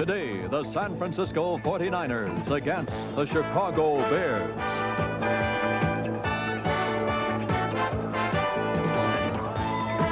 Today, the San Francisco 49ers against the Chicago Bears.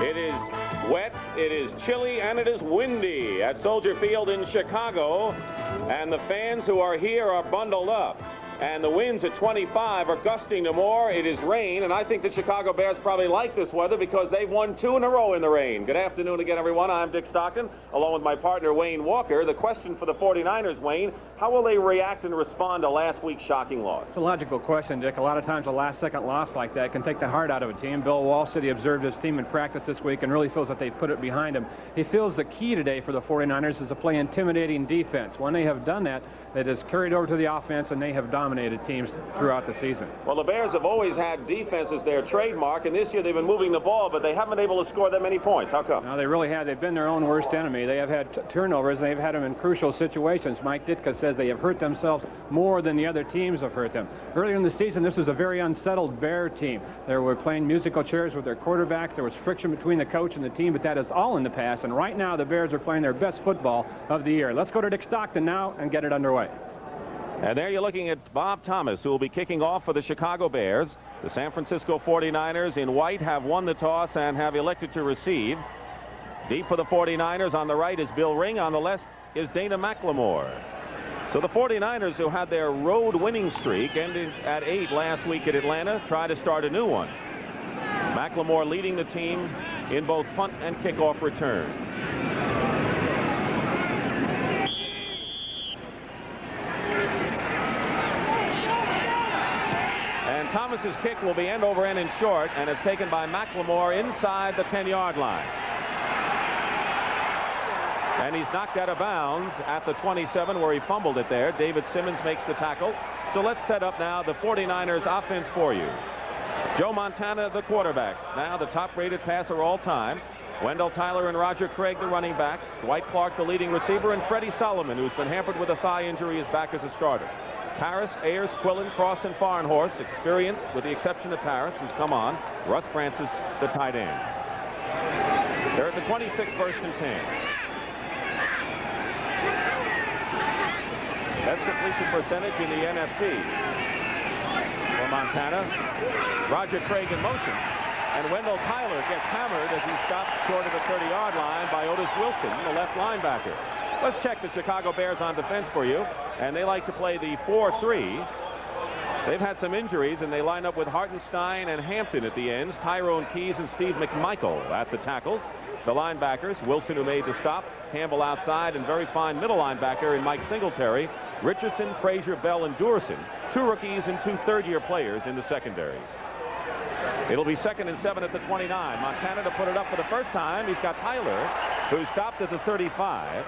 It is wet, it is chilly, and it is windy at Soldier Field in Chicago. And the fans who are here are bundled up. And the winds at 25 are gusting to more. It is rain, and I think the Chicago Bears probably like this weather because they've won 2 in a row in the rain. Good afternoon again, everyone. I'm Dick Stockton, along with my partner, Wayne Walker. The question for the 49ers, Wayne, how will they react and respond to last week's shocking loss? It's a logical question, Dick. A lot of times a last-second loss like that can take the heart out of a team. Bill Walsh said he observed his team in practice this week and really feels that they've put it behind him. He feels the key today for the 49ers is to play intimidating defense. When they have done that, it has carried over to the offense, and they have dominated teams throughout the season. Well, the Bears have always had defense as their trademark, and this year they've been moving the ball, but they haven't been able to score that many points. How come? No, they really have. They've been their own worst enemy. They have had turnovers, and they've had them in crucial situations. Mike Ditka says they have hurt themselves more than the other teams have hurt them. Earlier in the season, this was a very unsettled Bear team. They were playing musical chairs with their quarterbacks. There was friction between the coach and the team, but that is all in the past, and right now the Bears are playing their best football of the year. Let's go to Dick Stockton now and get it underway. And there you're looking at Bob Thomas, who will be kicking off for the Chicago Bears. The San Francisco 49ers in white have won the toss and have elected to receive. Deep for the 49ers on the right is Bill Ring. On the left is Dana McLemore. So the 49ers, who had their road winning streak ended at 8 last week at Atlanta, try to start a new one. McLemore leading the team in both punt and kickoff return. Thomas's kick will be end over end and short, and it's taken by McLemore inside the 10-yard line. And he's knocked out of bounds at the 27 where he fumbled it there. David Simmons makes the tackle. So let's set up now the 49ers offense for you. Joe Montana, the quarterback, now the top-rated passer all time. Wendell Tyler and Roger Craig, the running backs. Dwight Clark, the leading receiver, and Freddie Solomon, who's been hampered with a thigh injury, is back as a starter. Paris, Ayers, Quillen, Cross, and Farnhorst, experienced with the exception of Paris, who's come on. Russ Francis, the tight end. They're at the 26, 1st and 10. Best completion percentage in the NFC. For Montana, Roger Craig in motion. And Wendell Tyler gets hammered as he stops short of the 30-yard line by Otis Wilson, the left linebacker. Let's check the Chicago Bears on defense for you. And they like to play the 4-3. They've had some injuries, and they line up with Hartenstein and Hampton at the ends, Tyrone Keys and Steve McMichael at the tackles. The linebackers, Wilson, who made the stop, Campbell outside, and very fine middle linebacker in Mike Singletary, Richardson, Frazier, Bell, and Durson. 2 rookies and 2 third-year players in the secondary. It'll be 2nd and 7 at the 29. Montana to put it up for the first time. He's got Tyler, who stopped at the 35.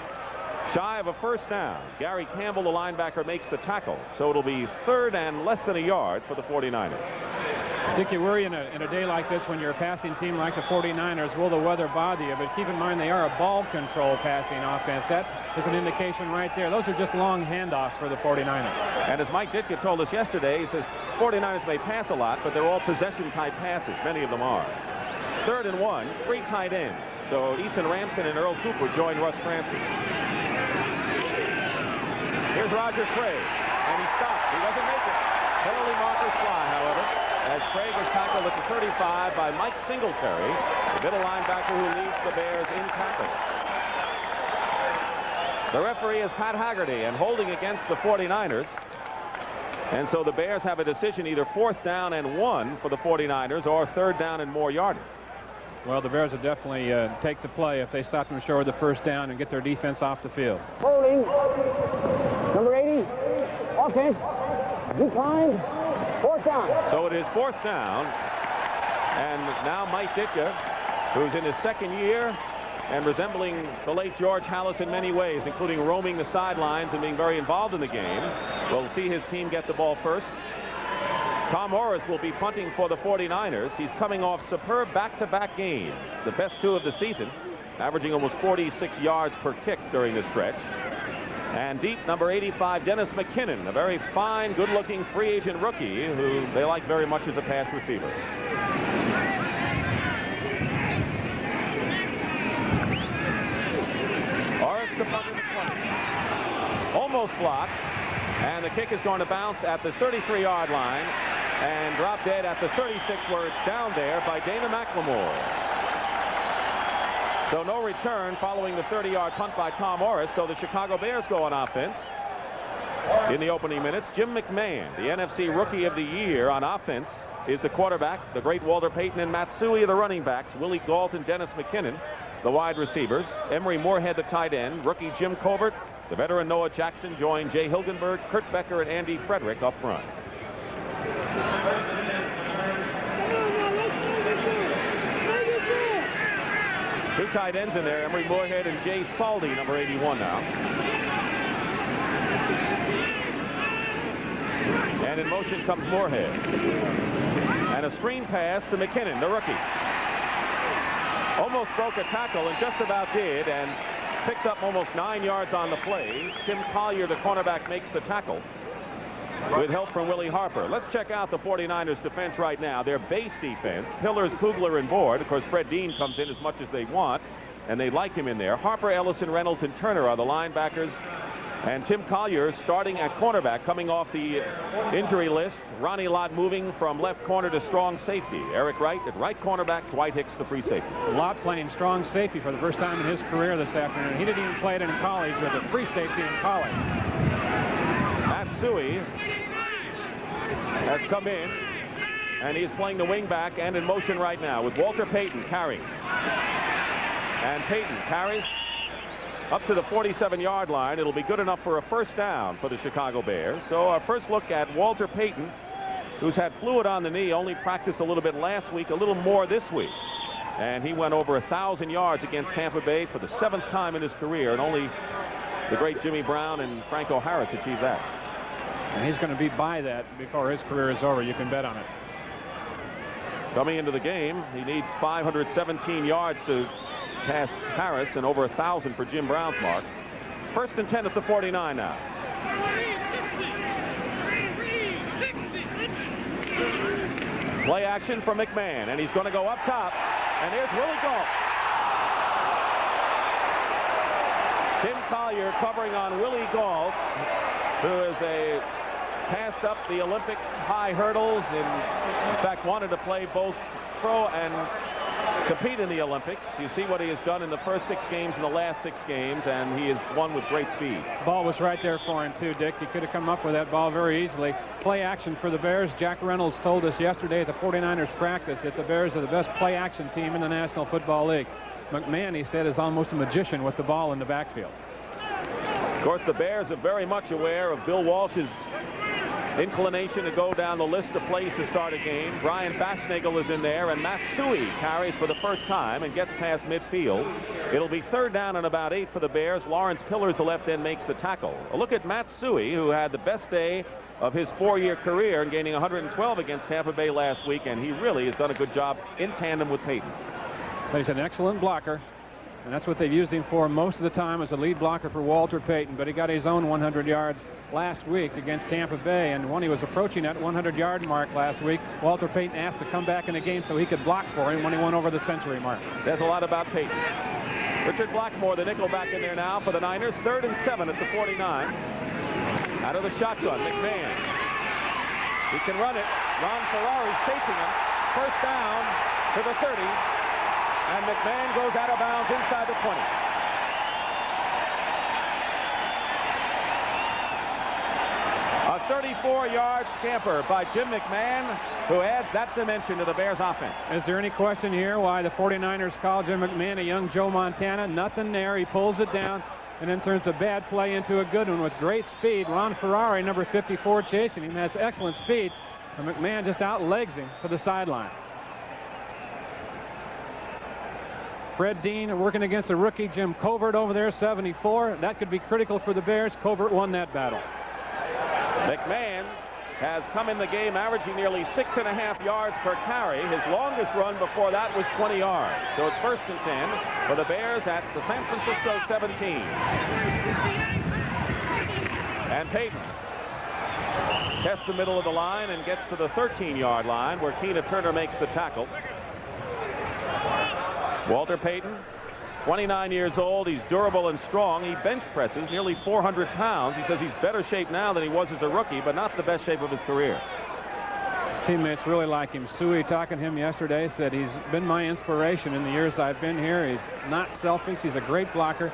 Shy of a first down. Gary Campbell, the linebacker, makes the tackle. So it'll be 3rd and less than a yard for the 49ers. Dick, you worry in a day like this when you're a passing team like the 49ers, will the weather bother you? But keep in mind they are a ball control passing offense. That is an indication right there. Those are just long handoffs for the 49ers. And as Mike Ditka told us yesterday, he says 49ers may pass a lot, but they're all possession-type passes. Many of them are. 3rd and 1, 3 tight ends. So Eason Ramson and Earl Cooper join Russ Francis. Here's Roger Craig, and he stops. He doesn't make it. Penalty markers fly, however, as Craig is tackled at the 35 by Mike Singletary, the middle linebacker who leads the Bears in tackles. The referee is Pat Haggerty, and holding against the 49ers. And so the Bears have a decision, either 4th down and 1 for the 49ers or 3rd down and more yardage. Well, the Bears will definitely take the play if they stop them short of the 1st down and get their defense off the field. Holding. Number 80. Offense. Decline. 4th down. So it is 4th down. And now Mike Ditka, who's in his 2nd year and resembling the late George Halas in many ways, including roaming the sidelines and being very involved in the game, will see his team get the ball first. Tom Morris will be punting for the 49ers. He's coming off superb back-to-back games, the best 2 of the season, averaging almost 46 yards per kick during this stretch. And deep, number 85, Dennis McKinnon, a very fine, good-looking free agent rookie who they like very much as a pass receiver. Morris to punt at the 20. almost blocked. And the kick is going to bounce at the 33-yard line and drop dead at the 36, where it's down there by Dana McLemore. So no return following the 30-yard punt by Tom Morris. So the Chicago Bears go on offense in the opening minutes. Jim McMahon, the NFC Rookie of the Year on offense, is the quarterback. The great Walter Payton and Matsui are the running backs. Willie Gault and Dennis McKinnon, the wide receivers. Emery Moorhead, the tight end. Rookie Jim Covert, the veteran Noah Jackson joined Jay Hilgenberg, Kurt Becker, and Andy Frederick up front. Two tight ends in there, Emery Moorhead and Jay Saldy, number 81 now. And in motion comes Moorhead. And a screen pass to McKinnon, the rookie. Almost broke a tackle and just about did, and picks up almost 9 yards on the play. Tim Collier, the cornerback, makes the tackle with help from Willie Harper. Let's check out the 49ers defense right now. Their base defense, Pillars, Kugler, and Board. Of course, Fred Dean comes in as much as they want, and they like him in there. Harper, Ellison, Reynolds, and Turner are the linebackers. And Tim Collier starting at cornerback, coming off the injury list. Ronnie Lott moving from left corner to strong safety. Eric Wright at right cornerback, Dwight Hicks the free safety. Lott playing strong safety for the first time in his career this afternoon. He didn't even play it in college, with a free safety in college. Matsui has come in, and he's playing the wing back and in motion right now with Walter Payton carrying. And Payton carries up to the 47-yard line. It'll be good enough for a first down for the Chicago Bears. So our first look at Walter Payton, who's had fluid on the knee, only practiced a little bit last week, a little more this week. And he went over 1,000 yards against Tampa Bay for the 7th time in his career, and only the great Jimmy Brown and Franco Harris achieved that. And he's going to be by that before his career is over. You can bet on it. Coming into the game, he needs 517 yards to pass Harris and over 1,000 for Jim Brown's mark. First and 10 at the 49 now. Play action from McMahon, and he's going to go up top, and here's Willie Gault. Tim Collier covering on Willie Gault, who is passed up the Olympics high hurdles, and in fact wanted to play both pro and compete in the Olympics. You see what he has done in the first 6 games and the last 6 games, and he has won with great speed. Ball was right there for him too, Dick. He could have come up with that ball very easily. Play action for the Bears. Jack Reynolds told us yesterday at the 49ers practice that the Bears are the best play action team in the National Football League. McMahon, he said, is almost a magician with the ball in the backfield. Of course, the Bears are very much aware of Bill Walsh's inclination to go down the list of plays to start a game. Brian Fashnagle is in there, and Matsui carries for the first time and gets past midfield. It'll be 3rd down and about 8 for the Bears. Lawrence Pillars, the left end, makes the tackle. A look at Matsui, who had the best day of his 4-year career, gaining 112 against Tampa Bay last week, and he really has done a good job in tandem with Payton. He's an excellent blocker, and that's what they've used him for most of the time, as a lead blocker for Walter Payton. But he got his own 100 yards last week against Tampa Bay, and when he was approaching that 100-yard mark last week, Walter Payton asked to come back in the game so he could block for him when he went over the century mark. Says a lot about Payton. Richard Blackmore, the nickel, back in there now for the Niners. 3rd and 7 at the 49. Out of the shotgun, McMahon. He can run it. Ron Ferrari's chasing him. First down to the 30. And McMahon goes out of bounds inside the 20. A 34-yard scamper by Jim McMahon, who adds that dimension to the Bears offense. Is there any question here why the 49ers call Jim McMahon a young Joe Montana? Nothing there. He pulls it down and then turns a bad play into a good one with great speed. Ron Ferrari, number 54, chasing him, has excellent speed. And McMahon just outlegs him to the sideline. Fred Dean working against a rookie, Jim Covert, over there, 74. That could be critical for the Bears. Covert won that battle. McMahon has come in the game averaging nearly 6.5 yards per carry. His longest run before that was 20 yards. So it's 1st and 10 for the Bears at the San Francisco 17. And Payton tests the middle of the line and gets to the 13-yard line, where Keena Turner makes the tackle. Walter Payton 29 years old. He's durable and strong. He bench presses nearly 400 pounds. He says he's better shape now than he was as a rookie, but not the best shape of his career. His teammates really like him. Suey, talking to him yesterday, said he's been my inspiration in the years I've been here. He's not selfish. He's a great blocker,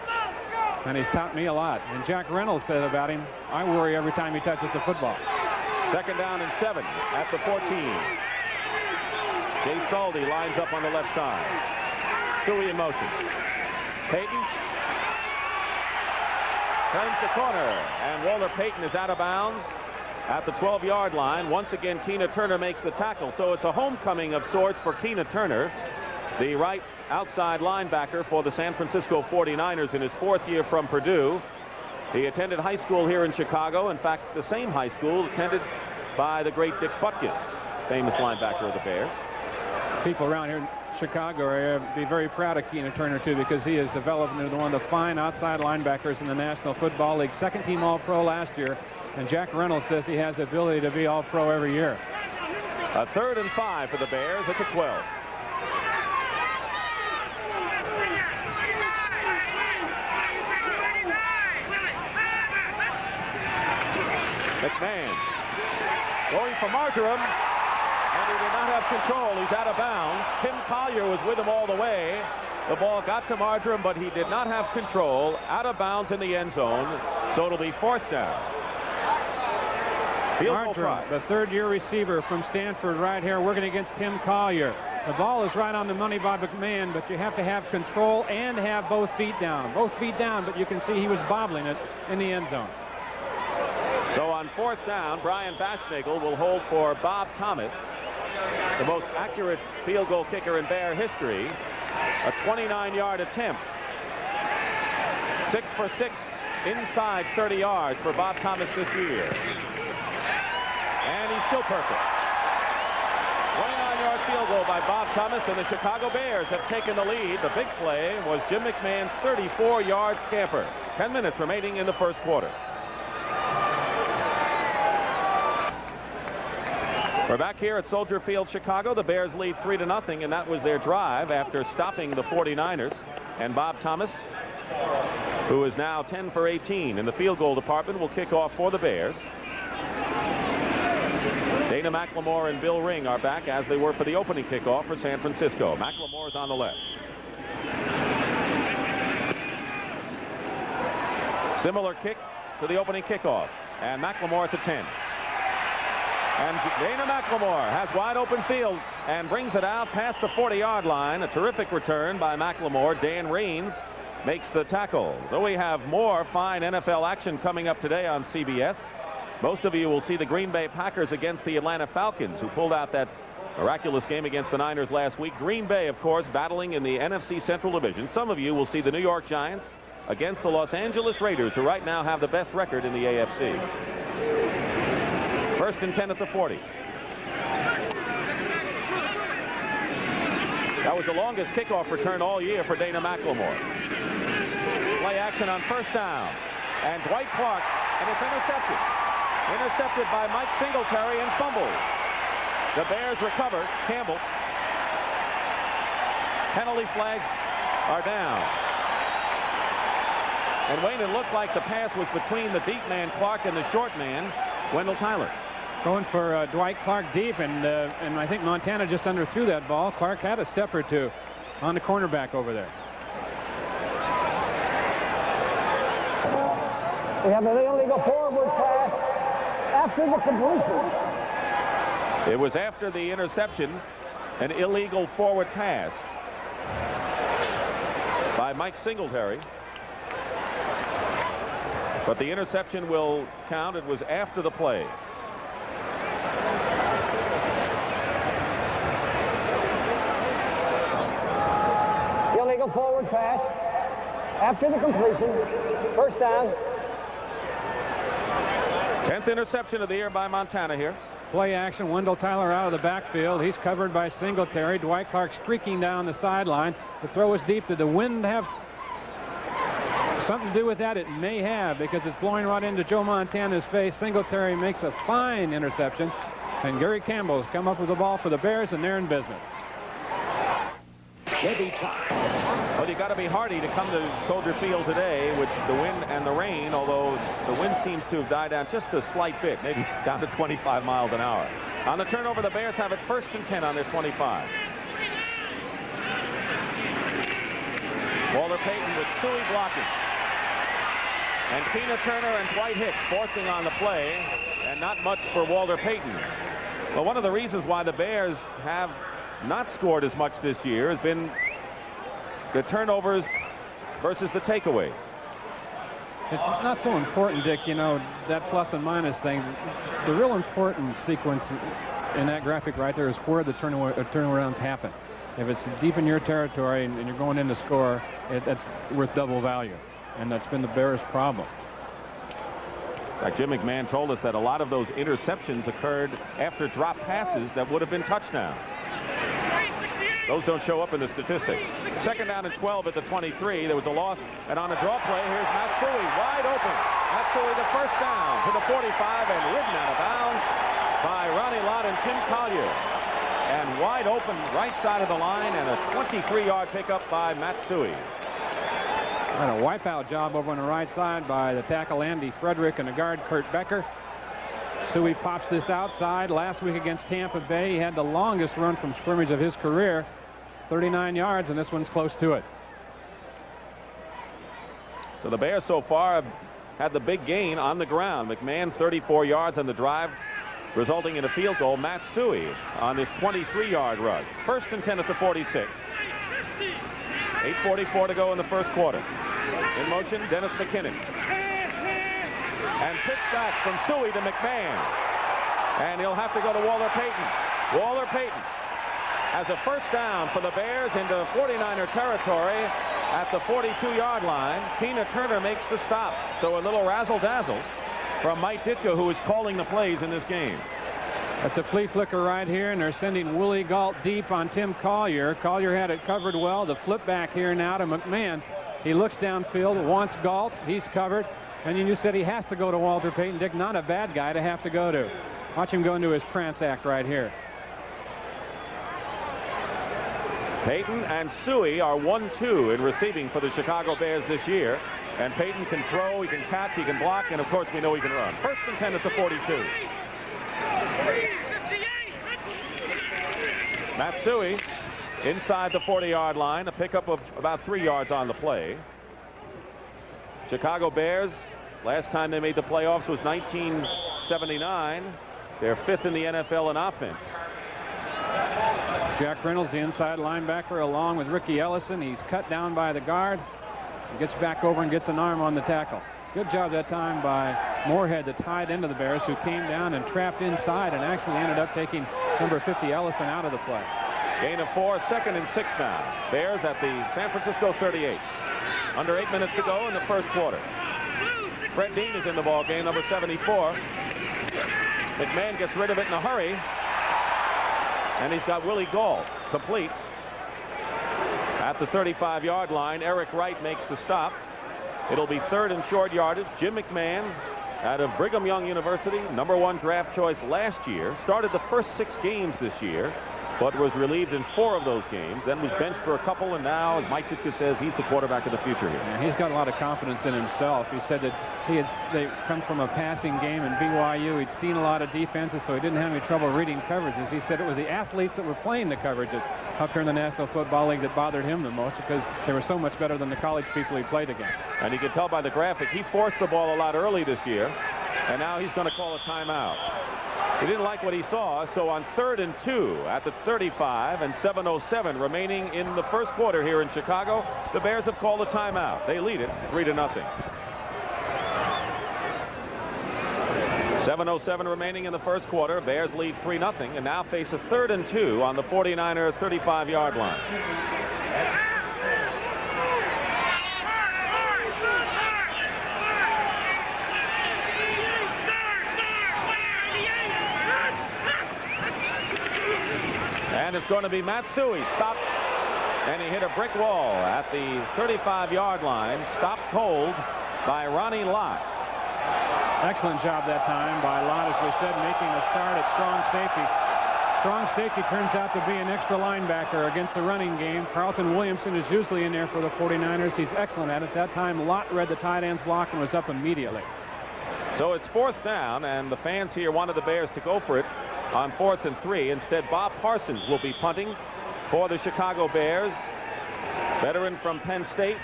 and he's taught me a lot. And Jack Reynolds said about him, I worry every time he touches the football. 2nd down and 7 at the 14. Jay Saldi lines up on the left side. Suey in motion. Payton turns the corner, and Walter Payton is out of bounds at the 12-yard line. Once again, Keena Turner makes the tackle, so it's a homecoming of sorts for Keena Turner, the right outside linebacker for the San Francisco 49ers in his 4th year from Purdue. He attended high school here in Chicago. In fact, the same high school attended by the great Dick Butkus, famous linebacker of the Bears. People around here in Chicago are be very proud of Keena Turner, too, because he has developed into one of the fine outside linebackers in the National Football League. 2nd-team All-Pro last year, and Jack Reynolds says he has the ability to be All-Pro every year. A 3rd and 5 for the Bears at the 12. McMahon going for Marjoram, and he did not have control. He's out of bounds. Tim Collier was with him all the way. The ball got to Marjoram, but he did not have control. Out of bounds in the end zone, so it'll be 4th down. Marjoram, the 3rd-year receiver from Stanford, right here working against Tim Collier. The ball is right on the money by McMahon, but you have to have control and have both feet down. Both feet down, but you can see he was bobbling it in the end zone. So on 4th down, Brian Baschnagel will hold for Bob Thomas, the most accurate field goal kicker in Bear history. A 29-yard attempt. 6 for 6 inside 30 yards for Bob Thomas this year. And he's still perfect. 29-yard field goal by Bob Thomas, and the Chicago Bears have taken the lead. The big play was Jim McMahon's 34-yard scamper. 10 minutes remaining in the 1st quarter. We're back here at Soldier Field, Chicago. The Bears lead 3-0, and that was their drive after stopping the 49ers. And Bob Thomas, who is now 10 for 18 in the field goal department, will kick off for the Bears. Dana McLemore and Bill Ring are back as they were for the opening kickoff for San Francisco. McLemore's on the left. Similar kick to the opening kickoff, and McLemore at the 10. And Dana McLemore has wide open field and brings it out past the 40-yard line. A terrific return by McLemore. Dan Raines makes the tackle. So we have more fine NFL action coming up today on CBS. Most of you will see the Green Bay Packers against the Atlanta Falcons, who pulled out that miraculous game against the Niners last week. Green Bay, of course, battling in the NFC Central Division. Some of you will see the New York Giants against the Los Angeles Raiders, who right now have the best record in the AFC. 1st and 10 at the 40. That was the longest kickoff return all year for Dana McLemore. Play action on 1st down. And Dwight Clark, and it's intercepted. Intercepted by Mike Singletary and fumbled. The Bears recover. Campbell. Penalty flags are down. And Wayne, it looked like the pass was between the deep man Clark and the short man Wendell Tyler. Going for Dwight Clark deep, and I think Montana just underthrew that ball. Clark had a step or two on the cornerback over there. We have an illegal forward pass after the completion. It was after the interception, an illegal forward pass by Mike Singletary. But the interception will count. It was after the play. Illegal forward pass after the completion. 1st down. 10th interception of the year by Montana here. Play action. Wendell Tyler out of the backfield. He's covered by Singletary. Dwight Clark streaking down the sideline. The throw is deep. Did the wind have something to do with that? It may have, because it's blowing right into Joe Montana's face. Singletary makes a fine interception, and Gary Campbell's come up with the ball for the Bears, and they're in business. Heavy time. Well, you got to be hardy to come to Soldier Field today with the wind and the rain, although the wind seems to have died down just a slight bit, maybe down to 25 miles an hour. On the turnover, the Bears have it 1st and 10 on their 25. Walter Payton with Suey blocking. And Tina Turner and Dwight Hicks forcing on the play, and not much for Walter Payton. Well, one of the reasons why the Bears have not scored as much this year has been the turnovers versus the takeaway. It's not so important, Dick, you know, that plus and minus thing. The real important sequence in that graphic right there is where the turnarounds happen. If it's deep in your territory and you're going in to score, that's worth double value. And that's been the Bears' problem. Jim McMahon told us that a lot of those interceptions occurred after drop passes that would have been touchdowns. Those don't show up in the statistics. 2nd down and 12 at the 23. There was a loss, and on a draw play, here's Matsui wide open. Matsui the 1st down to the 45 and ridden out of bounds by Ronnie Lott and Tim Collier. And wide open right side of the line, and a 23-yard pickup by Matsui. And a wipeout job over on the right side by the tackle Andy Frederick and the guard Kurt Becker. Suey pops this outside. Last week against Tampa Bay, he had the longest run from scrimmage of his career, 39 yards, and this one's close to it. So the Bears so far have had the big gain on the ground. McMahon 34 yards on the drive, resulting in a field goal. Matsui on this 23-yard run. 1st and 10 at the 46. 8:44 to go in the 1st quarter. In motion, Dennis McKinnon. And pitch back from Suey to McMahon. And he'll have to go to Walter Payton. Walter Payton has a 1st down for the Bears into 49er territory at the 42-yard line. Tina Turner makes the stop. So a little razzle-dazzle from Mike Ditka, who is calling the plays in this game. That's a flea flicker right here, and they're sending Willie Galt deep on Tim Collier. Collier had it covered well. The flip back here now to McMahon. He looks downfield, wants Galt. He's covered. And you said he has to go to Walter Payton. Dick, not a bad guy to have to go to. Watch him go into his prance act right here. Payton and Suey are 1-2 in receiving for the Chicago Bears this year. And Payton can throw, he can catch, he can block, and of course we know he can run. 1st and 10 at the 42. Matsui inside the 40-yard line, a pickup of about 3 yards on the play. Chicago Bears, last time they made the playoffs was 1979. They're 5th in the NFL in offense. Jack Reynolds, the inside linebacker, along with Ricky Ellison. He's cut down by the guard. He gets back over and gets an arm on the tackle. Good job that time by Moorhead, the tight end of the Bears, who came down and trapped inside and actually ended up taking number 50 Ellison out of the play. Gain of 4, 2nd and 6 now. Bears at the San Francisco 38. Under 8 minutes to go in the 1st quarter. Fred Dean is in the ball game, number 74. McMahon gets rid of it in a hurry. And he's got Willie Galt complete. At the 35-yard line, Eric Wright makes the stop. It'll be 3rd and short yardage. Jim McMahon out of Brigham Young University, #1 draft choice last year. Started the first 6 games this year, but was relieved in 4 of those games. Then was benched for a couple, and now, as Mike Ditka says, he's the quarterback of the future here. Yeah, he's got a lot of confidence in himself. He said that they come from a passing game in BYU. He'd seen a lot of defenses, so he didn't have any trouble reading coverages. He said it was the athletes that were playing the coverages up here in the National Football League that bothered him the most, because they were so much better than the college people he played against. And you can tell by the graphic, he forced the ball a lot early this year, and now he's going to call a timeout. He didn't like what he saw, so on 3rd and 2 at the 35 and 7:07 remaining in the 1st quarter here in Chicago, the Bears have called a timeout. They lead it 3-0. 7:07 remaining in the 1st quarter. Bears lead 3-0 and now face a 3rd and 2 on the 49er 35-yard line. And it's going to be Matsui stopped, and he hit a brick wall at the 35-yard line, stopped cold by Ronnie Lott. Excellent job that time by Lott, as we said, making a start at strong safety. Strong safety turns out to be an extra linebacker against the running game. Carlton Williamson is usually in there for the 49ers. He's excellent at it. That time, Lott read the tight end's block and was up immediately. So it's 4th down, and the fans here wanted the Bears to go for it on 4th and 3. Instead, Bob Parsons will be punting for the Chicago Bears. Veteran from Penn State.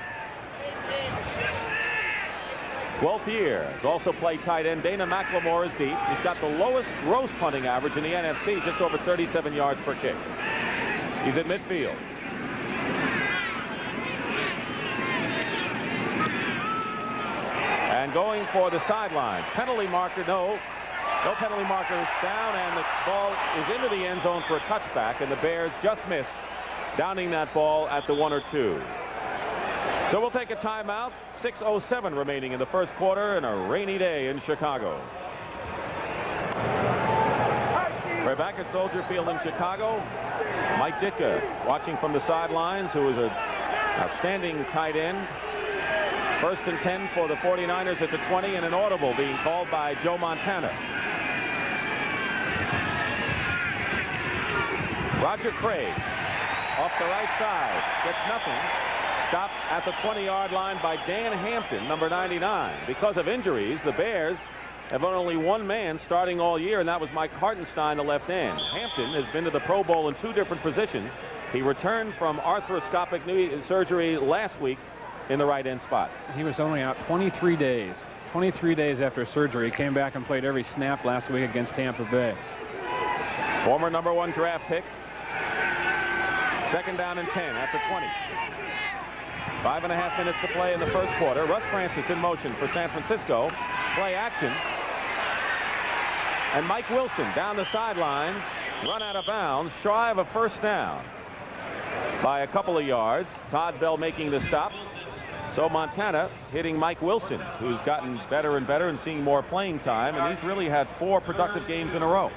12th year. Has also played tight end. Dana McLemore is deep. He's got the lowest gross punting average in the NFC, just over 37 yards per kick. He's at midfield. And going for the sidelines. Penalty marker, no penalty marker down, and the ball is into the end zone for a touchback, and the Bears just missed downing that ball at the 1 or 2. So we'll take a timeout. 6:07 remaining in the first quarter, and a rainy day in Chicago. We're back at Soldier Field in Chicago. Mike Ditka watching from the sidelines, who is an outstanding tight end. 1st and 10 for the 49ers at the 20, and an audible being called by Joe Montana. Roger Craig off the right side, gets nothing. Stopped at the 20-yard line by Dan Hampton, number 99. Because of injuries, the Bears have only one man starting all year, and that was Mike Hartenstein, the left end. Hampton has been to the Pro Bowl in 2 different positions. He returned from arthroscopic knee surgery last week in the right end spot. He was only out 23 days. 23 days after surgery. He came back and played every snap last week against Tampa Bay. Former number 1 draft pick. 2nd down and 10 at the 20. 5.5 minutes to play in the first quarter. Russ Francis in motion for San Francisco. Play action. And Mike Wilson down the sidelines. Run out of bounds. Shy of a first down by a couple of yards. Todd Bell making the stop. So Montana hitting Mike Wilson, who's gotten better and better and seeing more playing time. And he's really had 4 productive games in a row.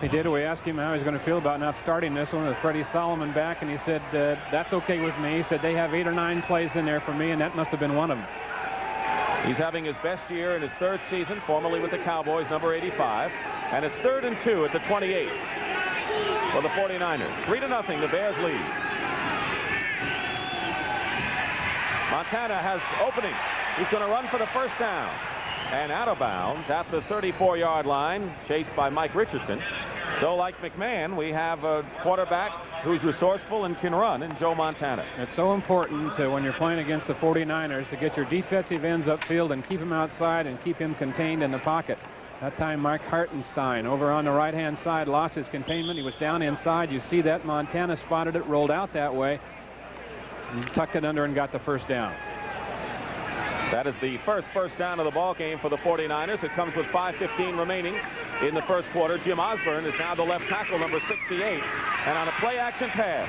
He did. We asked him how he's going to feel about not starting this one with Freddie Solomon back, and he said, that's okay with me. He said they have 8 or 9 plays in there for me, and that must have been one of them. He's having his best year in his 3rd season, formerly with the Cowboys, number 85. And it's 3rd and 2 at the 28 for the 49ers. 3-0, the Bears lead. Montana has opening. He's going to run for the first down. And out of bounds at the 34-yard line, chased by Mike Richardson. So like McMahon, we have a quarterback who's resourceful and can run in Joe Montana. It's so important when you're playing against the 49ers to get your defensive ends upfield and keep him outside and keep him contained in the pocket. That time Mike Hartenstein over on the right-hand side lost his containment. He was down inside. You see that. Montana spotted it, rolled out that way, and tucked it under and got the first down. That is the first down of the ball game for the 49ers. It comes with 5:15 remaining in the first quarter. Jim Osborne is now the left tackle, number 68. And on a play-action pass,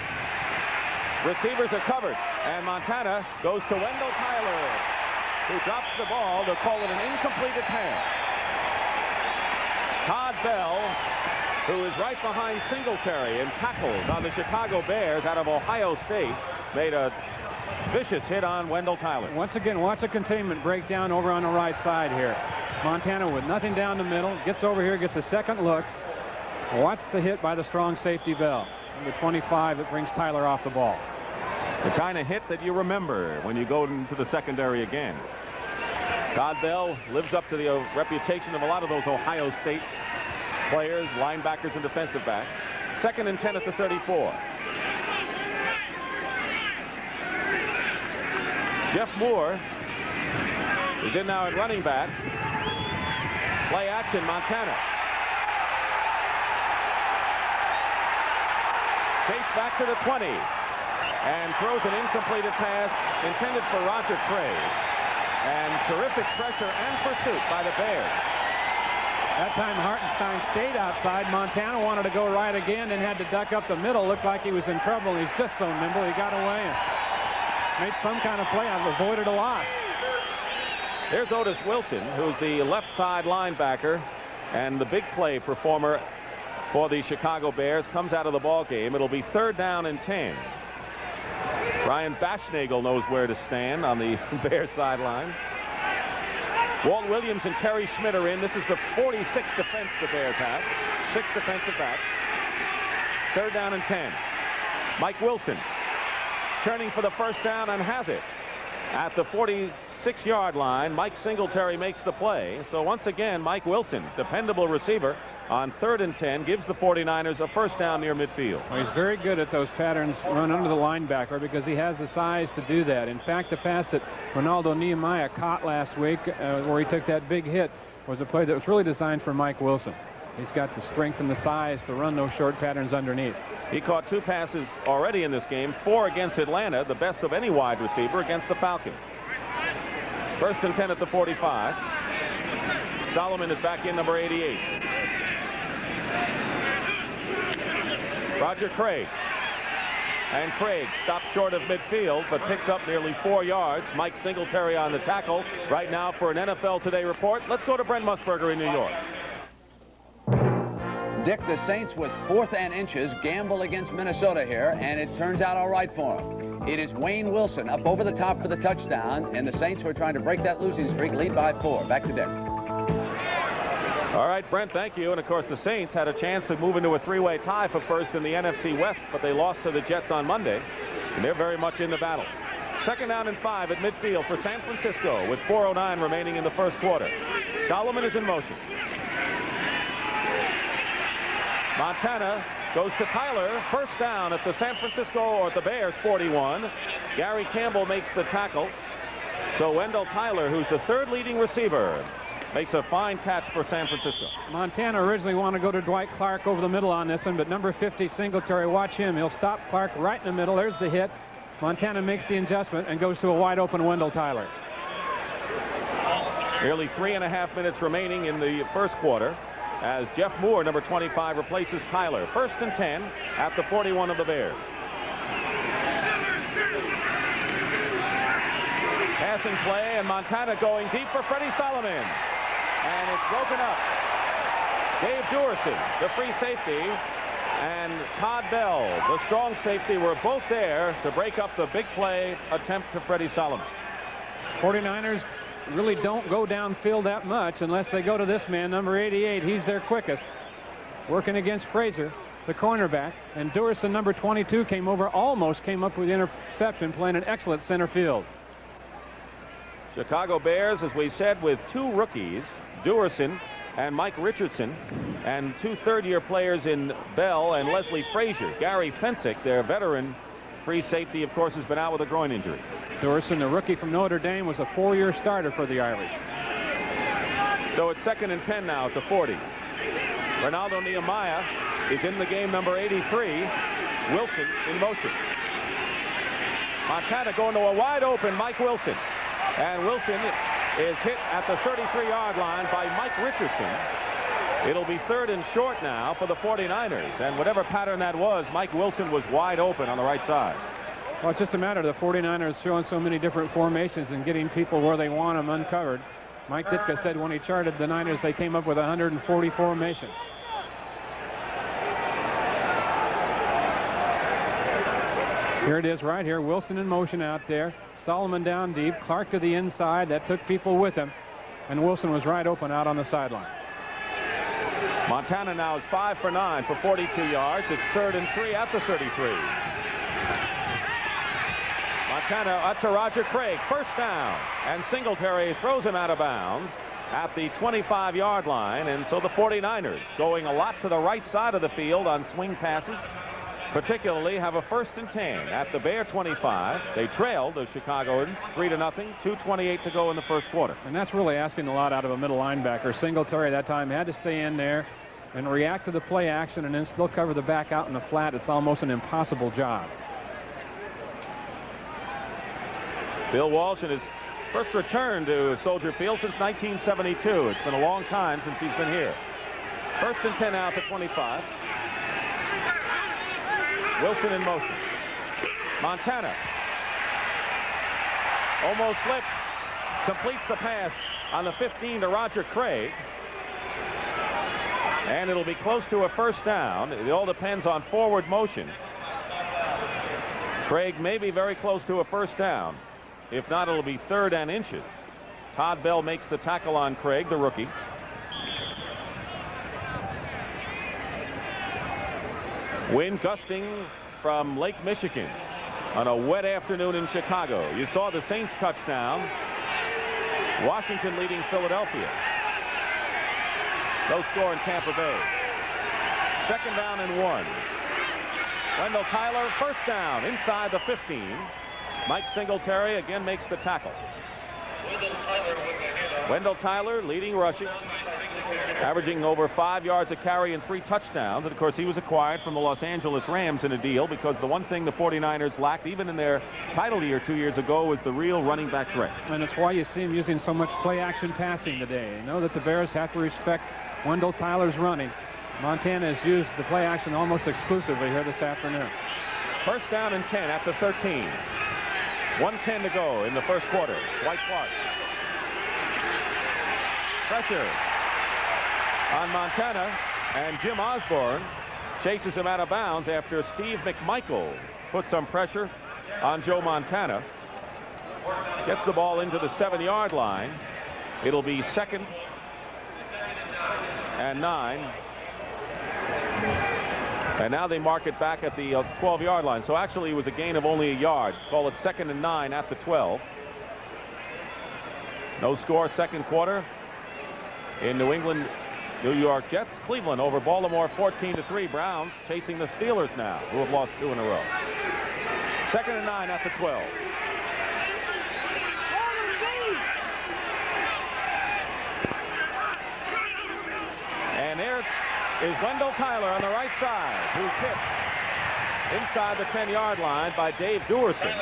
receivers are covered. And Montana goes to Wendell Tyler, who drops the ball. They'll call it an incompleted pass. Todd Bell, who is right behind Singletary in tackles on the Chicago Bears out of Ohio State, made a vicious hit on Wendell Tyler. Once again, watch a containment breakdown over on the right side here. Montana with nothing down the middle, gets over here, gets a second look. Watch the hit by the strong safety Bell. Number 25 that brings Tyler off the ball. The kind of hit that you remember when you go into the secondary again. Todd Bell lives up to the reputation of a lot of those Ohio State players, linebackers, and defensive backs. 2nd and 10 at the 34. Jeff Moore is in now at running back. Play action, Montana. Chase back to the 20 and throws an incompleted pass intended for Roger Craig. And terrific pressure and pursuit by the Bears. That time Hartenstein stayed outside. Montana wanted to go right again and had to duck up the middle. Looked like he was in trouble. He's just so nimble. He got away and made some kind of play. I've avoided a loss. There's Otis Wilson, who's the left side linebacker and the big play performer for the Chicago Bears. Comes out of the ball game. It'll be 3rd down and 10. Brian Baschnagel knows where to stand on the Bears sideline. Walt Williams and Terry Schmidt are in. This is the 46th defense the Bears have. 6 defensive backs. 3rd down and 10. Mike Wilson turning for the first down and has it at the 46-yard line. Mike Singletary makes the play. So once again, Mike Wilson, dependable receiver, on 3rd and 10, gives the 49ers a first down near midfield. Well, he's very good at those patterns, run under the linebacker, because he has the size to do that. In fact, the pass that Ronaldo Nehemiah caught last week, where he took that big hit, was a play that was really designed for Mike Wilson. He's got the strength and the size to run those short patterns underneath. He caught 2 passes already in this game, 4 against Atlanta, the best of any wide receiver against the Falcons. 1st and 10 at the 45. Solomon is back in, number 88. Roger Craig. And Craig stops short of midfield, but picks up nearly 4 yards. Mike Singletary on the tackle right now for an NFL Today report. Let's go to Brent Musburger in New York. Dick, the Saints with 4th and inches gamble against Minnesota here, and it turns out all right for them. It is Wayne Wilson up over the top for the touchdown, and the Saints, who are trying to break that losing streak, lead by 4. Back to Dick. All right, Brent, thank you. And, of course, the Saints had a chance to move into a 3-way tie for first in the NFC West, but they lost to the Jets on Monday, and they're very much in the battle. 2nd down and 5 at midfield for San Francisco with 4:09 remaining in the first quarter. Solomon is in motion. Montana goes to Tyler. First down at the San Francisco, or at the Bears, 41. Gary Campbell makes the tackle. So Wendell Tyler, who's the 3rd leading receiver, makes a fine catch for San Francisco. Montana originally wanted to go to Dwight Clark over the middle on this one, but number 50, Singletary, watch him. He'll stop Clark right in the middle. There's the hit. Montana makes the adjustment and goes to a wide open Wendell Tyler. Nearly 3.5 minutes remaining in the first quarter as Jeff Moore, number 25, replaces Tyler. 1st and 10 at the 41 of the Bears. Passing play, and Montana going deep for Freddie Solomon. And it's broken up. Dave Duerson, the free safety, and Todd Bell, the strong safety, were both there to break up the big play attempt to Freddie Solomon. 49ers really don't go downfield that much unless they go to this man, number 88. He's their quickest, working against Frazier, the cornerback, and Duerson, number 22, came over, almost came up with the interception, playing an excellent center field. Chicago Bears, as we said, with 2 rookies, Duerson and Mike Richardson, and 2 third-year players in Bell and Leslie Frazier. Gary Fensick, their veteran free safety, of course, has been out with a groin injury. Duerson, the rookie from Notre Dame, was a 4-year starter for the Irish. So it's 2nd and 10 now at the 40. Ronaldo Nehemiah is in the game, number 83. Wilson in motion. Montana going to a wide open Mike Wilson. And Wilson is hit at the 33-yard line by Mike Richardson. It'll be 3rd and short now for the 49ers. And whatever pattern that was, Mike Wilson was wide open on the right side. Well, it's just a matter of the 49ers showing so many different formations and getting people where they want them uncovered. Mike Ditka said when he charted the Niners, they came up with 140 formations. Here it is right here. Wilson in motion out there. Solomon down deep. Clark to the inside. That took people with him. And Wilson was right open out on the sideline. Montana now is 5 for 9 for 42 yards. It's 3rd and 3 at the 33. Montana up to Roger Craig. First down. And Singletary throws him out of bounds at the 25-yard line. And so the 49ers, going a lot to the right side of the field on swing passes, particularly have a 1st and 10 at the Bear 25. They trailed the Chicagoans 3-0, 2:28 to go in the first quarter. And that's really asking a lot out of a middle linebacker. Singletary that time had to stay in there and react to the play action and then still cover the back out in the flat. It's almost an impossible job. Bill Walsh in his first return to Soldier Field since 1972. It's been a long time since he's been here. 1st and 10 out to 25. Wilson in motion. Montana almost slipped. Completes the pass on the 15 to Roger Craig. And it'll be close to a first down. It all depends on forward motion. Craig may be very close to a first down. If not, it'll be 3rd and inches. Todd Bell makes the tackle on Craig, the rookie. Wind gusting from Lake Michigan on a wet afternoon in Chicago. You saw the Saints touchdown. Washington leading Philadelphia. No score in Tampa Bay. 2nd down and 1. Wendell Tyler, first down inside the 15. Mike Singletary again makes the tackle. Wendell Tyler leading rushing, averaging over 5 yards a carry and 3 touchdowns. And of course, he was acquired from the Los Angeles Rams in a deal because the one thing the 49ers lacked, even in their title year 2 years ago, was the real running back threat. And that's why you see him using so much play action passing today. You know that the Bears have to respect Wendell Tyler's running. Montana has used the play action almost exclusively here this afternoon. First down and 10 at the 13. 1:10 to go in the first quarter. Dwight Clark. Pressure on Montana, and Jim Osborne chases him out of bounds after Steve McMichael put some pressure on Joe Montana. Gets the ball into the 7-yard line. It'll be 2nd and 9. And now they mark it back at the 12-yard line. So actually it was a gain of only a yard. Call it 2nd and 9 at the 12. No score, 2nd quarter. In New England, New York Jets. Cleveland over Baltimore 14-3. Browns chasing the Steelers now, who have lost 2 in a row. 2nd and 9 at the 12. And there is Wendell Tyler on the right side, who's hit inside the 10-yard line by Dave Duerson.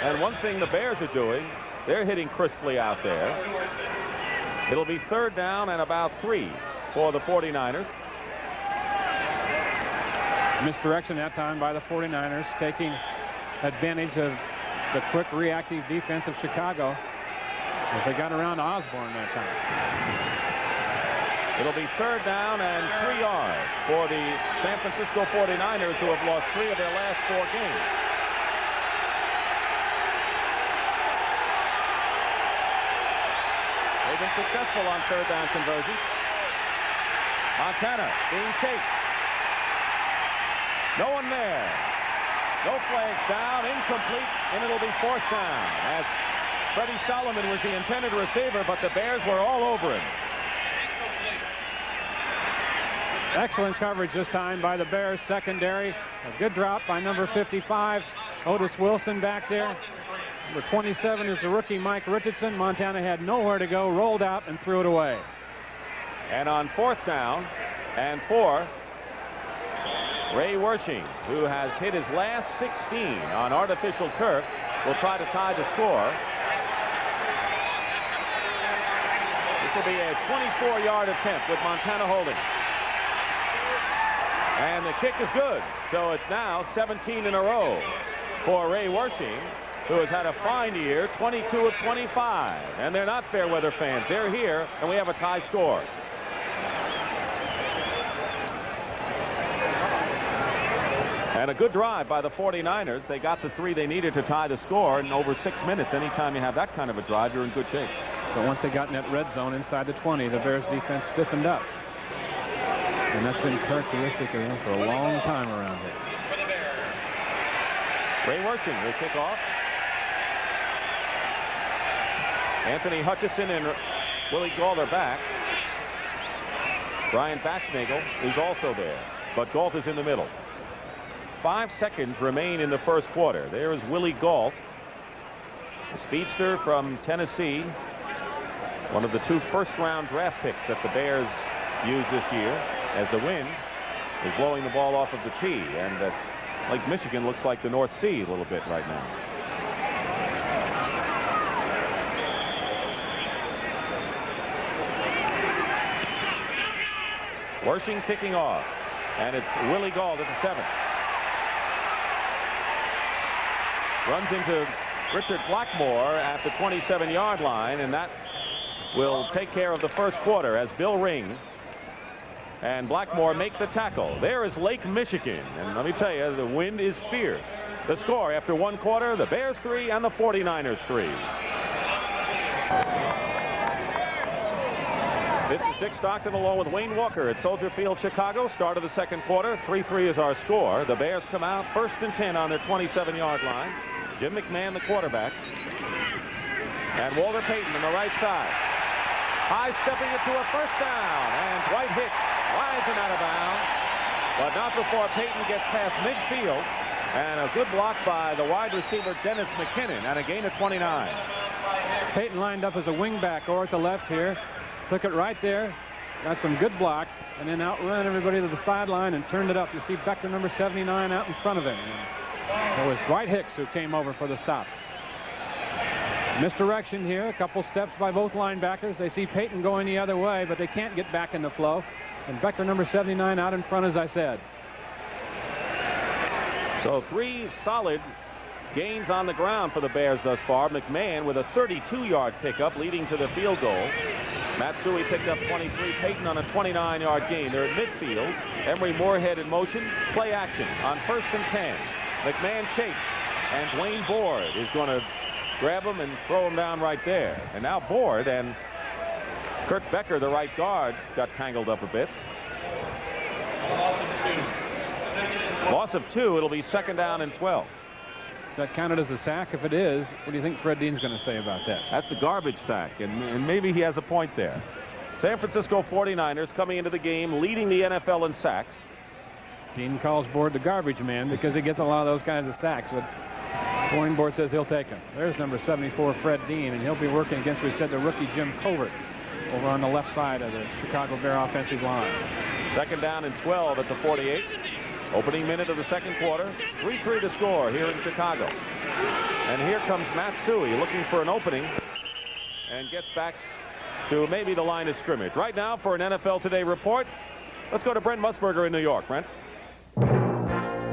And one thing the Bears are doing, they're hitting crisply out there. It'll be 3rd down and about 3 for the 49ers. Misdirection that time by the 49ers, taking advantage of the quick reactive defense of Chicago as they got around Osborne that time. It'll be 3rd down and 3 yards for the San Francisco 49ers, who have lost 3 of their last 4 games. They've been successful on 3rd down conversions. Montana being chased. No one there. No flags down, incomplete, and it'll be 4th down, as Freddie Solomon was the intended receiver, but the Bears were all over him. Excellent coverage this time by the Bears secondary. A good drop by number 55, Otis Wilson back there. Number 27 is the rookie Mike Richardson. Montana had nowhere to go, rolled out and threw it away. And on 4th down and 4, Ray Wershing, who has hit his last 16 on artificial turf, will try to tie the score. This will be a 24-yard attempt with Montana holding. And the kick is good. So it's now 17 in a row for Ray Wershing, who has had a fine year, 22 of 25. And they're not fair weather fans. They're here, and we have a tie score. And a good drive by the 49ers. They got the 3 they needed to tie the score in over 6 minutes. Anytime you have that kind of a drive, you're in good shape. But once they got in that red zone inside the 20, the Bears defense stiffened up. And that's been characteristic of him for a long time around here. Ray Wershing will kick off. Anthony Hutchison and Willie Gault are back. Brian Batchnagel is also there, but Gault is in the middle. 5 seconds remain in the first quarter. There is Willie Gault, a speedster from Tennessee, one of the 2 first-round draft picks that the Bears used this year, as the wind is blowing the ball off of the tee. And Lake Michigan looks like the North Sea a little bit right now. Wershing kicking off, and it's Willie Gault at the 7. Runs into Richard Blackmore at the 27-yard line, and that will take care of the first quarter as Bill Ring and Blackmore make the tackle. There is Lake Michigan, and let me tell you, the wind is fierce. The score after 1 quarter, the Bears 3 and the 49ers 3. This is Dick Stockton along with Wayne Walker at Soldier Field, Chicago. Start of the second quarter. 3-3 is our score. The Bears come out 1st and 10 on their 27-yard line. Jim McMahon, the quarterback. And Walter Payton on the right side. High stepping it to a first down. And Dwight Hicks rides him out of bounds. But not before Payton gets past midfield. And a good block by the wide receiver, Dennis McKinnon, and a gain of 29. Payton lined up as a wingback or at the left here. Took it right there. Got some good blocks. And then outrun everybody to the sideline and turned it up. You see Becker number 79 out in front of him. And it was Dwight Hicks who came over for the stop. Misdirection here. A couple steps by both linebackers. They see Payton going the other way, but they can't get back in the flow. And Becker number 79 out in front, as I said. So 3 solid gains on the ground for the Bears thus far. McMahon with a 32-yard pickup leading to the field goal. Matsui picked up 23. Payton on a 29-yard gain. They're at midfield. Emery Moorhead in motion. Play action on 1st and 10. McMahon shakes, and Dwayne Board is going to grab him and throw him down right there. And now Board and Kurt Becker, the right guard, got tangled up a bit. Loss of 2. It'll be 2nd down and 12. Is that counted as a sack? If it is, what do you think Fred Dean's going to say about that? That's a garbage sack, and maybe he has a point there. San Francisco 49ers coming into the game, leading the NFL in sacks. Dean calls Board the garbage man because he gets a lot of those kinds of sacks, but Dwayne Board says he'll take him. There's number 74, Fred Dean, and he'll be working against, we said, the rookie Jim Covert over on the left side of the Chicago Bear offensive line. 2nd down and 12 at the 48. Opening minute of the second quarter. 3-3 to score here in Chicago. And here comes Matsui looking for an opening and gets back to maybe the line of scrimmage. Right now for an NFL Today report, let's go to Brent Musburger in New York. Brent?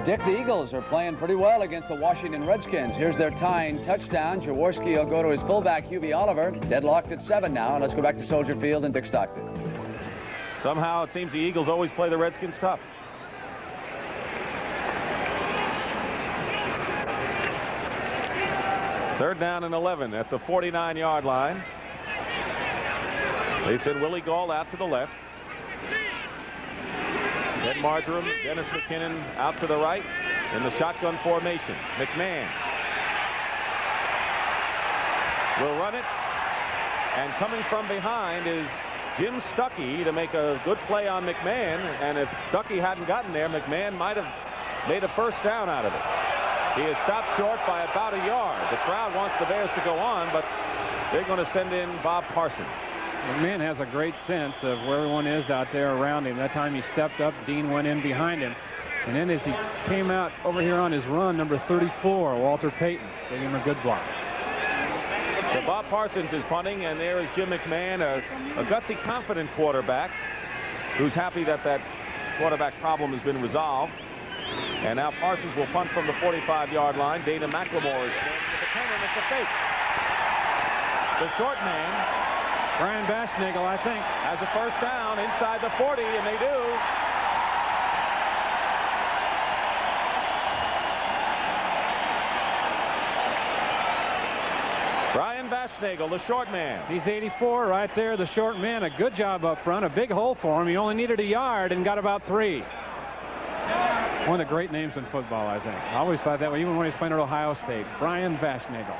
Dick, the Eagles are playing pretty well against the Washington Redskins. Here's their tying touchdown. Jaworski will go to his fullback, Hubie Oliver. Deadlocked at 7 now. And let's go back to Soldier Field and Dick Stockton. Somehow it seems the Eagles always play the Redskins tough. Third down and 11 at the 49-yard line. They send Willie Gall out to the left. Ed Marjoram, Dennis McKinnon out to the right in the shotgun formation. McMahon will run it, and coming from behind is Jim Stuckey to make a good play on McMahon, and if Stuckey hadn't gotten there, McMahon might have made a first down out of it. He is stopped short by about a yard. The crowd wants the Bears to go on, but they're going to send in Bob Parsons. McMahon has a great sense of where everyone is out there around him. That time he stepped up, Dean went in behind him. And then as he came out over here on his run, number 34, Walter Payton, gave him a good block. So Bob Parsons is punting, and there is Jim McMahon, a gutsy, confident quarterback who's happy that that quarterback problem has been resolved. And now Parsons will punt from the 45-yard line. Dana McLemore is standing with the 10, and it's a fake. The short man, Brian Bashnagel, I think, has a first down inside the 40, and they do. Brian Bashnagel, the short man. He's 84 right there, the short man. A good job up front, a big hole for him. He only needed a yard and got about 3. One of the great names in football, I think. I always thought that way, even when he was playing at Ohio State. Brian Bashnagel.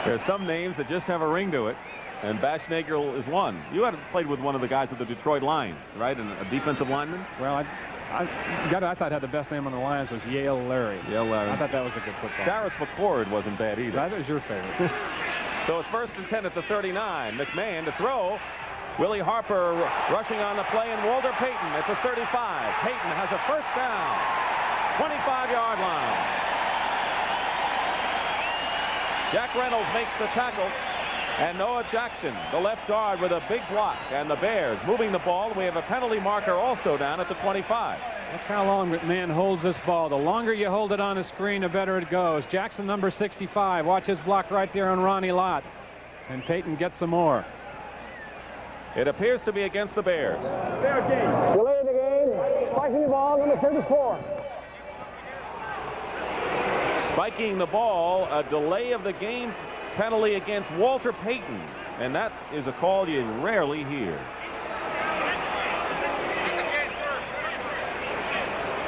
There's some names that just have a ring to it, and Bashnagel is one. You had played with one of the guys at the Detroit Lions, right? And a defensive lineman? Well, I thought had the best name on the Lions was Yale Larry. Yale Larry. I thought that was a good football. Darius McCord wasn't bad either. That was your favorite. So it's 1st and 10 at the 39. McMahon to throw. Willie Harper rushing on the play, and Walter Payton at the 35. Payton has a first down. 25-yard line. Jack Reynolds makes the tackle, and Noah Jackson, the left guard, with a big block. And the Bears moving the ball. We have a penalty marker also down at the 25. Look how long McMahon holds this ball. The longer you hold it on the screen, the better it goes. Jackson, number 65. Watch his block right there on Ronnie Lott. And Payton gets some more. It appears to be against the Bears. Fair game. Delay the game. Spiking the ball, number 34. Spiking the ball, a delay of the game penalty against Walter Payton. And that is a call you rarely hear.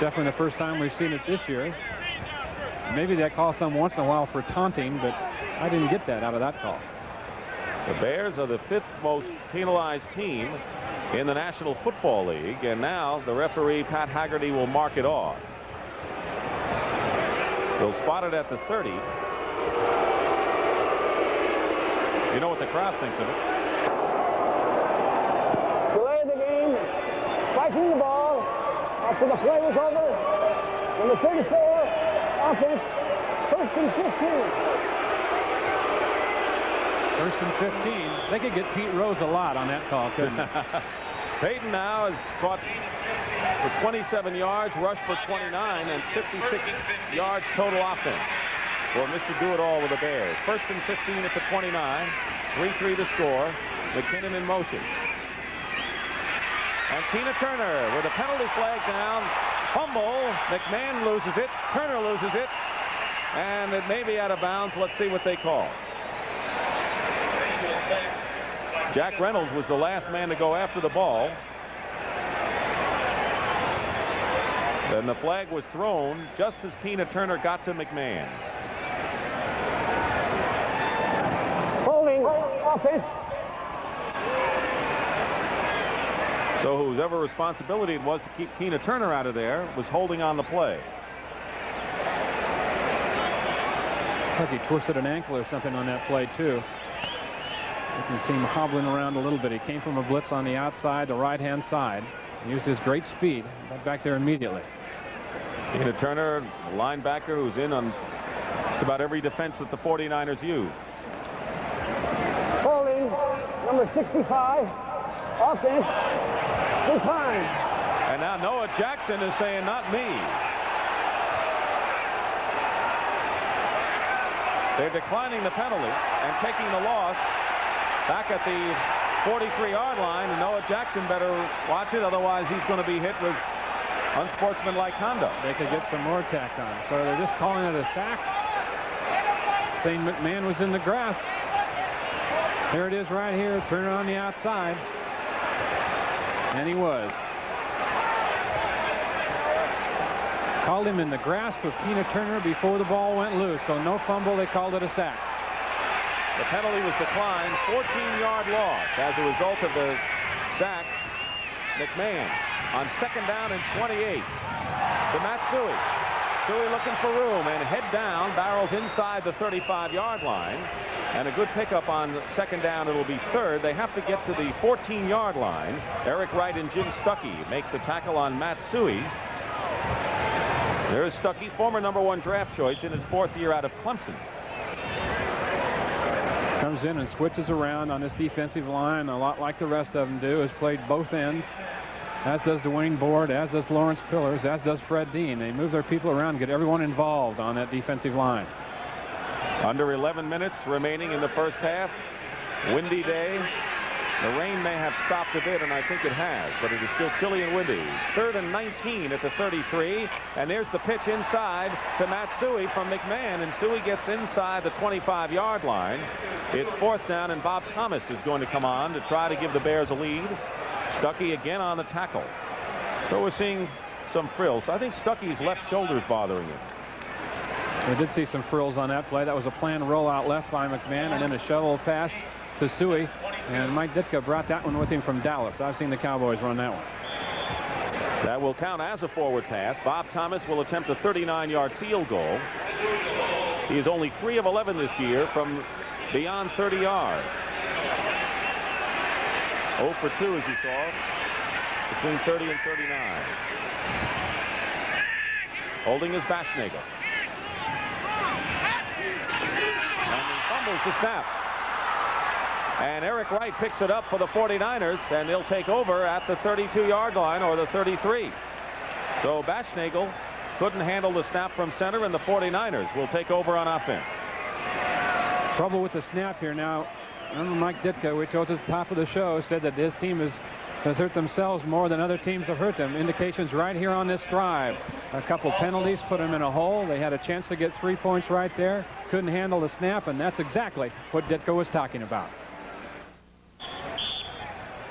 Definitely the first time we've seen it this year. Maybe that call some once in a while for taunting, but I didn't get that out of that call. The Bears are the 5th most penalized team in the National Football League, and now the referee Pat Haggerty will mark it off. He'll spot it at the 30. You know what the crowd thinks of it. Delay the game, spiking the ball after the play was over. Number 34, offense, 1st and 15. 1st and 15. They could get Pete Rose a lot on that call, couldn't they? Payton now has caught for 27 yards, rushed for 29, and 56 yards total offense for Mr. Do-It-All with the Bears. 1st and 15 at the 29. 3-3 to score. McKinnon in motion. And Tina Turner with a penalty flag down. Fumble. McMahon loses it. Turner loses it. And it may be out of bounds. Let's see what they call. Jack Reynolds was the last man to go after the ball. Then the flag was thrown just as Tina Turner got to McMahon. Holding, offense. So whoever responsibility it was to keep Tina Turner out of there was holding on the play. I think he twisted an ankle or something on that play, too. You can see him hobbling around a little bit. He came from a blitz on the outside, the right-hand side. He used his great speed. Got back there immediately. Tina Turner, a linebacker who's in on just about every defense that the 49ers use. Holding, number 65, offense, decline. And now Noah Jackson is saying, not me. They're declining the penalty and taking the loss back at the 43-yard line, and Noah Jackson better watch it, otherwise he's going to be hit with unsportsmanlike conduct. They could get some more tacked on. So they're just calling it a sack, saying McMahon was in the grasp. Here it is right here. Turner on the outside. And he was. Called him in the grasp of Tina Turner before the ball went loose. So no fumble. They called it a sack. The penalty was declined. 14-yard loss as a result of the sack. McMahon on 2nd down and 28 to Matsui. Matsui looking for room and head down, barrels inside the 35-yard line. And a good pickup on 2nd down. It'll be 3rd. They have to get to the 14-yard line. Eric Wright and Jim Stuckey make the tackle on Matsui. There's Stuckey, former #1 draft choice in his 4th year out of Clemson. Comes in and switches around on this defensive line, a lot like the rest of them do. Has played both ends, as does Dwayne Board, as does Lawrence Pillars, as does Fred Dean. They move their people around, get everyone involved on that defensive line. Under 11 minutes remaining in the first half. Windy day. The rain may have stopped a bit, and I think it has, but it is still chilly and windy. 3rd and 19 at the 33, and there's the pitch inside to Matsui from McMahon, and Suey gets inside the 25-yard line. It's 4th down, and Bob Thomas is going to come on to try to give the Bears a lead. Stuckey again on the tackle. So we're seeing some frills. I think Stuckey's left shoulder's bothering him. We did see some frills on that play. That was a planned rollout left by McMahon, and then a shovel pass to Suey. And Mike Ditka brought that one with him from Dallas. I've seen the Cowboys run that one. That will count as a forward pass. Bob Thomas will attempt a 39-yard field goal. He is only 3 of 11 this year from beyond 30 yards. 0 for 2, as you saw, between 30 and 39. Holding is Baschnagel. And he fumbles the snap. And Eric Wright picks it up for the 49ers, and they'll take over at the 32-yard line, or the 33. So Baschnagel couldn't handle the snap from center, and the 49ers will take over on offense. Trouble with the snap here now. Remember Mike Ditka, we told at the top of the show, said that his team has hurt themselves more than other teams have hurt them. Indications right here on this drive. A couple penalties put them in a hole. They had a chance to get 3 points right there. Couldn't handle the snap, and that's exactly what Ditka was talking about.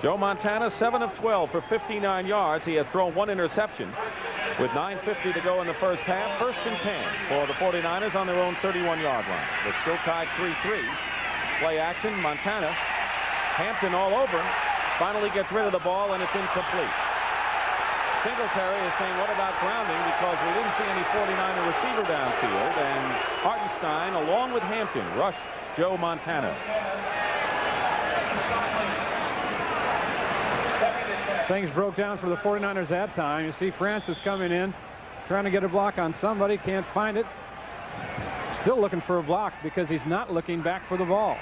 Joe Montana, 7 of 12 for 59 yards. He has thrown 1 interception. With 9:50 to go in the first half, 1st and 10 for the 49ers on their own 31-yard line. They're still tied 3-3. Play action, Montana. Hampton all over him. Finally gets rid of the ball, and it's incomplete. Singletary is saying, what about grounding? Because we didn't see any 49er receiver downfield, and Hartenstein, along with Hampton, rushed Joe Montana. Things broke down for the 49ers that time. You see Francis coming in, trying to get a block on somebody, can't find it. Still looking for a block because he's not looking back for the ball.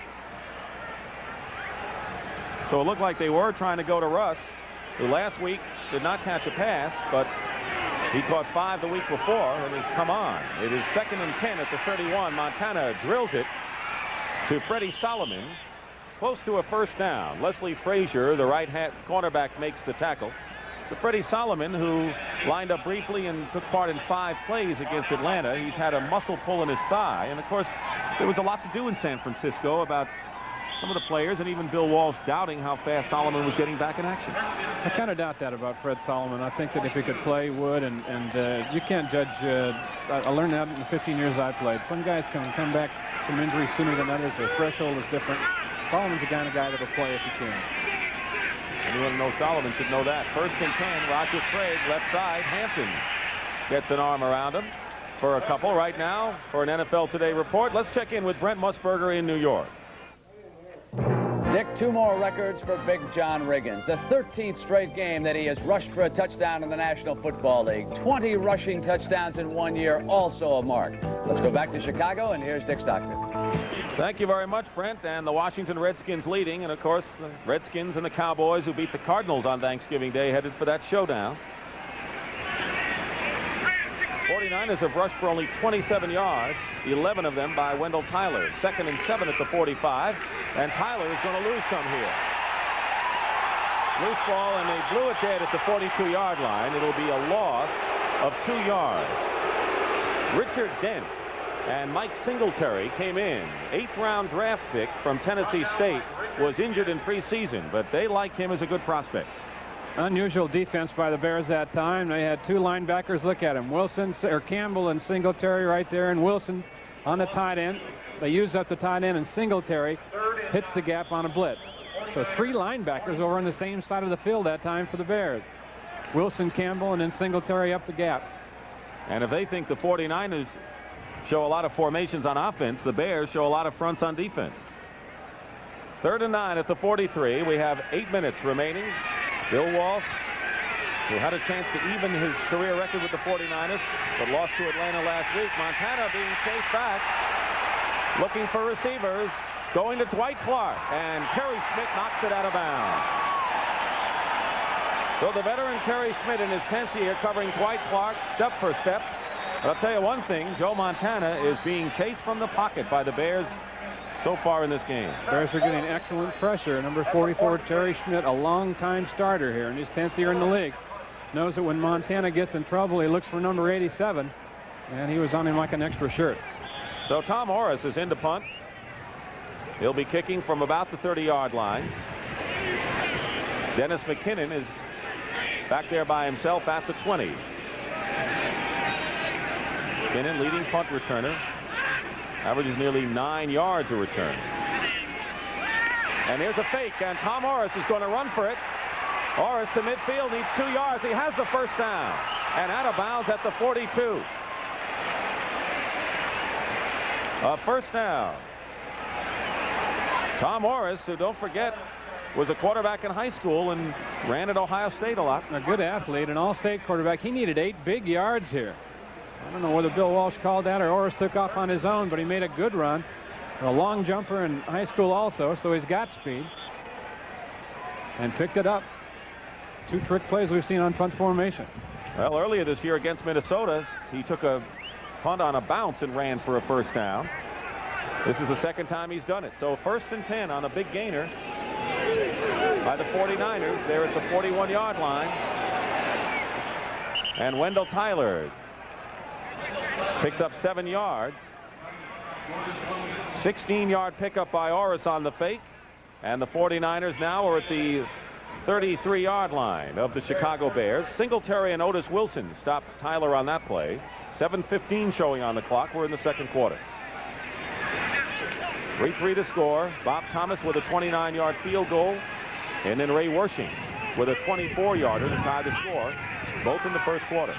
So it looked like they were trying to go to Russ, who last week did not catch a pass, but he caught 5 the week before, and he's come on. It is 2nd and 10 at the 31. Montana drills it to Freddie Solomon, close to a first down. Leslie Frazier, the right-hand cornerback, makes the tackle. So Freddie Solomon, who lined up briefly and took part in 5 plays against Atlanta. He's had a muscle pull in his thigh, and of course there was a lot to do in San Francisco about some of the players, and even Bill Walsh doubting how fast Solomon was getting back in action. I kind of doubt that about Fred Solomon. I think that if he could play, he would, and you can't judge. I learned that in the 15 years I played. Some guys can come back from injury sooner than others. Their threshold is different. Solomon's the kind of guy that'll play if he can. Anyone who knows Solomon should know that. 1st and 10, Roger Craig, left side. Hampton gets an arm around him for a couple right now for an NFL Today report. Let's check in with Brent Musburger in New York. Dick, 2 more records for Big John Riggins. The 13th straight game that he has rushed for a touchdown in the National Football League. 20 rushing touchdowns in 1 year, also a mark. Let's go back to Chicago, and here's Dick Stockton. Thank you very much, Brent. And the Washington Redskins leading, and of course the Redskins and the Cowboys, who beat the Cardinals on Thanksgiving Day, headed for that showdown. 49ers have rushed for only 27 yards, 11 of them by Wendell Tyler. 2nd and 7 at the 45, and Tyler is going to lose some here. Loose ball, and they blew it dead at the 42-yard line. It'll be a loss of 2 yards. Richard Dent and Mike Singletary came in. 8th-round draft pick from Tennessee State, was injured in preseason, but they like him as a good prospect. Unusual defense by the Bears that time. They had 2 linebackers. Look at him. Campbell and Singletary right there, and Wilson on the tight end. They used up the tight end, and Singletary hits the gap on a blitz. So 3 linebackers over on the same side of the field that time for the Bears. Wilson, Campbell, and then Singletary up the gap. And if they think the 49ers show a lot of formations on offense, the Bears show a lot of fronts on defense. 3rd and 9 at the 43. We have 8 minutes remaining. Bill Walsh, who had a chance to even his career record with the 49ers, but lost to Atlanta last week. Montana being chased back, looking for receivers, going to Dwight Clark, and Terry Schmidt knocks it out of bounds. So the veteran Terry Schmidt in his 10th year covering Dwight Clark step for step. But I'll tell you one thing, Joe Montana is being chased from the pocket by the Bears so far in this game. Bears are getting excellent pressure. Number 44, Terry Schmidt, a long-time starter here in his 10th year in the league. Knows that when Montana gets in trouble, he looks for number 87, and he was on him like an extra shirt. So Tom Orris is in to punt. He'll be kicking from about the 30-yard line. Dennis McKinnon is back there by himself at the 20. McKinnon, leading punt returner, averages nearly 9 yards a return. And here's a fake, and Tom Orris is going to run for it. Orris to midfield, needs 2 yards. He has the first down, and out of bounds at the 42. A first down. Tom Orris, who, don't forget, was a quarterback in high school and ran at Ohio State a lot. A good athlete, an all-state quarterback. He needed 8 big yards here. I don't know whether Bill Walsh called that or Orris took off on his own, but he made a good run. A long jumper in high school also, so he's got speed. And picked it up. 2 trick plays we've seen on punt formation. Well, earlier this year against Minnesota, he took a punt on a bounce and ran for a first down. This is the 2nd time he's done it. So 1st and 10 on a big gainer by the 49ers. They're at the 41-yard line. And Wendell Tyler picks up 7 yards. 16-yard pickup by Orris on the fake. And the 49ers now are at the 33-yard line of the Chicago Bears. Singletary and Otis Wilson stopped Tyler on that play. 7:15 showing on the clock. We're in the second quarter. 3-3 to score. Bob Thomas with a 29-yard field goal, and then Ray Wershing with a 24-yarder to tie the score, both in the first quarter.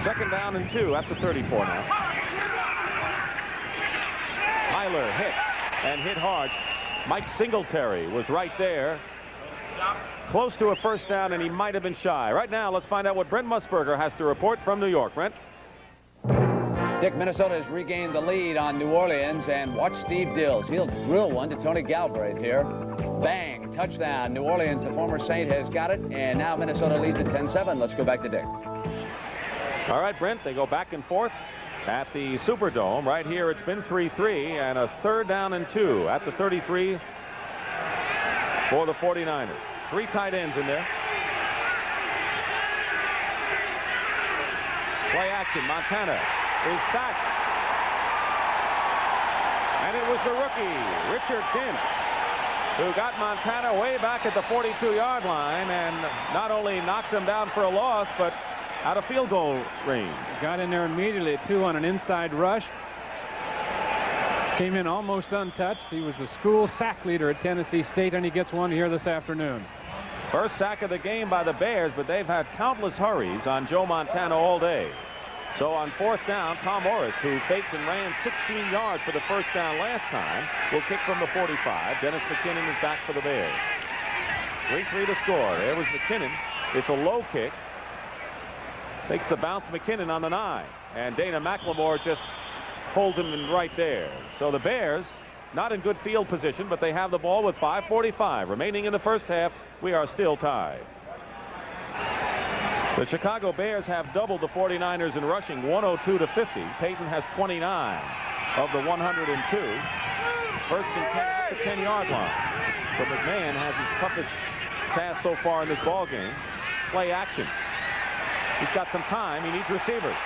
Second down and 2 at the 34 now. Tyler hit, and hit hard. Mike Singletary was right there, close to a first down, and he might have been shy. Right now, let's find out what Brent Musburger has to report from New York. Brent? Dick, Minnesota has regained the lead on New Orleans, and watch Steve Dills. He'll drill one to Tony Galbraith here. Bang, touchdown. New Orleans, the former Saint, has got it, and now Minnesota leads at 10-7. Let's go back to Dick. All right, Brent, they go back and forth at the Superdome. Right here, it's been 3-3, and a third down and 2 at the 33 for the 49ers. 3 tight ends in there. Play action. Montana is sacked. And it was the rookie, Richard Kent, who got Montana way back at the 42-yard line and not only knocked him down for a loss, but out of field goal range. Got in there immediately, too, on an inside rush. Came in almost untouched. He was the school sack leader at Tennessee State, and he gets one here this afternoon. First sack of the game by the Bears, but they've had countless hurries on Joe Montana all day. So on fourth down, Tom Morris, who faked and ran 16 yards for the first down last time, will kick from the 45. Dennis McKinnon is back for the Bears. 3-3 to score. There was McKinnon. It's a low kick. Takes the bounce, McKinnon on the 9. And Dana McLemore just holds him in right there. So the Bears, not in good field position, but they have the ball with 5:45 remaining in the first half. We are still tied. The Chicago Bears have doubled the 49ers in rushing, 102 to 50. Payton has 29 of the 102. First and 10 at the 10-yard line. So McMahon has his toughest task so far in this ball game. Play action. He's got some time. He needs receivers.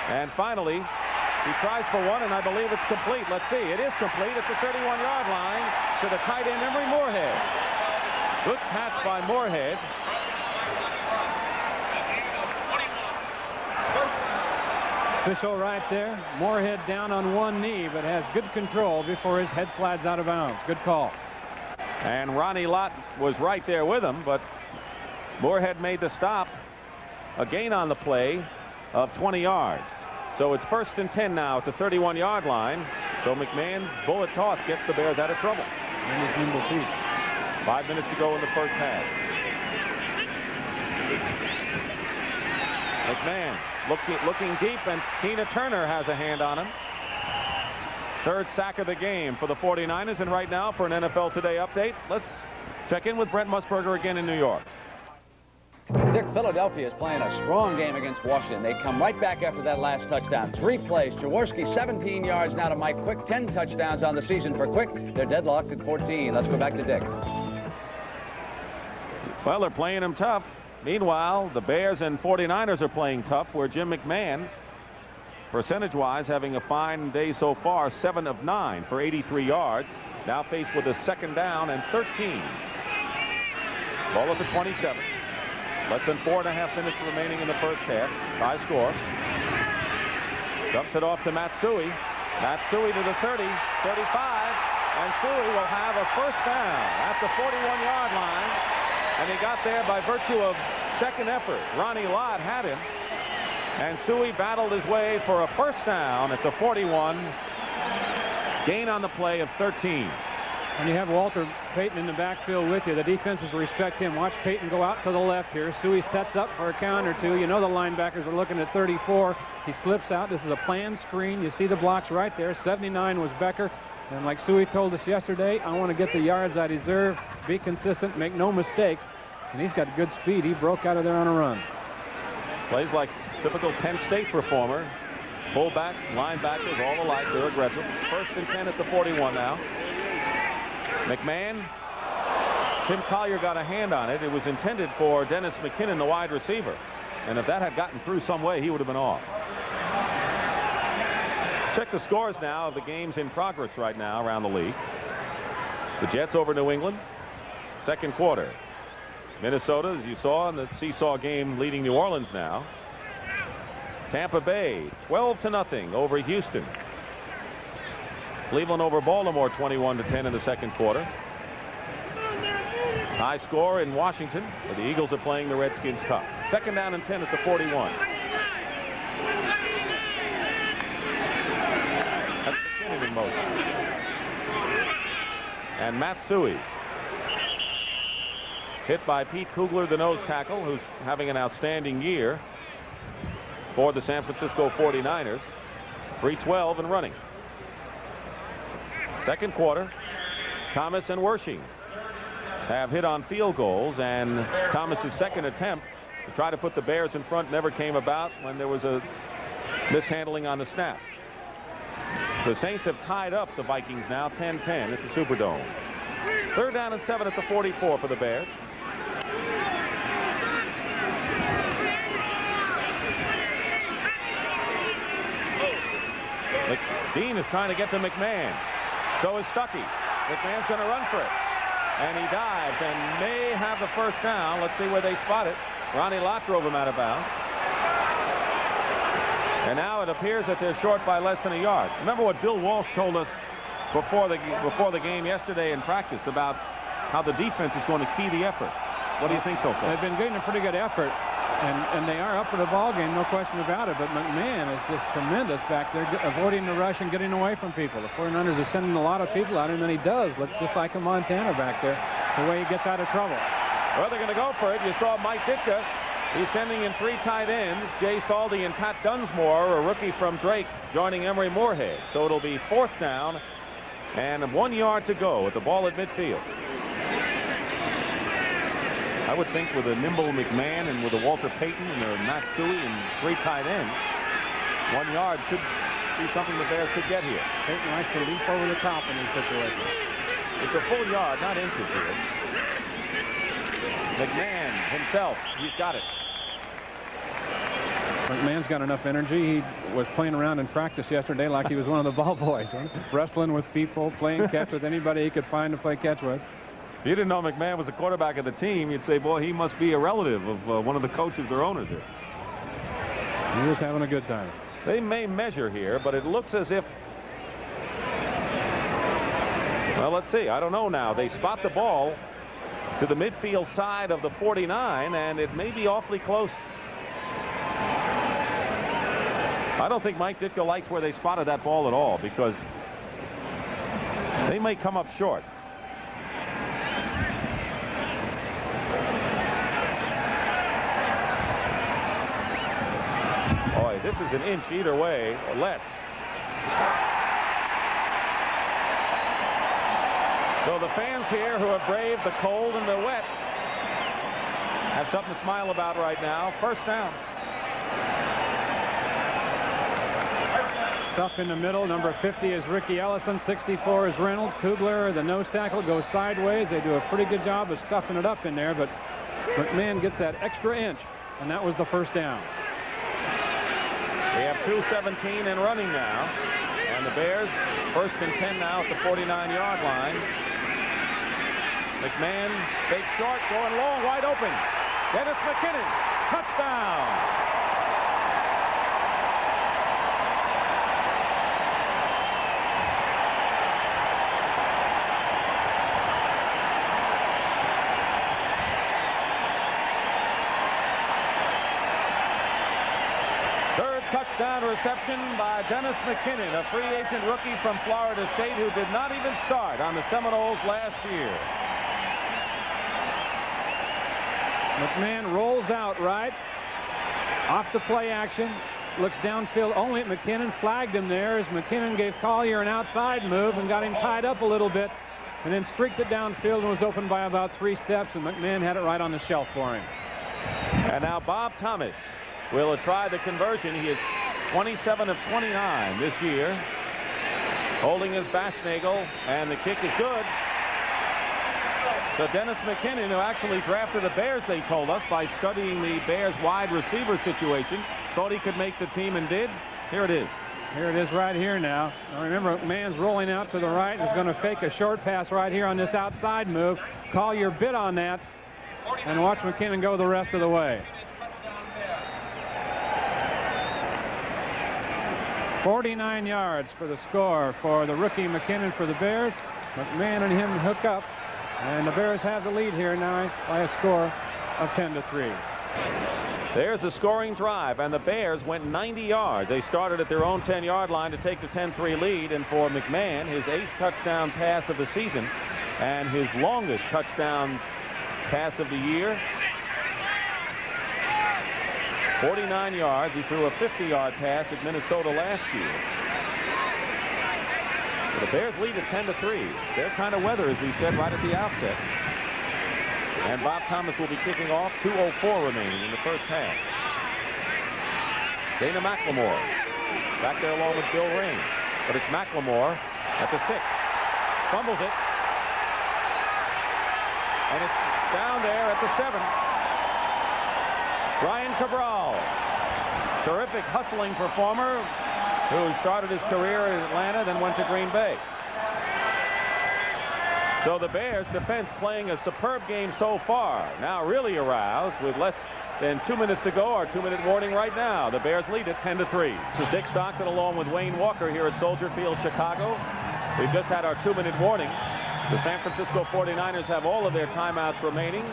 And finally, he tries for one, and I believe it's complete. Let's see. It is complete at the 31-yard line to the tight end, Emory Moorhead. Good catch by Moorhead. Official right there. Moorhead down on one knee, but has good control before his head slides out of bounds. Good call. And Ronnie Lott was right there with him, but Moorhead made the stop. A gain on the play of 20 yards. So it's first and 10 now at the 31-yard line. So McMahon's bullet toss gets the Bears out of trouble. And his nimble feet. 5 minutes to go in the first half. McMahon looking deep, and Tina Turner has a hand on him. Third sack of the game for the 49ers, and right now for an NFL Today update, let's check in with Brent Musburger again in New York. Dick, Philadelphia is playing a strong game against Washington. They come right back after that last touchdown. 3 plays. Jaworski 17 yards now to Mike Quick. 10 touchdowns on the season for Quick. They're deadlocked at 14. Let's go back to Dick. Well, they're playing him tough. Meanwhile, the Bears and 49ers are playing tough, where Jim McMahon, percentage-wise, having a fine day so far, 7 of 9 for 83 yards. Now faced with a second down and 13. Ball at the 27. Less than 4.5 minutes remaining in the first half. High score. Dumps it off to Matsui. Matsui to the 30, 35, and Matsui will have a first down at the 41-yard line. And he got there by virtue of second effort. Ronnie Lott had him. And Suey battled his way for a first down at the 41. Gain on the play of 13. And you have Walter Payton in the backfield with you. The defenses respect him. Watch Payton go out to the left here. Suey sets up for a count or two. You know the linebackers are looking at 34. He slips out. This is a planned screen. You see the blocks right there. 79 was Becker. And like Suey told us yesterday, I want to get the yards I deserve, be consistent, make no mistakes. And he's got good speed. He broke out of there on a run. Plays like typical Penn State performer. Fullbacks, linebackers, all alike. They're aggressive. First and 10 at the 41 now. McMahon. Tim Collier got a hand on it. It was intended for Dennis McKinnon, the wide receiver. And if that had gotten through some way, he would have been off. Check the scores now of the games in progress right now around the league. The Jets over New England. Second quarter. Minnesota, as you saw in the seesaw game, leading New Orleans now. Tampa Bay 12-0 over Houston. Cleveland over Baltimore 21-10 in the second quarter. High score in Washington, where the Eagles are playing the Redskins tough. Second down and 10 at the 41. That's McKinnon in motion. And Matsui hit by Pete Kugler, the nose tackle, who's having an outstanding year for the San Francisco 49ers. 3-12 and running. Second quarter, Thomas and Wershing have hit on field goals, and Thomas's second attempt to try to put the Bears in front never came about when there was a mishandling on the snap. The Saints have tied up the Vikings now 10-10 at the Superdome. Third down and 7 at the 44 for the Bears. Dean is trying to get to McMahon. So is Stuckey. McMahon's going to run for it. And he dives and may have the first down. Let's see where they spot it. Ronnie Lott drove him out of bounds. And now it appears that they're short by less than a yard. Remember what Bill Walsh told us before the game yesterday in practice about how the defense is going to key the effort. What do you think so far? They've been getting a pretty good effort, and they are up for the ball game, no question about it. But McMahon is just tremendous back there, avoiding the rush and getting away from people. The 49ers are sending a lot of people out, and then he does look just like a Montana back there, the way he gets out of trouble. Well, they're going to go for it. You saw Mike Ditka. He's sending in 3 tight ends, Jay Saldy and Pat Dunsmore, a rookie from Drake, joining Emery Moorhead. So it'll be fourth down and 1 yard to go with the ball at midfield. I would think with a nimble McMahon and with a Walter Payton and a Matsui and 3 tight ends, 1 yard should be something the Bears could get here. Payton likes to leap over the top in these situations. It's a full yard, not inches here. McMahon himself, he's got it. McMahon's got enough energy. He was playing around in practice yesterday like he was one of the ball boys, huh? Wrestling with people, playing catch with anybody he could find to play catch with. If you didn't know McMahon was the quarterback of the team, you'd say, boy, he must be a relative of one of the coaches or owners here. He was having a good time. They may measure here, but it looks as if, well, let's see. I don't know now. They spot the ball to the midfield side of the 49, and it may be awfully close. I don't think Mike Ditka likes where they spotted that ball at all, because they may come up short. Boy, this is an inch either way or less. So the fans here who have braved the cold and the wet have something to smile about right now. First down. Stuff in the middle. Number 50 is Ricky Ellison. 64 is Reynolds. Kugler, the nose tackle, goes sideways. They do a pretty good job of stuffing it up in there, but McMahon gets that extra inch, and that was the first down. We have 2:17 and running now, and the Bears first and 10 now at the 49-yard line. McMahon fake short, going long, wide open. Dennis McKinnon, touchdown. Touchdown reception by Dennis McKinnon, a free agent rookie from Florida State who did not even start on the Seminoles last year. McMahon rolls out right off the play action, looks downfield only at McKinnon, flagged him there as McKinnon gave Collier an outside move and got him tied up a little bit, and then streaked it downfield and was open by about 3 steps, and McMahon had it right on the shelf for him. And now Bob Thomas will try the conversion. He is 27 of 29 this year, holding his Baschnagel, and the kick is good. So Dennis McKinnon, who actually drafted the Bears, they told us, by studying the Bears wide receiver situation, thought he could make the team and did. Here it is. Here it is right here now. Now remember, McMahon's rolling out to the right and is going to fake a short pass right here on this outside move. call your bid on that and watch McKinnon go the rest of the way. 49 yards for the score for the rookie McKinnon for the Bears. McMahon and him hook up, and the Bears have the lead here now by a score of 10-3. There's the scoring drive, and the Bears went 90 yards. They started at their own 10-yard line to take the 10-3 lead, and for McMahon, his 8th touchdown pass of the season and his longest touchdown pass of the year. 49 yards. He threw a 50-yard pass at Minnesota last year. The Bears lead at 10-3. Their kind of weather, as we said right at the outset. And Bob Thomas will be kicking off. 2:04 remaining in the first half. Dana McLemore back there along with Bill Rain. But it's McLemore at the 6. Fumbles it. And it's down there at the 7. Brian Cabral, terrific hustling performer who started his career in Atlanta, then went to Green Bay. So the Bears defense playing a superb game so far. Now really aroused with less than 2 minutes to go. Our 2-minute warning right now. The Bears lead at 10-3. This is Dick Stockton along with Wayne Walker here at Soldier Field, Chicago. We've just had our 2-minute warning. The San Francisco 49ers have all of their timeouts remaining.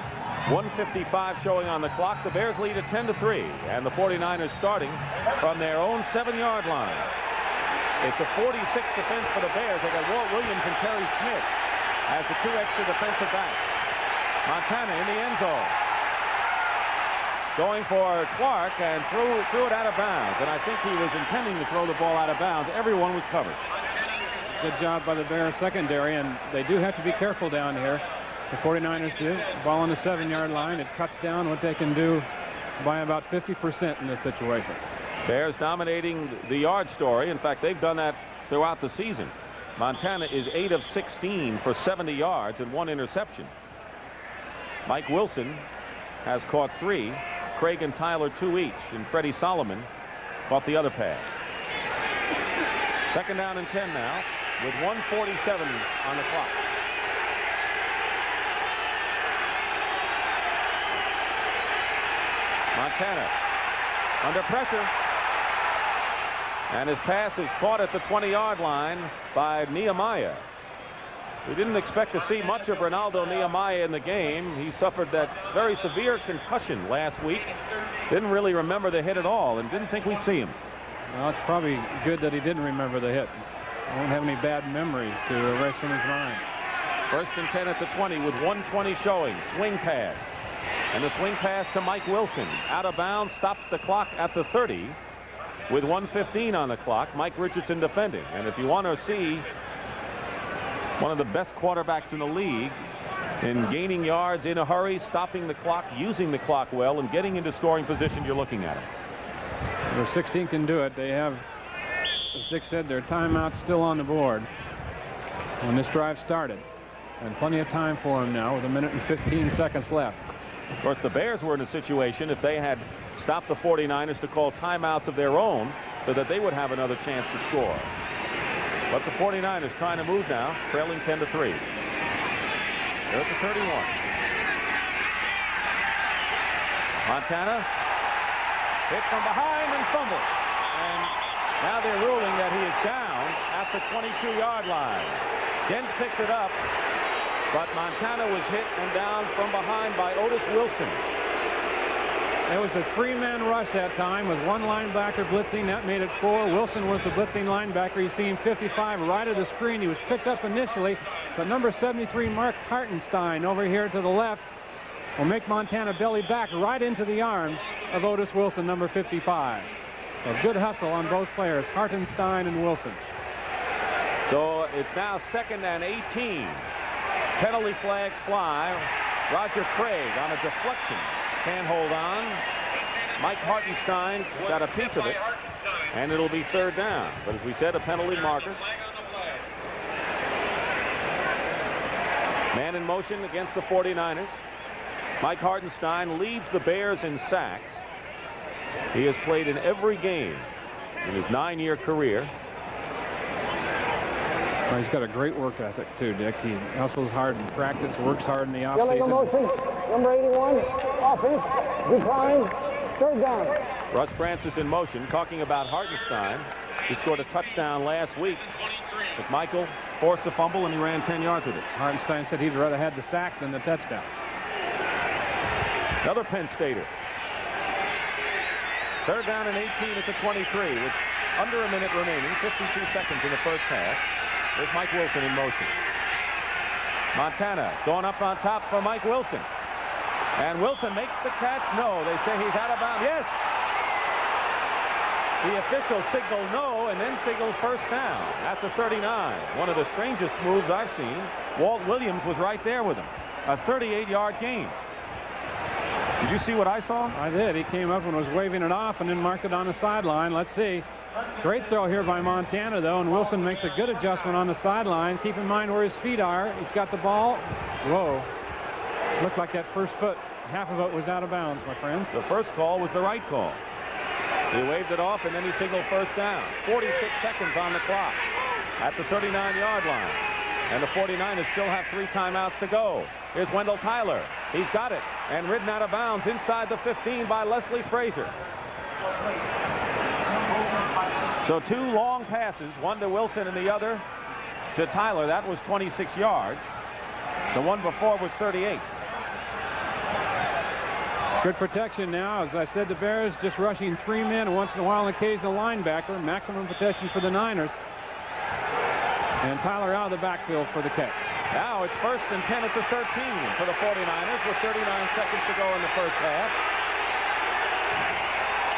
1:55 showing on the clock. The Bears lead at 10-3, and the 49ers starting from their own 7-yard line. It's a 46 defense for the Bears. They got Walt Williams and Terry Smith as the 2 extra defensive backs. Montana in the end zone, going for Clark, and threw it out of bounds. And I think he was intending to throw the ball out of bounds. Everyone was covered. Good job by the Bears secondary, and they do have to be careful down here. The 49ers do. Ball on the 7-yard line. It cuts down what they can do by about 50% in this situation. Bears dominating the yard story. In fact, they've done that throughout the season. Montana is 8 of 16 for 70 yards and 1 interception. Mike Wilson has caught 3. Craig and Tyler 2 each, and Freddie Solomon caught the other pass. 2nd down and 10 now with 1:47 on the clock. Montana under pressure, and his pass is caught at the 20-yard line by Nehemiah. We didn't expect to see much of Ronaldo Nehemiah in the game. He suffered that very severe concussion last week. Didn't really remember the hit at all, and didn't think we'd see him. Well, it's probably good that he didn't remember the hit. He won't have any bad memories to erase from his mind. 1st and 10 at the 20 with 1:20 showing. Swing pass. And the swing pass to Mike Wilson. Out of bounds, stops the clock at the 30 with 1:15 on the clock. Mike Richardson defending. And if you want to see one of the best quarterbacks in the league in gaining yards in a hurry, stopping the clock, using the clock well, and getting into scoring position, you're looking at him. Number 16 can do it. They have, as Dick said, their timeouts still on the board when this drive started. And plenty of time for him now with 1 minute and 15 seconds left. Of course, the Bears were in a situation, if they had stopped the 49ers, to call timeouts of their own so that they would have another chance to score. But the 49ers trying to move now, trailing 10-3. They're at the 31. Montana hit from behind and fumbled. And now they're ruling that he is down at the 22-yard line. Dent picked it up, but Montana was hit and down from behind by Otis Wilson. It was a 3-man rush that time with 1 linebacker blitzing. That made it 4. Wilson was the blitzing linebacker. You see him 55 right of the screen. He was picked up initially, but number 73, Mark Hartenstein, over here to the left, will make Montana belly back right into the arms of Otis Wilson, number 55. A good hustle on both players, Hartenstein and Wilson. So it's now 2nd and 18. Penalty flags fly. Roger Craig on a deflection can't hold on. Mike Hartenstein got a piece of it, and it'll be 3rd down. But as we said, a penalty marker. Man in motion against the 49ers. Mike Hartenstein leads the Bears in sacks. He has played in every game in his 9-year career. Well, he's got a great work ethic, too, Dick. He hustles hard in practice, works hard in the Yelling a offseason. motion. Number 81. Offense. Decline. Third down. Russ Francis in motion, talking about Hartenstein. He scored a touchdown last week. McMichael forced a fumble, and he ran 10 yards with it. Hartenstein said he'd rather had the sack than the touchdown. Another Penn Stater. Third down and 18 at the 23 with under a minute remaining, 52 seconds in the first half. There's Mike Wilson in motion. Montana going up on top for Mike Wilson. And Wilson makes the catch. No, they say he's out of bounds. Yes! The official signaled no and then signaled first down at the 39. One of the strangest moves I've seen. Walt Williams was right there with him. A 38-yard gain. Did you see what I saw? I did. He came up and was waving it off and then marked it on the sideline. Let's see. Great throw here by Montana, though, and Wilson makes a good adjustment on the sideline. Keep in mind where his feet are. He's got the ball. Whoa. Looked like that first foot, half of it was out of bounds, my friends. The first call was the right call. He waved it off, and then he signaled first down. 46 seconds on the clock at the 39-yard line. And the 49ers still have 3 timeouts to go. Here's Wendell Tyler. He's got it. And ridden out of bounds inside the 15 by Leslie Frazier. So 2 long passes, one to Wilson and the other to Tyler. That was 26 yards. The one before was 38. Good protection now. As I said, the Bears just rushing 3 men and once in a while an occasional linebacker. Maximum protection for the Niners. And Tyler out of the backfield for the catch. Now it's first and 10 at the 13 for the 49ers with 39 seconds to go in the first half.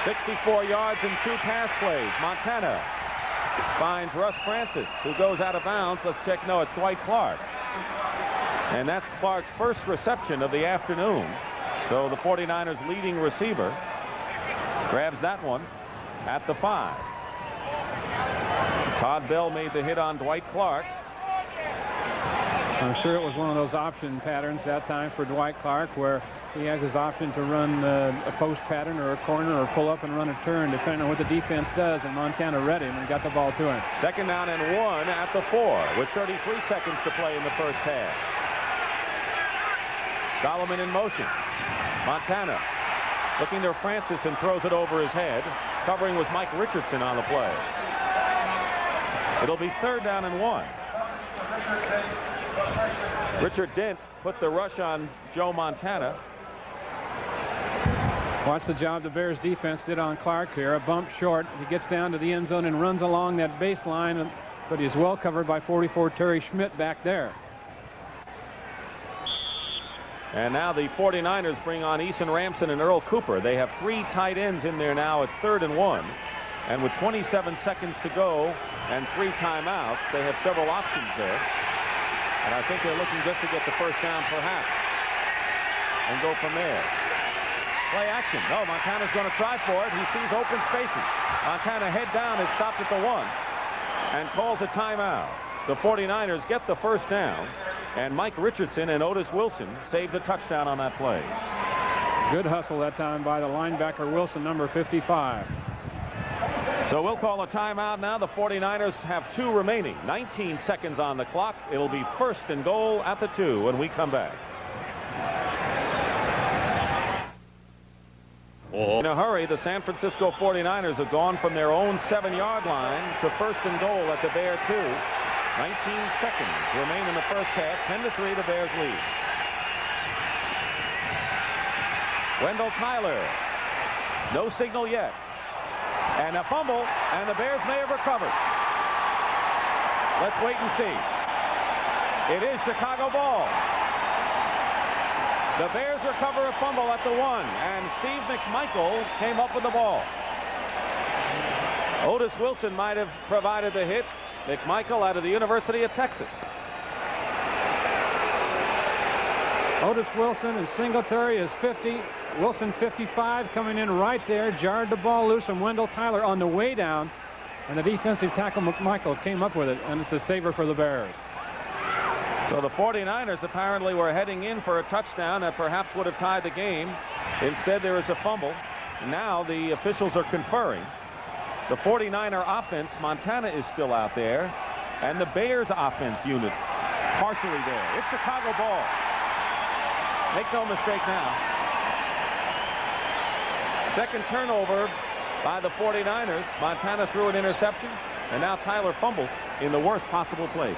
64 yards and 2 pass plays. Montana finds Russ Francis, who goes out of bounds. Let's check. No, it's Dwight Clark. And that's Clark's first reception of the afternoon. So the 49ers leading receiver grabs that one at the 5. Todd Bell made the hit on Dwight Clark. I'm sure it was one of those option patterns that time for Dwight Clark where he has his option to run a post pattern or a corner or pull up and run a turn depending on what the defense does, and Montana read him and got the ball to him. Second down and 1 at the 4 with 33 seconds to play in the first half. Solomon in motion. Montana looking to Francis and throws it over his head. Covering was Mike Richardson on the play. It'll be third down and 1. Richard Dent put the rush on Joe Montana. Watch the job the Bears defense did on Clark here. A bump short. He gets down to the end zone and runs along that baseline, but he's well covered by 44 Terry Schmidt back there. And now the 49ers bring on Eason Ramson and Earl Cooper. They have 3 tight ends in there now at third and 1. And with 27 seconds to go and 3 timeouts, they have several options there. And I think they're looking just to get the first down perhaps and go from there. Play action. No, Montana's going to try for it. He sees open spaces. Montana head down is stopped at the 1 and calls a timeout. The 49ers get the first down, and Mike Richardson and Otis Wilson saved the touchdown on that play. Good hustle that time by the linebacker Wilson, number 55. So we'll call a timeout now. The 49ers have 2 remaining. 19 seconds on the clock. It'll be first and goal at the 2 when we come back. In a hurry, the San Francisco 49ers have gone from their own 7-yard line to first and goal at the Bear 2. 19 seconds remain in the first half. 10-3, the Bears lead. Wendell Tyler. No signal yet. And a fumble, and the Bears may have recovered. Let's wait and see. It is Chicago ball. The Bears recover a fumble at the 1, and Steve McMichael came up with the ball. Otis Wilson might have provided the hit. McMichael out of the University of Texas. Otis Wilson and Singletary is 50. Wilson 55 coming in right there, jarred the ball loose from Wendell Tyler on the way down, and the defensive tackle McMichael came up with it, and it's a saver for the Bears. So the 49ers apparently were heading in for a touchdown that perhaps would have tied the game. Instead, there is a fumble. Now the officials are conferring. The 49er offense, Montana is still out there. And the Bears offense unit partially there. It's Chicago ball. Make no mistake now. Second turnover by the 49ers. Montana threw an interception, and now Tyler fumbles in the worst possible place.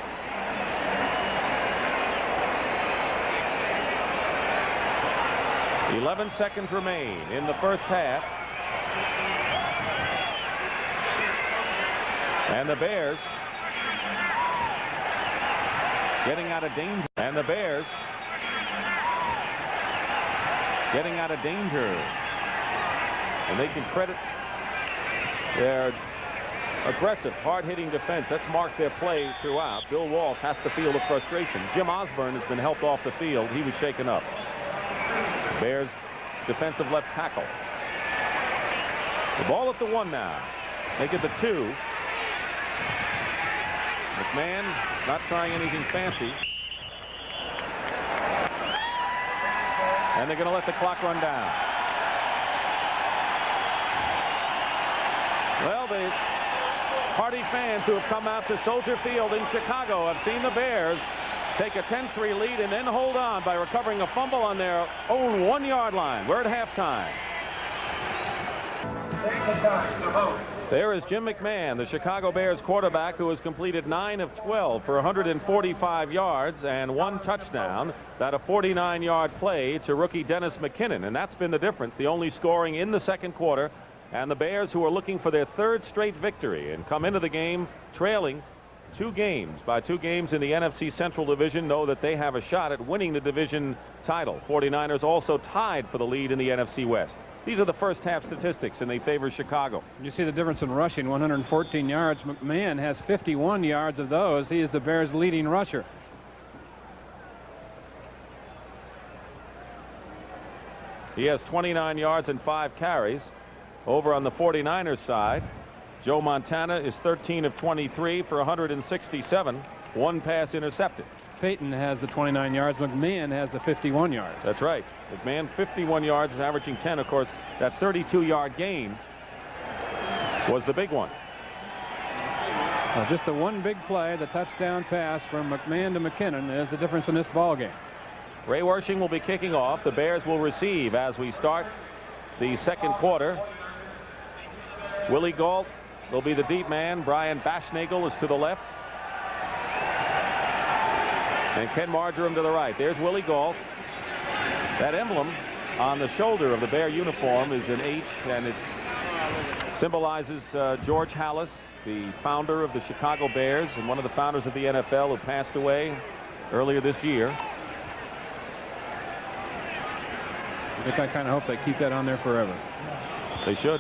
"11 seconds remain in the first half. And the Bears getting out of danger. And the Bears getting out of danger. And they can credit their aggressive, hard-hitting defense. That's marked their play throughout. Bill Walsh has to feel the frustration. Jim Osborne has been helped off the field. He was shaken up. Bears defensive left tackle. The ball at the 1 now. Make it the 2. McMahon not trying anything fancy. And they're going to let the clock run down. Well, the party fans who have come out to Soldier Field in Chicago have seen the Bears take a 10-3 lead and then hold on by recovering a fumble on their own 1-yard line. We're at halftime. There is Jim McMahon, the Chicago Bears quarterback, who has completed 9 of 12 for 145 yards and 1 touchdown. That a 49-yard play to rookie Dennis McKinnon, and that's been the difference. The only scoring in the second quarter, and the Bears, who are looking for their 3rd straight victory and come into the game trailing 2 games by 2 games in the NFC Central Division, know that they have a shot at winning the division title. 49ers also tied for the lead in the NFC West. These are the first half statistics, and they favor Chicago. You see the difference in rushing. 114 yards. McMahon has 51 yards of those. He is the Bears' leading rusher. He has 29 yards and 5 carries. Over on the 49ers side, Joe Montana is 13 of 23 for 167. 1 pass intercepted. Payton has the 29 yards. McMahon has the 51 yards. That's right. McMahon 51 yards and averaging 10. Of course, that 32-yard gain was the big one. Just the one big play, the touchdown pass from McMahon to McKinnon, is the difference in this ball game. Ray Wershing will be kicking off. The Bears will receive as we start the second quarter. Willie Gault will be the deep man. Brian Baschnagel is to the left. And Ken Marjoram to the right. There's Willie Gault. That emblem on the shoulder of the Bear uniform is an H, and it symbolizes George Halas, the founder of the Chicago Bears and one of the founders of the NFL, who passed away earlier this year. I kind of hope they keep that on there forever. They should.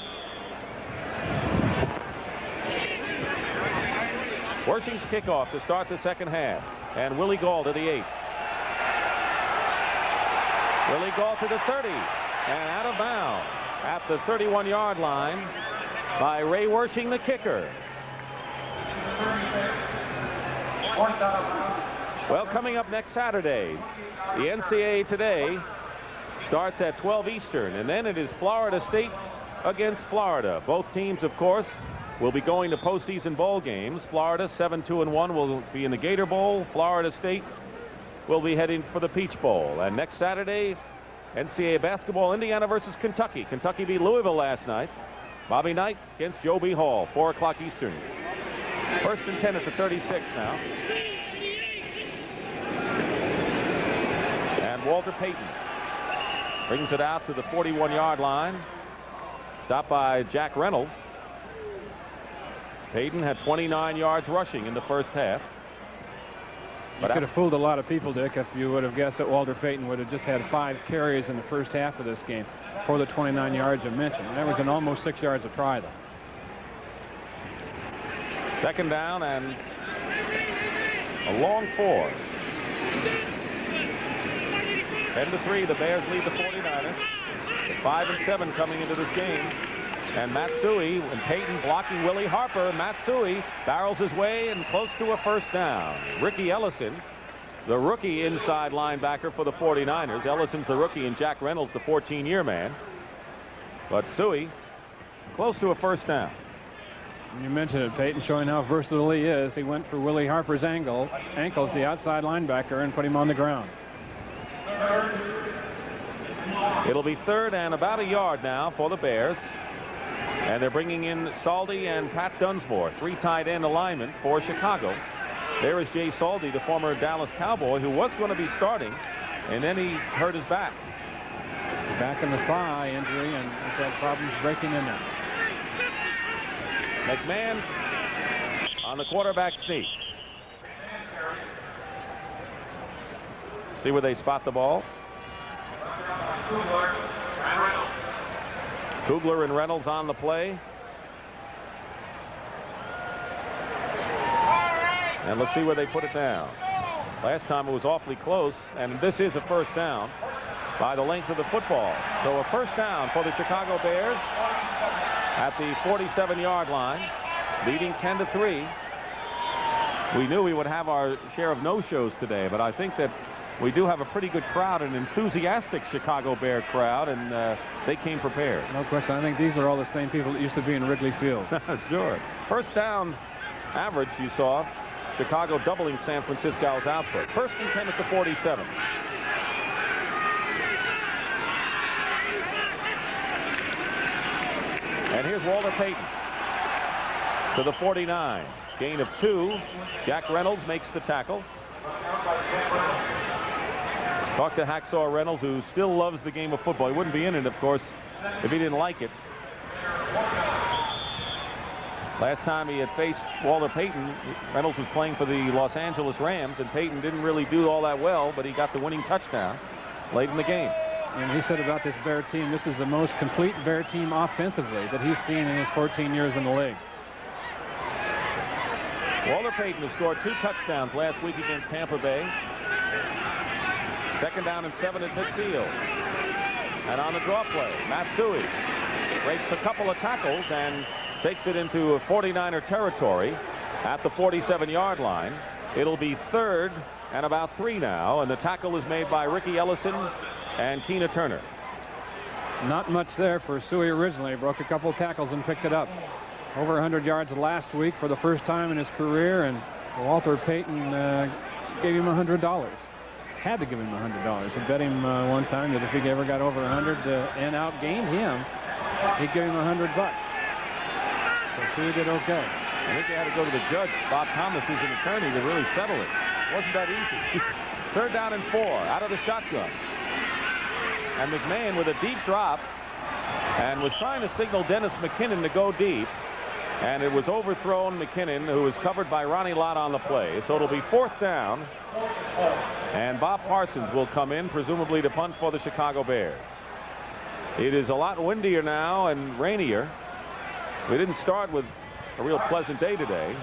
Wershing's kickoff to start the second half. And Willie Gault to the 8. Willie Gault to the 30. And out of bounds at the 31-yard line by Ray Wershing, the kicker. Well, coming up next Saturday, the NCAA Today starts at 12 Eastern, and then it is Florida State against Florida. Both teams, of course, will be going to postseason bowl games. Florida 7-2-1 will be in the Gator Bowl. Florida State will be heading for the Peach Bowl. And next Saturday, NCAA basketball, Indiana versus Kentucky. Kentucky beat Louisville last night. Bobby Knight against Joe B. Hall, 4 o'clock Eastern. 1st and 10 at the 36 now. And Walter Payton brings it out to the 41-yard line. Stopped by Jack Reynolds. Payton had 29 yards rushing in the first half. You could have fooled a lot of people, Dick, if you would have guessed that Walter Payton would have just had 5 carries in the first half of this game for the 29 yards you mentioned. And that was an almost 6 yards a try, though. Second down and a long 4. 10-3, the Bears lead the 49ers. 5 and 7 coming into this game. And Matsui and Payton blocking Willie Harper. Matsui barrels his way and close to a first down. Ricky Ellison, the rookie inside linebacker for the 49ers. Ellison's the rookie and Jack Reynolds the 14-year man. But Suey close to a first down. You mentioned it, Payton, showing how versatile he is. He went for Willie Harper's ankles, the outside linebacker, and put him on the ground. It'll be 3rd and about a yard now for the Bears. And they're bringing in Saldi and Pat Dunsmore, 3 tight end alignment for Chicago. There is Jay Saldi, the former Dallas Cowboy, who was going to be starting, and then he hurt his back. Back in the thigh injury, and has had problems breaking in there. McMahon on the quarterback sneak. See where they spot the ball. Kugler and Reynolds on the play. And let's see where they put it down. Last time it was awfully close, and this is a 1st down by the length of the football. So a 1st down for the Chicago Bears at the 47-yard line, leading 10-3. We knew we would have our share of no-shows today, but I think that we do have a pretty good crowd, an enthusiastic Chicago Bear crowd, and they came prepared. No question. I think these are all the same people that used to be in Wrigley Field. Sure. 1st down average, you saw Chicago doubling San Francisco's output. 1st and 10 at the 47. And here's Walter Payton to the 49. Gain of 2. Jack Reynolds makes the tackle. Talk to Hacksaw Reynolds, who still loves the game of football. He wouldn't be in it, of course, if he didn't like it. Last time he had faced Walter Payton, Reynolds was playing for the Los Angeles Rams, and Payton didn't really do all that well, but he got the winning touchdown late in the game. And he said about this Bear team, this is the most complete Bear team offensively that he's seen in his 14 years in the league. Walter Payton has scored 2 touchdowns last week against Tampa Bay. 2nd down and 7 at midfield. And on the draw play, Matsui breaks a couple of tackles and takes it into 49er territory at the 47-yard line. It'll be 3rd and about 3 now, and the tackle is made by Ricky Ellison and Tina Turner. Not much there for Suey originally. Broke a couple of tackles and picked it up. Over 100 yards last week for the first time in his career, and Walter Payton gave him $100. Had to give him $100. He bet him one time that if he ever got over 100 and outgained him, he'd give him $100. So Suey did okay. I think they had to go to the judge, Bob Thomas, who's an attorney, to really settle it. Wasn't that easy. 3rd down and 4 out of the shotgun. And McMahon with a deep drop and was trying to signal Dennis McKinnon to go deep. And it was overthrown McKinnon, who was covered by Ronnie Lott on the play. So it'll be 4th down. And Bob Parsons will come in, presumably to punt for the Chicago Bears. It is a lot windier now and rainier. We didn't start with a real pleasant day today.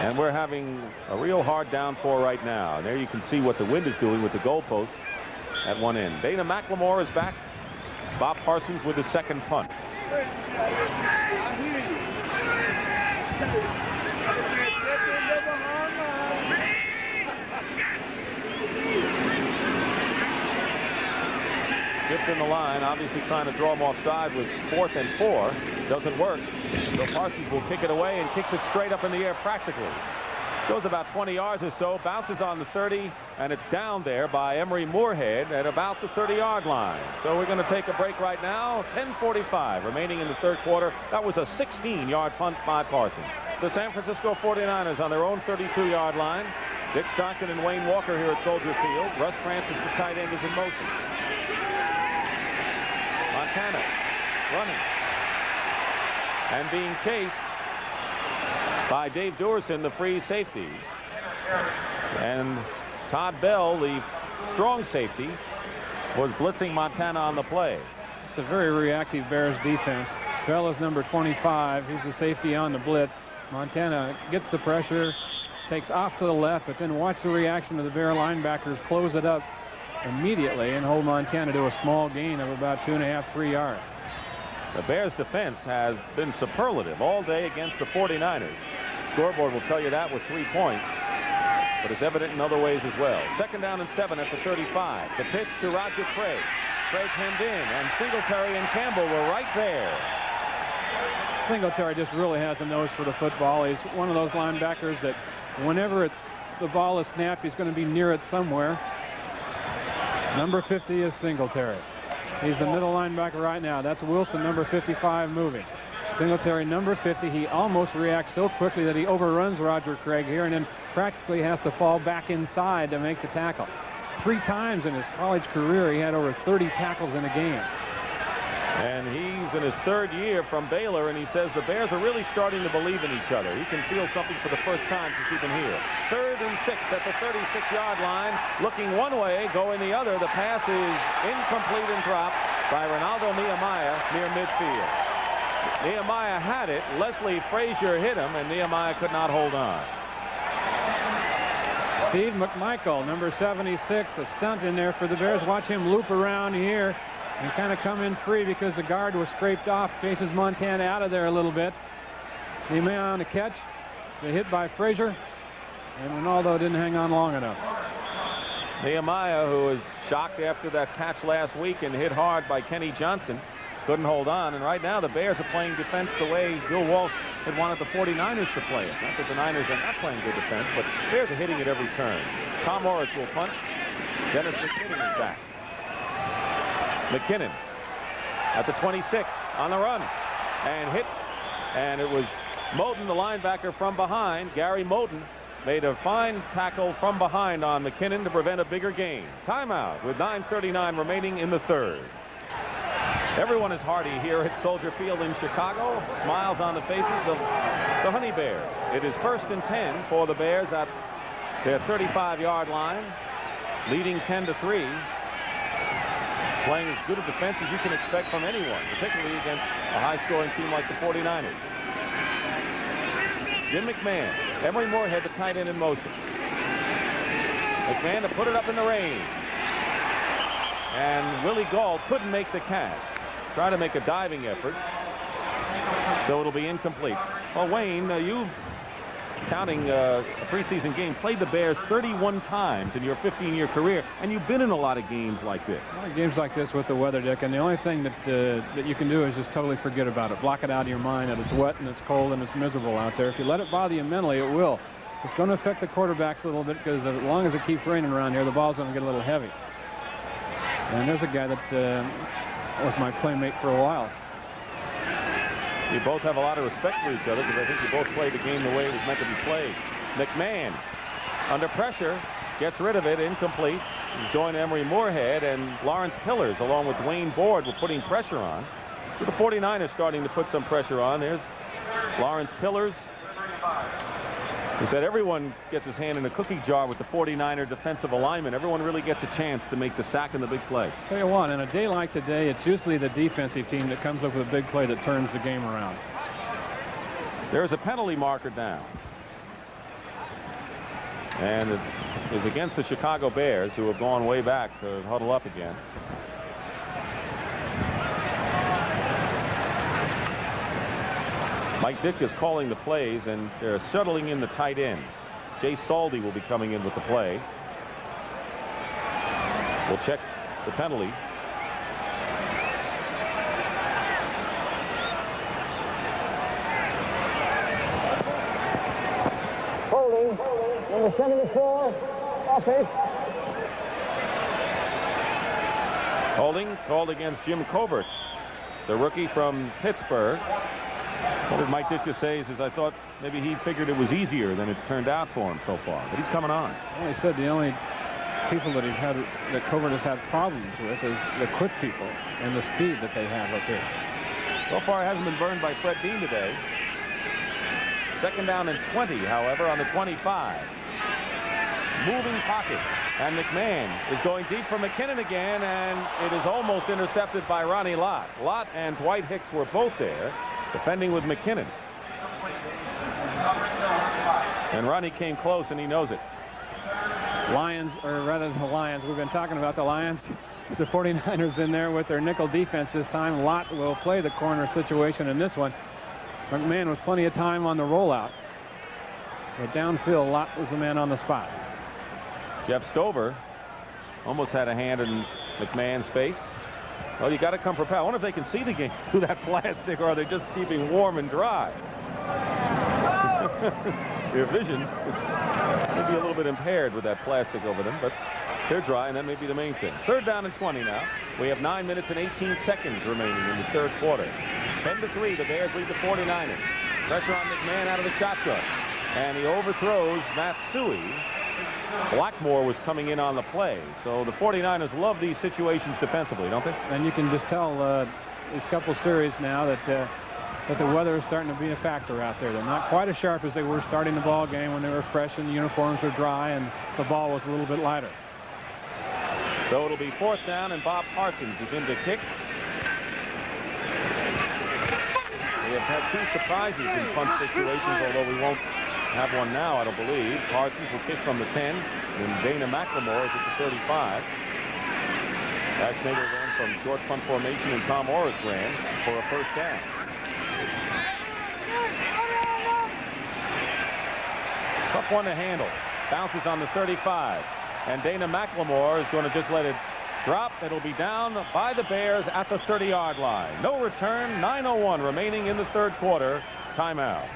And we're having a real hard downpour right now. And there you can see what the wind is doing with the goalpost at one end. Dana McLemore is back. Bob Parsons with his 2nd punt. Shift in the line, obviously trying to draw him offside with 4th and 4. Doesn't work. So Parsons will kick it away and kicks it straight up in the air practically. Goes about 20 yards or so, bounces on the 30, and it's down there by Emery Moorhead at about the 30-yard line. So we're going to take a break right now. 10:45 remaining in the 3rd quarter. That was a 16-yard punt by Parsons. The San Francisco 49ers on their own 32-yard line. Dick Stockton and Wayne Walker here at Soldier Field. Russ Francis, the tight end, is in motion. Montana running and being chased by Dave Duerson, the free safety. And Todd Bell, the strong safety, was blitzing Montana on the play. It's a very reactive Bears defense. Bell is number 25. He's the safety on the blitz. Montana gets the pressure, takes off to the left, but then watch the reaction of the Bear linebackers close it up immediately and hold Montana to a small gain of about 2.5, 3 yards. The Bears defense has been superlative all day against the 49ers. Scoreboard will tell you that with 3 points, but it's evident in other ways as well. 2nd down and 7 at the 35. The pitch to Roger Craig. Craig hemmed in, and Singletary and Campbell were right there. Singletary just really has a nose for the football. He's one of those linebackers that whenever the ball is snapped, he's going to be near it somewhere. Number 50 is Singletary. He's the middle linebacker right now. That's Wilson, number 55, moving. Singletary, number 50. He almost reacts so quickly that he overruns Roger Craig here and then practically has to fall back inside to make the tackle. 3 times in his college career, he had over 30 tackles in a game. And he's in his 3rd year from Baylor, and he says the Bears are really starting to believe in each other. He can feel something for the first time since he's been here. 3rd and 6 at the 36-yard line. Looking one way, going the other. The pass is incomplete and dropped by Ronaldo Nehemiah near midfield. Nehemiah had it. Leslie Frazier hit him, and Nehemiah could not hold on. Steve McMichael, number 76, a stunt in there for the Bears. Watch him loop around here and kind of come in free because the guard was scraped off. Chases Montana out of there a little bit. Nehemiah on the catch. The hit by Frazier, and Ronaldo didn't hang on long enough. Nehemiah, who was shocked after that catch last week and hit hard by Kenny Johnson, couldn't hold on. And right now the Bears are playing defense the way Bill Walsh had wanted the 49ers to play it. Not that the Niners are not playing good defense, but the Bears are hitting it every turn. Tom Morris will punt. Dennis McKinnon is back. McKinnon at the 26 on the run and hit, and it was Moten, the linebacker, from behind. Gary Moten made a fine tackle from behind on McKinnon to prevent a bigger gain. Timeout with 9:39 remaining in the 3rd. Everyone is hearty here at Soldier Field in Chicago. Smiles on the faces of the Honey Bears. It is 1st and 10 for the Bears at their 35-yard line, leading 10-3. Playing as good a defense as you can expect from anyone, particularly against a high-scoring team like the 49ers. Jim McMahon, Emory Moorhead, the tight end, in motion. McMahon to put it up in the range. And Willie Gall couldn't make the catch. Try to make a diving effort. So it'll be incomplete. Well, Wayne, you've, counting a preseason game, played the Bears 31 times in your 15-year career, and you've been in a lot of games like this. A lot of games like this with the weather, Dick, and the only thing that you can do is just totally forget about it. Block it out of your mind that it's wet and it's cold and it's miserable out there. If you let it bother you mentally, it will. It's going to affect the quarterbacks a little bit because as long as it keeps raining around here, the ball's going to get a little heavy. And there's a guy that was my playmate for a while. You both have a lot of respect for each other because I think you both played the game the way it was meant to be played. McMahon, under pressure, gets rid of it, incomplete. He's joined Emory Moorhead, and Lawrence Pillars, along with Wayne Board, were putting pressure on. So the 49ers starting to put some pressure on. There's Lawrence Pillars. He said everyone gets his hand in a cookie jar with the 49er defensive alignment. Everyone really gets a chance to make the sack and the big play. Tell you what, in a day like today, it's usually the defensive team that comes up with a big play that turns the game around. There's a penalty marker down. And it is against the Chicago Bears, who have gone way back to huddle up again. Mike Ditka's calling the plays, and they're shuttling in the tight ends. Jay Saldy will be coming in with the play. We'll check the penalty. Holding, number 74, offense. Holding called against Jim Covert, the rookie from Pittsburgh. What did Mike Ditka say? He says, I thought maybe he figured it was easier than it's turned out for him so far, but he's coming on. Well, he said the only people that Covert has had problems with is the quick people and the speed that they have up here. So far, it hasn't been burned by Fred Dean today. 2nd down and 20, however, on the 25. Moving pocket, and McMahon is going deep for McKinnon again, and it is almost intercepted by Ronnie Lott. Lott and Dwight Hicks were both there, defending with McKinnon. And Ronnie came close, and he knows it. Lions, or rather the Lions, we've been talking about the Lions. The 49ers in there with their nickel defense this time. Lott will play the corner situation in this one. McMahon with plenty of time on the rollout. But downfield, Lott was the man on the spot. Jeff Stover almost had a hand in McMahon's face. Well, you got to come prepared. I wonder if they can see the game through that plastic, or are they just keeping warm and dry? Their vision may be a little bit impaired with that plastic over them, but they're dry, and that may be the main thing. 3rd down and 20 now. We have 9 minutes and 18 seconds remaining in the 3rd quarter. 10-3, the Bears lead the 49ers. Pressure on McMahon out of the shotgun, and he overthrows Matsui. Blackmore was coming in on the play, so the 49ers love these situations defensively, don't they? And you can just tell these couple series now that the weather is starting to be a factor out there. They're not quite as sharp as they were starting the ball game when they were fresh and the uniforms were dry and the ball was a little bit lighter. So it'll be 4th down, and Bob Parsons is in to kick. We have had 2 surprises in punt situations, although we won't have one now, I don't believe. Parsons will kick from the 10, and Dana McLemore is at the 35. Schnagle ran from short punt formation, and Tom Orris ran for a 1st down. Tough one to handle. Bounces on the 35, and Dana McLemore is going to just let it drop. It'll be down by the Bears at the 30-yard line. No return. 9:01 remaining in the 3rd quarter. Timeout.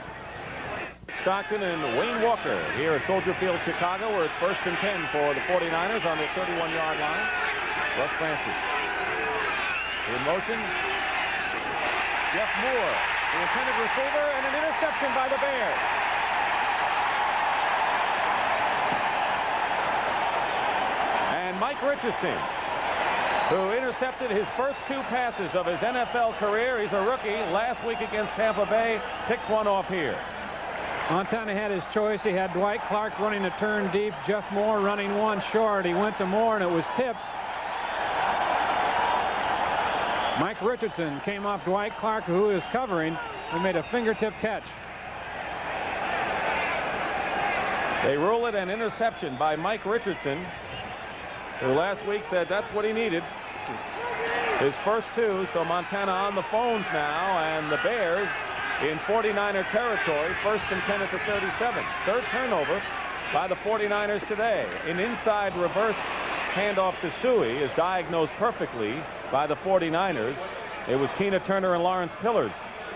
Stockton and Wayne Walker here at Soldier Field, Chicago, where it's 1st and 10 for the 49ers on their 31-yard line. Russ Francis in motion. Jeff Moore, the intended receiver, and an interception by the Bears. And Mike Richardson, who intercepted his first 2 passes of his NFL career. He's a rookie. Last week against Tampa Bay, picks one off here. Montana had his choice. He had Dwight Clark running a turn deep, Jeff Moore running one short. He went to Moore, and it was tipped. Mike Richardson came off Dwight Clark, who is covering, and made a fingertip catch. They rule it an interception by Mike Richardson, who last week said that's what he needed. His first 2, so Montana on the phones now, and the Bears in 49er territory, 1st and 10 at the 37. 3rd turnover by the 49ers today. An inside reverse handoff to Suey is diagnosed perfectly by the 49ers. It was Keena Turner and Lawrence Pillars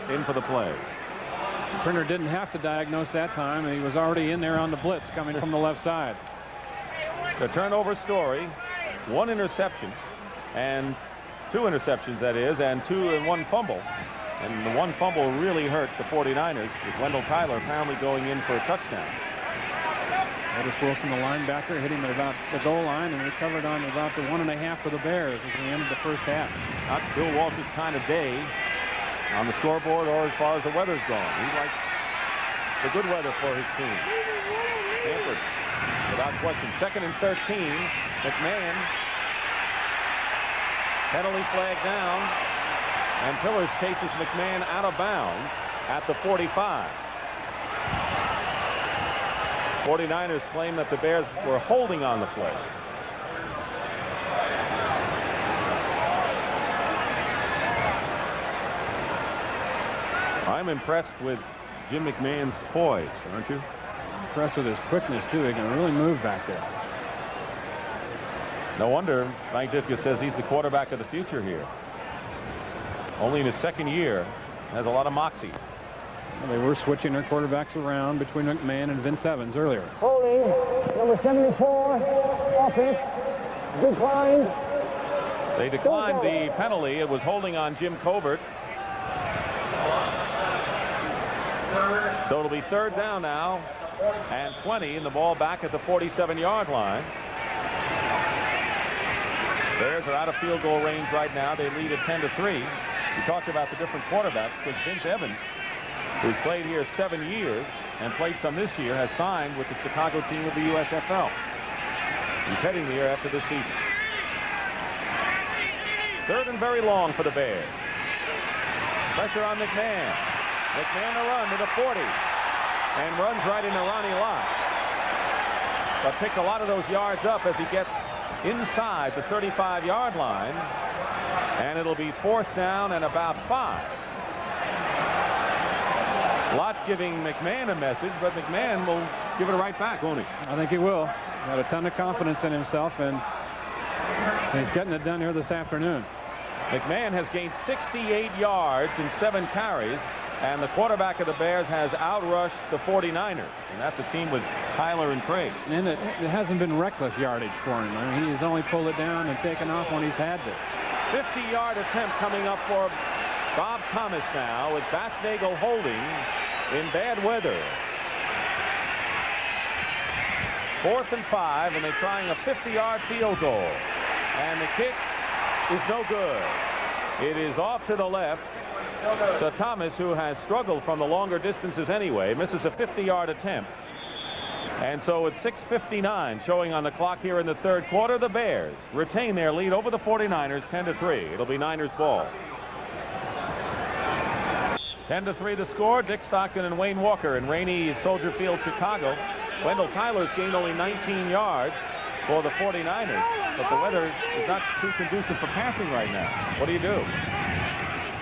in for the play. Turner didn't have to diagnose that time. He was already in there on the blitz coming from the left side. The turnover story, 1 interception, and 2 interceptions, that is, and 2 and 1 fumble. And the 1 fumble really hurt the 49ers, with Wendell Tyler apparently going in for a touchdown. Otis Wilson, the linebacker, hit him at about the goal line and recovered on about the 1.5 for the Bears as we ended the first half. Not Bill Walsh's kind of day on the scoreboard or as far as the weather's gone. He likes the good weather for his team. Stanford, without question. 2nd and 13. McMahon, penalty flag down, and Pillars chases McMahon out of bounds at the 45. 49ers claim that the Bears were holding on the play. I'm impressed with Jim McMahon's poise, aren't you? Impressed with his quickness, too. He can really move back there. No wonder Frank Ditka says he's the quarterback of the future here. Only in his 2nd year, has a lot of moxie. Well, they were switching their quarterbacks around between McMahon and Vince Evans earlier. Holding, number 74, offense, declined. They declined the penalty. It was holding on Jim Covert. So it'll be 3rd down now, and 20, and the ball back at the 47-yard line. Bears are out of field goal range right now. They lead at 10-3. We talked about the different quarterbacks, because Vince Evans, who's played here 7 years and played some this year, has signed with the Chicago team of the USFL. He's heading here after this season. 3rd and very long for the Bears. Pressure on McMahon. McMahon a run to the 40 and runs right into Ronnie Lott. But picked a lot of those yards up as he gets inside the 35-yard line, and it'll be 4th down and about 5. Lott giving McMahon a message, but McMahon will give it right back, won't he? I think he will. Got a ton of confidence in himself, and he's getting it done here this afternoon. McMahon has gained 68 yards in 7 carries, and the quarterback of the Bears has outrushed the 49ers, and that's a team with Tyler and Craig. And it hasn't been reckless yardage for him. I mean, he's only pulled it down and taken off when he's had to. 50-yard attempt coming up for Bob Thomas now, with Basnagel holding in bad weather. 4th and 5, and they're trying a 50-yard field goal. And the kick is no good. It is off to the left. So Thomas, who has struggled from the longer distances anyway, misses a 50-yard attempt. And so it's 6:59 showing on the clock here in the 3rd quarter. The Bears retain their lead over the 49ers 10-3. It'll be Niners ball. 10-3 the score. Dick Stockton and Wayne Walker in rainy Soldier Field, Chicago. Wendell Tyler's gained only 19 yards for the 49ers, but the weather is not too conducive for passing right now. What do you do?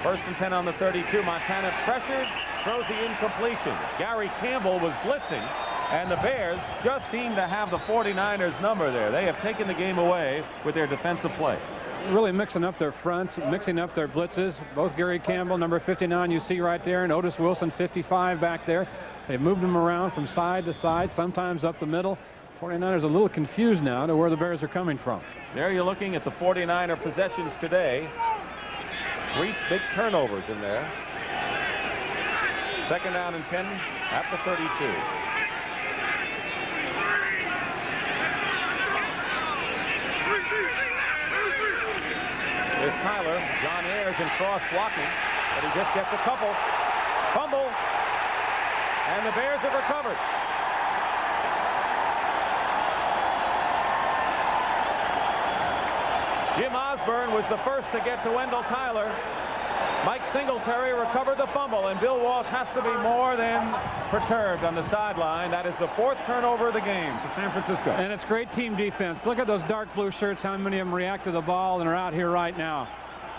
1st and 10 on the 32. Montana pressured, throws the incompletion. Gary Campbell was blitzing, and the Bears just seem to have the 49ers number there. They have taken the game away with their defensive play. Really mixing up their fronts, mixing up their blitzes. Both Gary Campbell, number 59, you see right there, and Otis Wilson, 55, back there. They've moved them around from side to side, sometimes up the middle. 49ers a little confused now to where the Bears are coming from. There you're looking at the 49er possessions today. 3 big turnovers in there. 2nd down and 10 at the 32. There's Tyler. John Ayers in cross blocking, but he just gets a couple. Fumble, and the Bears have recovered. Jim Osborne was the first to get to Wendell Tyler. Mike Singletary recovered the fumble, and Bill Walsh has to be more than perturbed on the sideline. That is the 4th turnover of the game for San Francisco. And it's great team defense. Look at those dark blue shirts, how many of them react to the ball and are out here right now.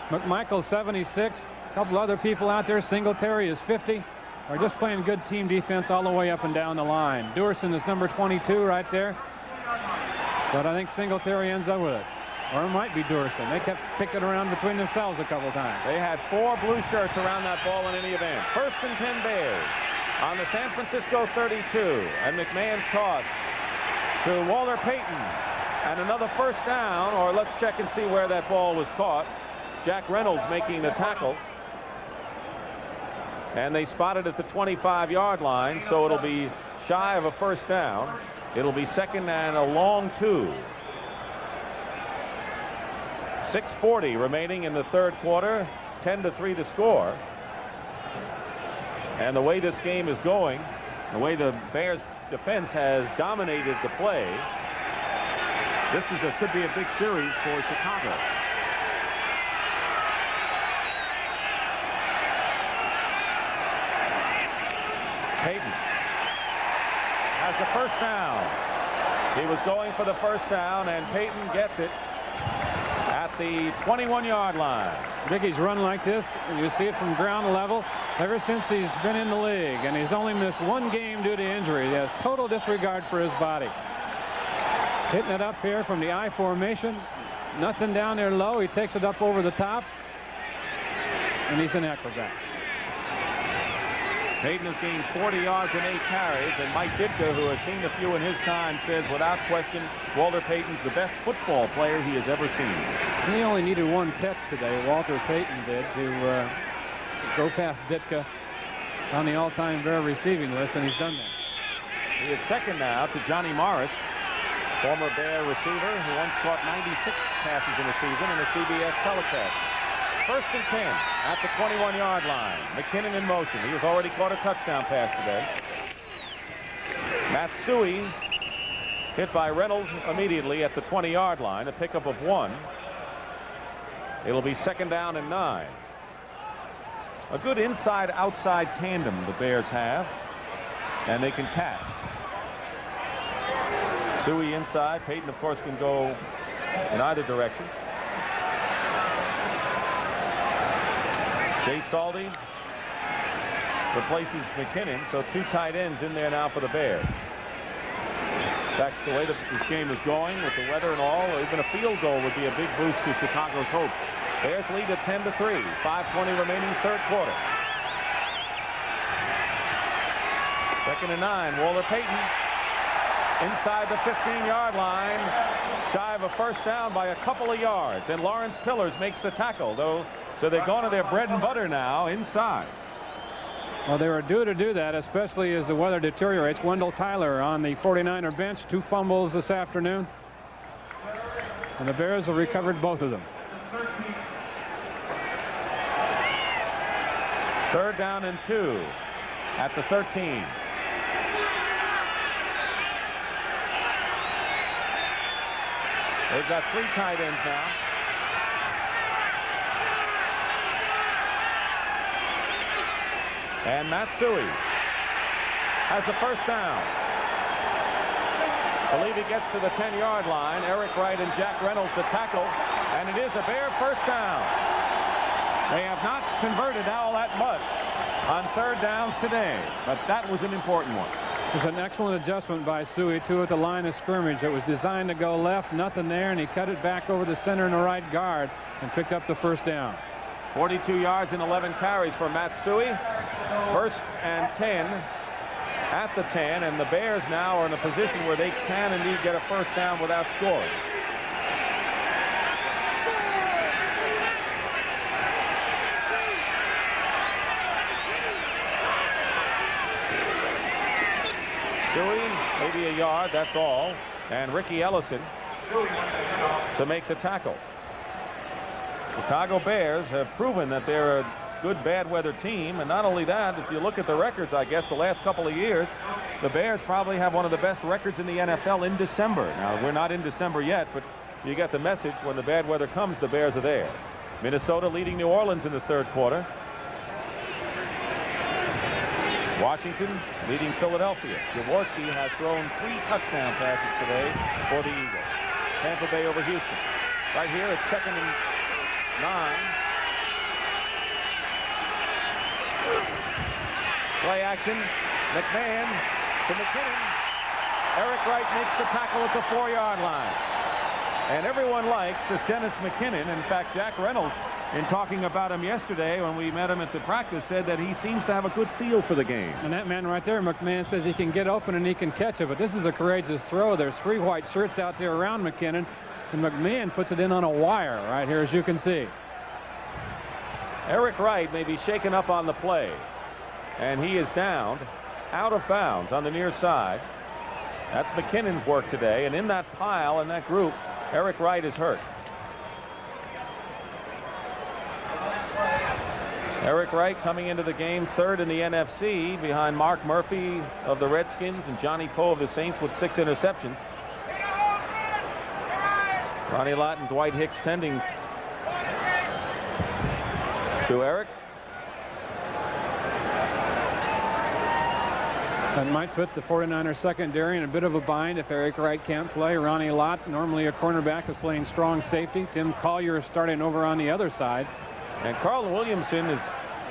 McMichael, 76. A couple other people out there. Singletary is 50. Are just playing good team defense all the way up and down the line. Dewerson is number 22 right there. But I think Singletary ends up with it. Or it might be Dewerson. They kept kicking around between themselves a couple times. They had 4 blue shirts around that ball in any event. 1st and 10 Bears on the San Francisco 32. And McMahon's toss to Walter Payton. And another 1st down, or let's check and see where that ball was caught. Jack Reynolds making the tackle. And they spotted at the 25-yard line, so it'll be shy of a 1st down. It'll be 2nd and a long 2. 6:40 remaining in the 3rd quarter. 10-3 to score. And the way this game is going, the way the Bears defense has dominated the play, this could be a big series for Chicago. Payton has the 1st down. He was going for the 1st down, and Payton gets it at the 21-yard line. Biggie's run like this, you see it from ground level ever since he's been in the league, and he's only missed 1 game due to injury. He has total disregard for his body. Hitting it up here from the I formation. Nothing down there low. He takes it up over the top, and he's an acrobat. Payton has gained 40 yards and 8 carries, and Mike Ditka, who has seen a few in his time, says without question Walter Payton's the best football player he has ever seen. He only needed 1 catch today, Walter Payton did, to go past Ditka on the all-time Bear receiving list, and he's done that. He is 2nd now to Johnny Morris, former Bear receiver who once caught 96 passes in a season in a CBS telecast. 1st and 10 at the 21-yard line. McKinnon in motion. He has already caught a touchdown pass today. Matsui hit by Reynolds immediately at the 20-yard line. A pickup of 1. It'll be 2nd down and 9. A good inside-outside tandem the Bears have, and they can catch. Suey inside. Payton, of course, can go in either direction. Jay Saldi replaces McKinnon, so 2 tight ends in there now for the Bears. In fact, the way that this game is going with the weather and all, even a field goal would be a big boost to Chicago's hopes. Bears lead at 10-3. 5:20 remaining third quarter. 2nd and 9. Walter Payton inside the 15-yard line, shy of a first down by a couple of yards, and Lawrence Pillars makes the tackle, though, so they're going to their bread and butter now inside. Well, they were due to do that, especially as the weather deteriorates. Wendell Tyler on the 49er bench, 2 fumbles this afternoon, and the Bears have recovered both of them. 3rd down and 2 at the 13. They've got 3 tight ends now. And Matsui has the first down. I believe he gets to the 10-yard line. Eric Wright and Jack Reynolds to tackle, and it is a Bear first down. They have not converted all that much on 3rd downs today, but that was an important one. It was an excellent adjustment by Suey, too, at the line of scrimmage. It was designed to go left, nothing there, and he cut it back over the center and the right guard and picked up the first down. 42 yards and 11 carries for Matsui. 1st and 10 at the 10, and the Bears now are in a position where they can indeed get a first down without scoring. Maybe a yard, that's all. And Ricky Ellison to make the tackle. Chicago Bears have proven that they're a good bad weather team, and not only that, if you look at the records, I guess the last couple of years, the Bears probably have one of the best records in the NFL in December. Now, we're not in December yet, but you get the message. When the bad weather comes, the Bears are there. Minnesota leading New Orleans in the 3rd quarter. Washington leading Philadelphia. Jaworski has thrown 3 touchdown passes today for the Eagles. Tampa Bay over Houston. Right here it's 2nd and 9. Play action. McMahon to McKinnon. Eric Wright makes the tackle at the 4-yard line. And everyone likes this Dennis McKinnon. In fact, Jack Reynolds, in talking about him yesterday when we met him at the practice, said that he seems to have a good feel for the game. And that man right there, McMahon, says he can get open and he can catch it, but this is a courageous throw. There's 3 white shirts out there around McKinnon, and McMahon puts it in on a wire right here, as you can see. Eric Wright may be shaken up on the play, and he is downed out of bounds on the near side. That's McKinnon's work today, and in that pile, in that group, Eric Wright is hurt. Eric Wright coming into the game 3rd in the NFC behind Mark Murphy of the Redskins and Johnny Poe of the Saints with 6 interceptions. Ronnie Lott and Dwight Hicks tending to Eric. That might put the 49ers secondary in a bit of a bind if Eric Wright can't play. Ronnie Lott, normally a cornerback, is playing strong safety. Tim Collier is starting over on the other side. And Carl Williamson is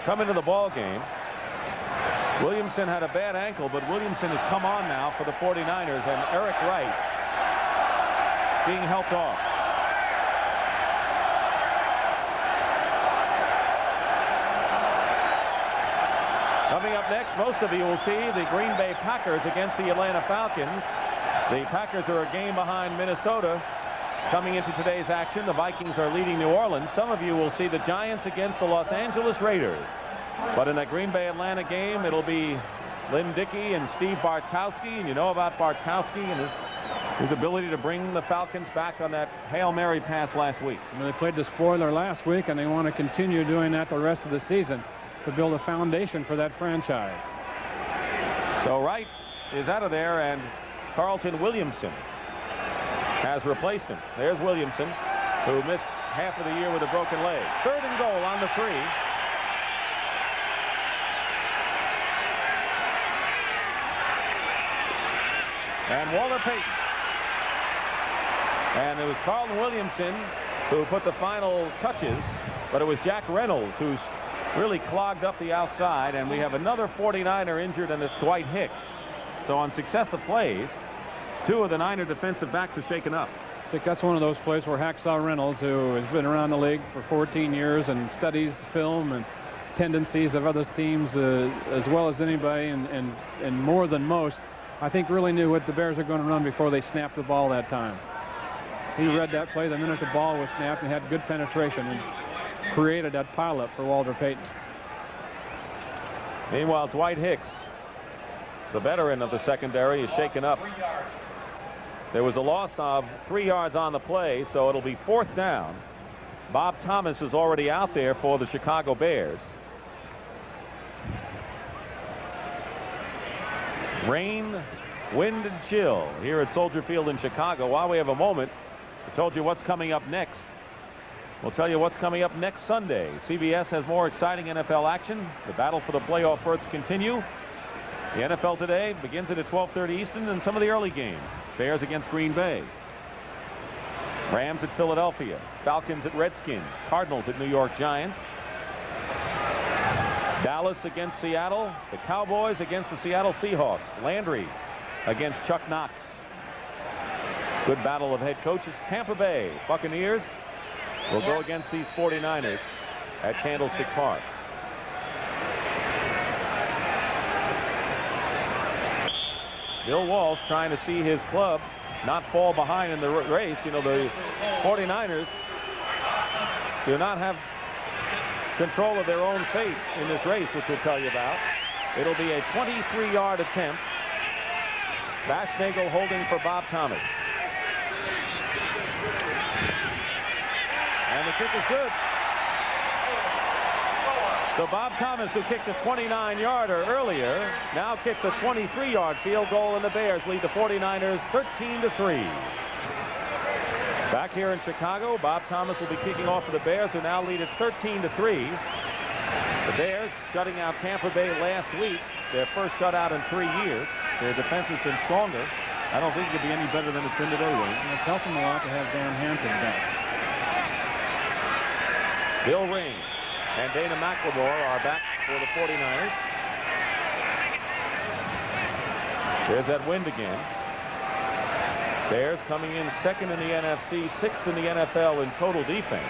coming to the ball game. Williamson had a bad ankle, but Williamson has come on now for the 49ers, and Eric Wright being helped off. Coming up next, most of you will see the Green Bay Packers against the Atlanta Falcons. The Packers are a game behind Minnesota. Coming into today's action, the Vikings are leading New Orleans. Some of you will see the Giants against the Los Angeles Raiders. But in that Green Bay-Atlanta game, it'll be Lynn Dickey and Steve Bartkowski. And you know about Bartkowski and his ability to bring the Falcons back on that Hail Mary pass last week. Well, they played the spoiler last week, and they want to continue doing that the rest of the season to build a foundation for that franchise. So Wright is out of there, and Carlton Williamson has replaced him. There's Williamson, who missed half of the year with a broken leg. 3rd and goal on the 3. And Walter Payton. And it was Carlton Williamson who put the final touches, but it was Jack Reynolds who's really clogged up the outside, and we have another 49er injured, and it's Dwight Hicks. So on successive plays, 2 of the Niner defensive backs are shaken up. think that's one of those plays where Hacksaw Reynolds, who has been around the league for 14 years and studies film and tendencies of other teams as well as anybody and more than most, I think really knew what the Bears are going to run before they snapped the ball that time. He read that play the minute the ball was snapped and had good penetration and created that pileup for Walter Payton. Meanwhile, Dwight Hicks, the veteran of the secondary, is shaken up. There was a loss of 3 yards on the play, so it'll be 4th down. Bob Thomas is already out there for the Chicago Bears. Rain, wind, and chill here at Soldier Field in Chicago. While we have a moment, I told you what's coming up next. We'll tell you what's coming up next Sunday. CBS has more exciting NFL action. The battle for the playoff berths continue. The NFL Today begins at 12:30 Eastern, and some of the early games. Bears against Green Bay. Rams at Philadelphia. Falcons at Redskins. Cardinals at New York Giants. Dallas against Seattle. The Cowboys against the Seattle Seahawks. Landry against Chuck Knox. Good battle of head coaches. Tampa Bay Buccaneers will go against these 49ers at Candlestick Park. Bill Walsh trying to see his club not fall behind in the race. You know, the 49ers do not have control of their own fate in this race, which we'll tell you about. It'll be a 23-yard attempt. Bashnagel holding for Bob Thomas. And the kick is good. So Bob Thomas, who kicked a 29-yarder earlier, now kicks a 23-yard field goal, and the Bears lead the 49ers 13-3. Back here in Chicago, Bob Thomas will be kicking off for the Bears, who now lead it 13-3. The Bears shutting out Tampa Bay last week, their first shutout in 3 years. Their defense has been stronger. I don't think it could be any better than it's been today, Wayne. And it's helping a lot to have Dan Hampton back. Bill Ring and Dana McLemore are back for the 49ers. There's that wind again. Bears coming in 2nd in the NFC, 6th in the NFL in total defense.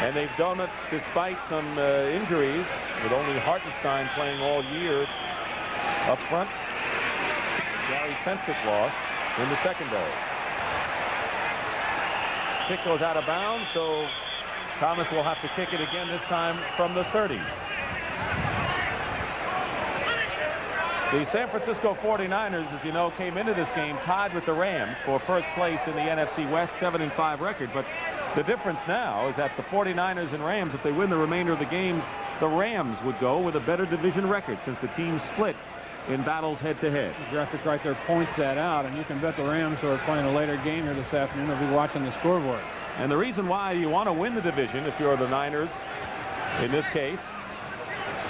And they've done it despite some injuries, with only Hartenstein playing all year up front. Gary Fensick lost in the secondary. Kick goes out of bounds, so Thomas will have to kick it again, this time from the 30. The San Francisco 49ers, as you know, came into this game tied with the Rams for first place in the NFC West, 7-5 record. But the difference now is that the 49ers and Rams, if they win the remainder of the games, the Rams would go with a better division record since the teams split in battles head-to-head. The graphic right there points that out, and you can bet the Rams, who are playing a later game here this afternoon, will be watching the scoreboard. And the reason why you want to win the division, if you're the Niners in this case,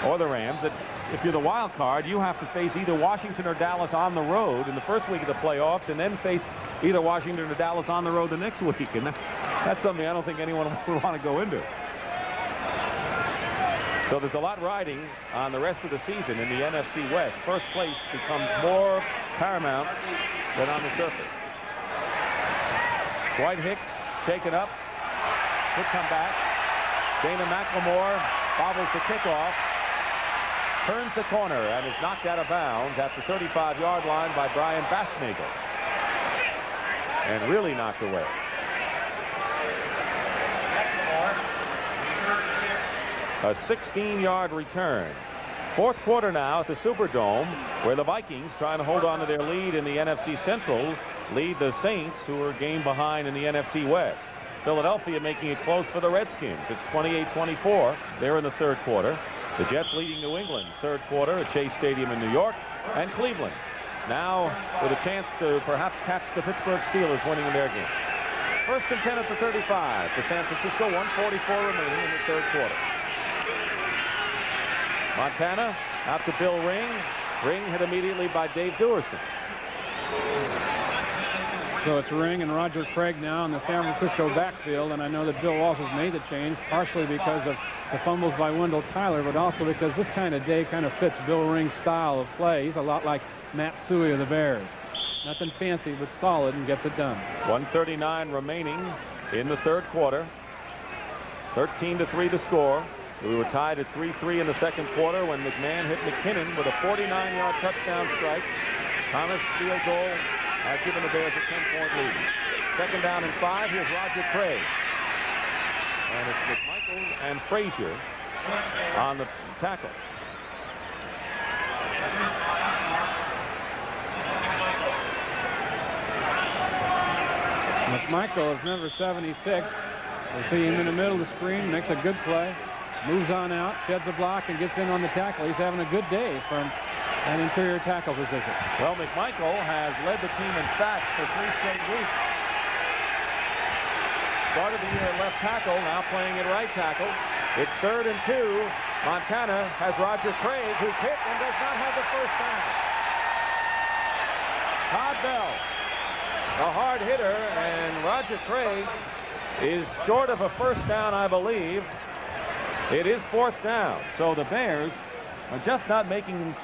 or the Rams, that if you're the wild card, you have to face either Washington or Dallas on the road in the first week of the playoffs, and then face either Washington or Dallas on the road the next week. And that's something I don't think anyone would want to go into. So there's a lot riding on the rest of the season in the NFC West. First place becomes more paramount than on the surface. Dwight Hicks shaken up. Good comeback. Dana McLemore bobbles the kickoff. Turns the corner and is knocked out of bounds at the 35-yard line by Brian Bashnagel. And really knocked away. A 16-yard return. Fourth quarter now at the Superdome, where the Vikings, trying to hold on to their lead in the NFC Central, lead the Saints, who are a game behind in the NFC West. Philadelphia making it close for the Redskins. It's 28-24. They're in the third quarter. The Jets leading New England third quarter at Chase Stadium in New York. And Cleveland now with a chance to perhaps catch the Pittsburgh Steelers winning in their game. First and 10 at the 35 for San Francisco. 1:44 remaining in the third quarter. Montana out to Bill Ring. Ring hit immediately by Dave Duerson. So it's Ring and Roger Craig now in the San Francisco backfield, and I know that Bill Walsh has made the change partially because of the fumbles by Wendell Tyler, but also because this kind of day kind of fits Bill Ring's style of play. He's a lot like Matt Suey of the Bears. Nothing fancy, but solid, and gets it done. 1:39 remaining in the third quarter. 13-3 to score. We were tied at 3-3 in the second quarter when McMahon hit McKinnon with a 49-yard touchdown strike. Thomas' field goal has given the Bears a 10-point lead. Second down and 5. Here's Roger Craig. And it's McMichael and Frazier on the tackle. McMichael is number 76. We'll see him in the middle of the screen, makes a good play, moves on out, sheds a block, and gets in on the tackle. He's having a good day from an interior tackle position. Well, McMichael has led the team in sacks for 3 straight weeks. Started the year at left tackle, now playing at right tackle. It's 3rd and 2. Montana has Roger Craig, who's hit and does not have the first down. Todd Bell, a hard hitter, and Roger Craig is short of a first down, I believe. It is 4th down. So the Bears are just not making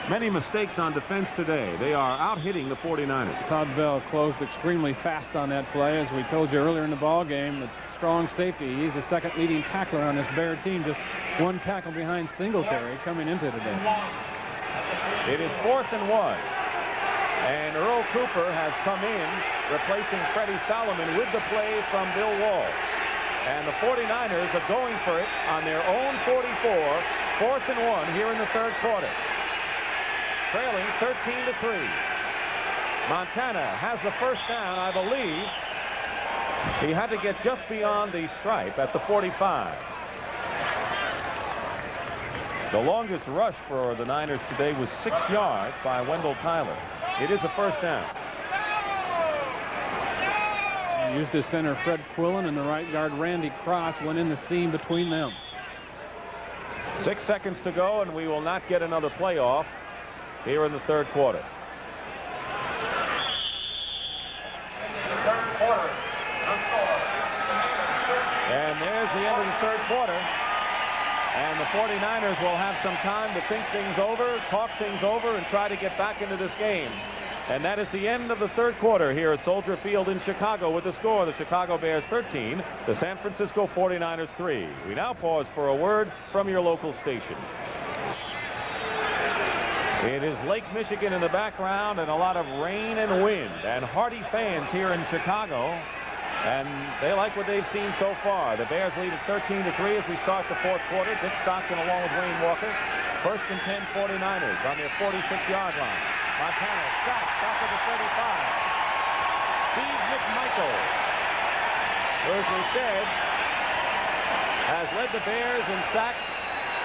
many mistakes on defense today. They are out-hitting the 49ers. Todd Bell closed extremely fast on that play. As we told you earlier in the ball game, a strong safety. He's the second leading tackler on this Bear team, just 1 tackle behind Singletary coming into today. It is 4th and 1. And Earl Cooper has come in, replacing Freddie Solomon with the play from Bill Walsh. And the 49ers are going for it on their own 44, 4th and 1 here in the third quarter. Trailing 13-3. Montana has the first down, I believe. He had to get just beyond the stripe at the 45. The longest rush for the Niners today was 6 yards by Wendell Tyler. It is a first down. He used his center Fred Quillen, and the right guard Randy Cross went in the seam between them. 6 seconds to go, and we will not get another playoff here in the third quarter. And there's the end of the third quarter. And the 49ers will have some time to think things over, talk things over, and try to get back into this game. And that is the end of the third quarter here at Soldier Field in Chicago with the score: the Chicago Bears 13, the San Francisco 49ers 3. We now pause for a word from your local station. It is Lake Michigan in the background and a lot of rain and wind, and hearty fans here in Chicago. And they like what they've seen so far. The Bears lead at 13-3 as we start the fourth quarter. Dick Stockton along with Wayne Walker. 1st and 10 49ers on their 46-yard line. Montana stops after the 35. Steve McMichael, who, as we said, has led the Bears in sacks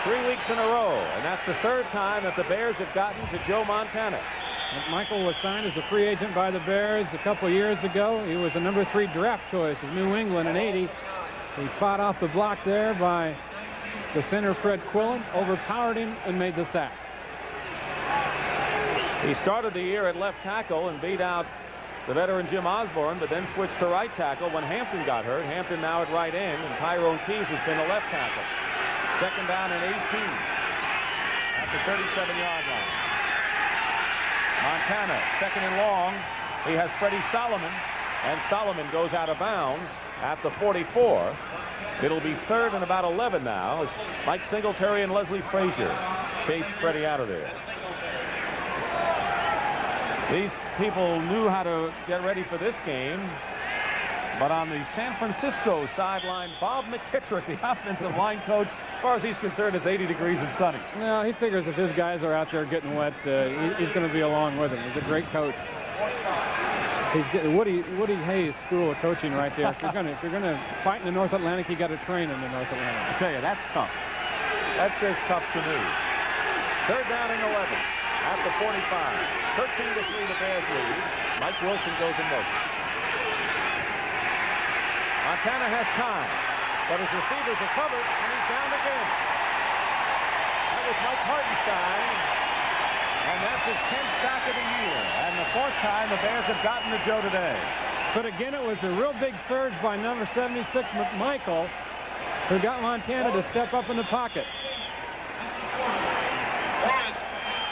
3 weeks in a row. And that's the 3rd time that the Bears have gotten to Joe Montana. McMichael was signed as a free agent by the Bears a couple of years ago. He was a number 3 draft choice of New England in '80. He fought off the block there by the center Fred Quillen, overpowered him, and made the sack. He started the year at left tackle and beat out the veteran Jim Osborne, but then switched to right tackle when Hampton got hurt. Hampton now at right end, and Tyrone Keys has been a left tackle. 2nd down and 18 at the 37-yard line. Montana, 2nd and long. He has Freddie Solomon, and Solomon goes out of bounds at the 44. It'll be 3rd and about 11 now as Mike Singletary and Leslie Frazier chase Freddie out of there. These people knew how to get ready for this game, but on the San Francisco sideline, Bob McKittrick, the offensive line coach, as far as he's concerned, it's 80 degrees and sunny. Well, he figures if his guys are out there getting wet, he's going to be along with him. He's a great coach. He's getting Woody Hayes School of Coaching right there. If you're going to fight in the North Atlantic, you got to train in the North Atlantic. I tell you, that's tough. That says tough to me. 3rd down and 11 at the 45. 13-3 the Bears lead. Mike Wilson goes in motion. Montana has time, but his receivers are covered, and he's down again. That was Mike Hartenstein, and that's his 10th sack of the year, and the 4th time the Bears have gotten to Joe today. But again, it was a real big surge by number 76, McMichael, who got Montana to step up in the pocket.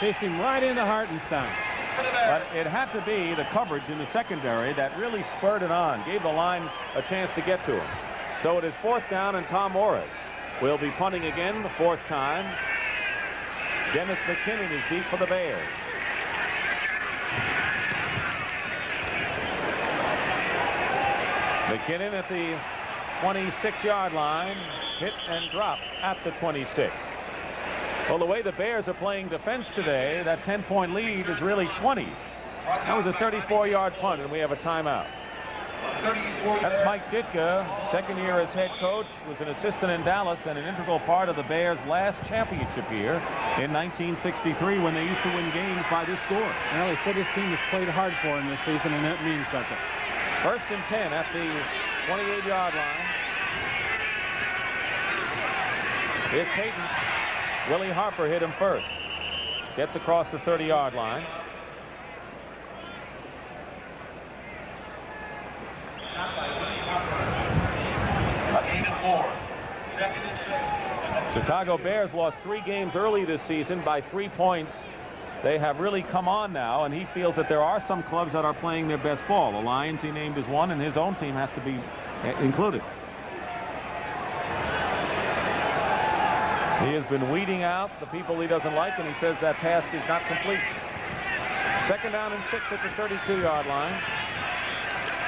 Chased him right into Hartenstein. But it had to be the coverage in the secondary that really spurred it on, gave the line a chance to get to him. So it is 4th down, and Tom Morris will be punting again the 4th time. Dennis McKinnon is deep for the Bears. McKinnon at the 26-yard line, hit and drop at the 26. Well, the way the Bears are playing defense today, that 10-point lead is really 20. That was a 34-yard punt, and we have a timeout. That's Mike Ditka, second year as head coach, was an assistant in Dallas and an integral part of the Bears' last championship year in 1963 when they used to win games by this score. Well, he said his team has played hard for him this season, and that means something. 1st and 10 at the 28-yard line. Here's Payton. Willie Harper hit him first. Gets across the 30-yard line. Chicago Bears lost 3 games early this season by 3 points. They have really come on now, and he feels that there are some clubs that are playing their best ball. The Lions he named as one, and his own team has to be included. He has been weeding out the people he doesn't like, and he says that task is not complete. 2nd down and 6 at the 32-yard line.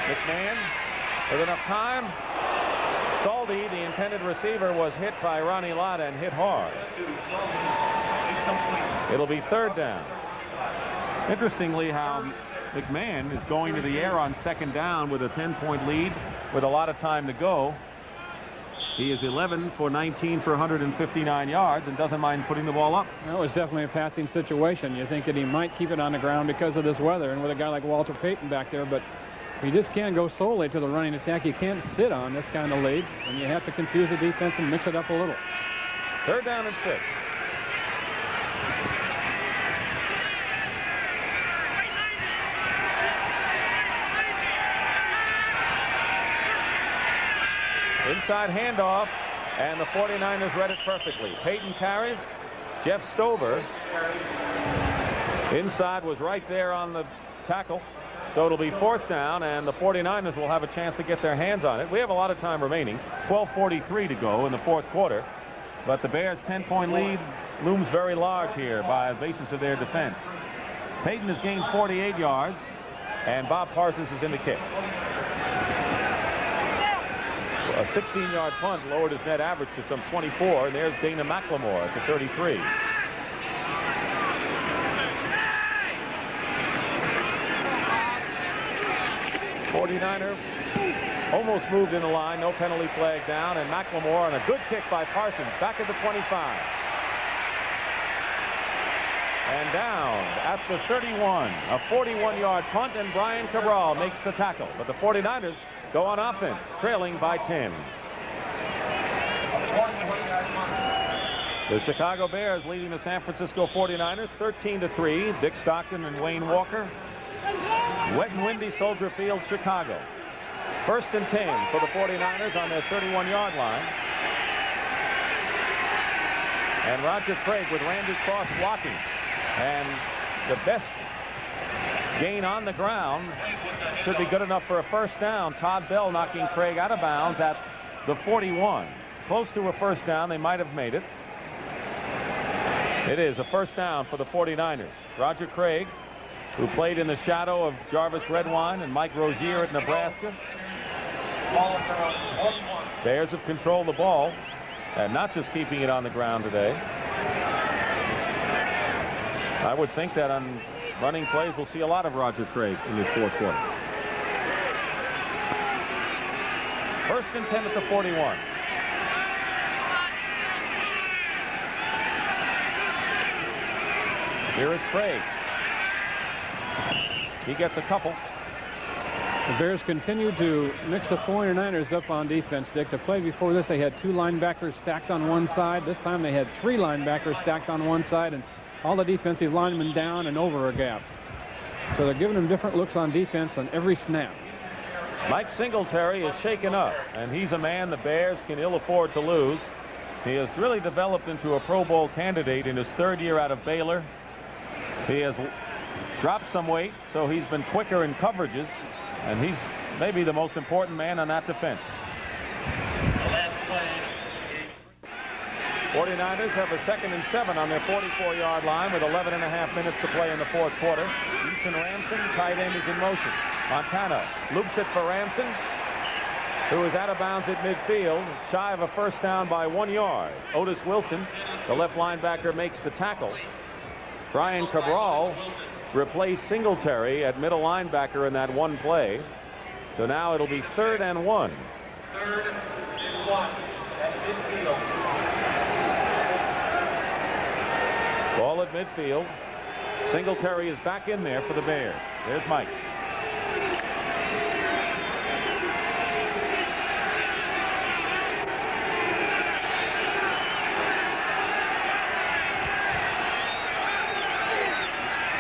McMahon with enough time. Saldi, the intended receiver, was hit by Ronnie Lott and hit hard. It'll be 3rd down. Interestingly, how McMahon is going to the air on 2nd down with a 10-point lead with a lot of time to go. He is 11 for 19 for 159 yards and doesn't mind putting the ball up. That was definitely a passing situation. You think that he might keep it on the ground because of this weather and with a guy like Walter Payton back there, but you just can't go solely to the running attack. You can't sit on this kind of lead, and you have to confuse the defense and mix it up a little. 3rd down and 6. Inside handoff, and the 49ers read it perfectly. Payton carries. Jeff Stover inside was right there on the tackle. So it'll be 4th down, and the 49ers will have a chance to get their hands on it. We have a lot of time remaining. 12:43 to go in the 4th quarter. But the Bears' 10-point lead looms very large here by the basis of their defense. Payton has gained 48 yards, and Bob Parsons is in the kick. A 16-yard punt lowered his net average to some 24, and there's Dana McLemore at the 33. '49er almost moved in the line, no penalty flag down, and McLemore on a good kick by Parsons back at the 25. And down at the 31, a 41-yard punt, and Brian Cabral makes the tackle. But the 49ers go on offense, trailing by 10. The Chicago Bears leading the San Francisco 49ers 13-3. Dick Stockton and Wayne Walker. Wet and windy Soldier Field, Chicago. 1st and 10 for the 49ers on their 31-yard line. And Roger Craig with Randy Cross blocking. And the best gain on the ground should be good enough for a 1st down. Todd Bell knocking Craig out of bounds at the 41. Close to a 1st down. They might have made it. It is a 1st down for the 49ers. Roger Craig, who played in the shadow of Jarvis Redwine and Mike Rozier at Nebraska. Bears have controlled the ball and not just keeping it on the ground today. I would think that on running plays we'll see a lot of Roger Craig in this 4th quarter. 1st and 10 at the 41. Here is Craig. He gets a couple. The Bears continue to mix the 49ers up on defense, Dick. The play before this, they had 2 linebackers stacked on one side. This time they had 3 linebackers stacked on one side and all the defensive linemen down and over a gap. So they're giving them different looks on defense on every snap. Mike Singletary is shaken up, and he's a man the Bears can ill afford to lose. He has really developed into a Pro Bowl candidate in his 3rd year out of Baylor. He has dropped some weight, so he's been quicker in coverages, and he's maybe the most important man on that defense. 49ers have a 2nd and 7 on their 44-yard line with 11.5 minutes to play in the fourth quarter. Easton Ramson, tight end, is in motion. Montana loops it for Ramson, who is out of bounds at midfield, shy of a first down by 1 yard. Otis Wilson, the left linebacker, makes the tackle. Brian Cabral replaced Singletary at middle linebacker in that one play. So now it'll be 3rd and 1. 3rd and 1 at midfield. Ball at midfield. Singletary is back in there for the Bears. There's Mike.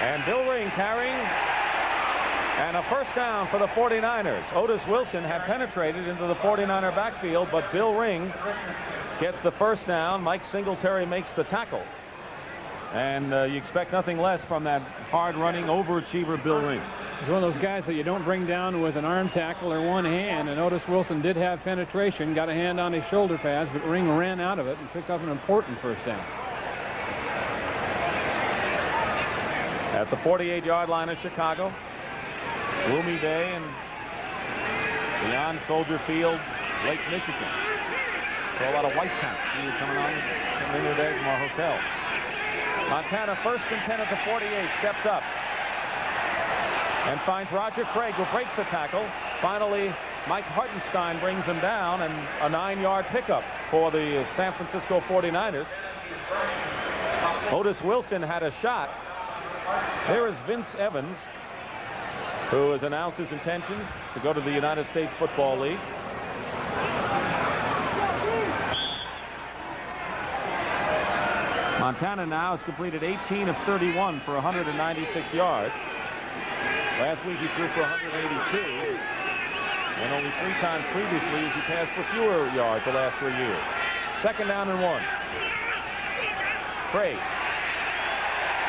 And Bill Ring carrying, and a first down for the 49ers. Otis Wilson had penetrated into the 49er backfield, but Bill Ring gets the first down. Mike Singletary makes the tackle. And you expect nothing less from that hard-running overachiever Bill Ring. He's one of those guys that you don't bring down with an arm tackle or one hand, and Otis Wilson did have penetration, got a hand on his shoulder pads, but Ring ran out of it and picked up an important first down. At the 48-yard line of Chicago, gloomy day and beyond Soldier Field, Lake Michigan. So a lot of white caps coming in today from our hotel. Montana 1st and 10 at the 48, steps up and finds Roger Craig, who breaks the tackle. Finally, Mike Hartenstein brings him down, and a 9-yard pickup for the San Francisco 49ers. Otis Wilson had a shot. There is Vince Evans, who has announced his intention to go to the United States Football League. Montana now has completed 18 of 31 for 196 yards. Last week he threw for 182. And only 3 times previously has he passed for fewer yards the last 3 years. 2nd down and 1. Craig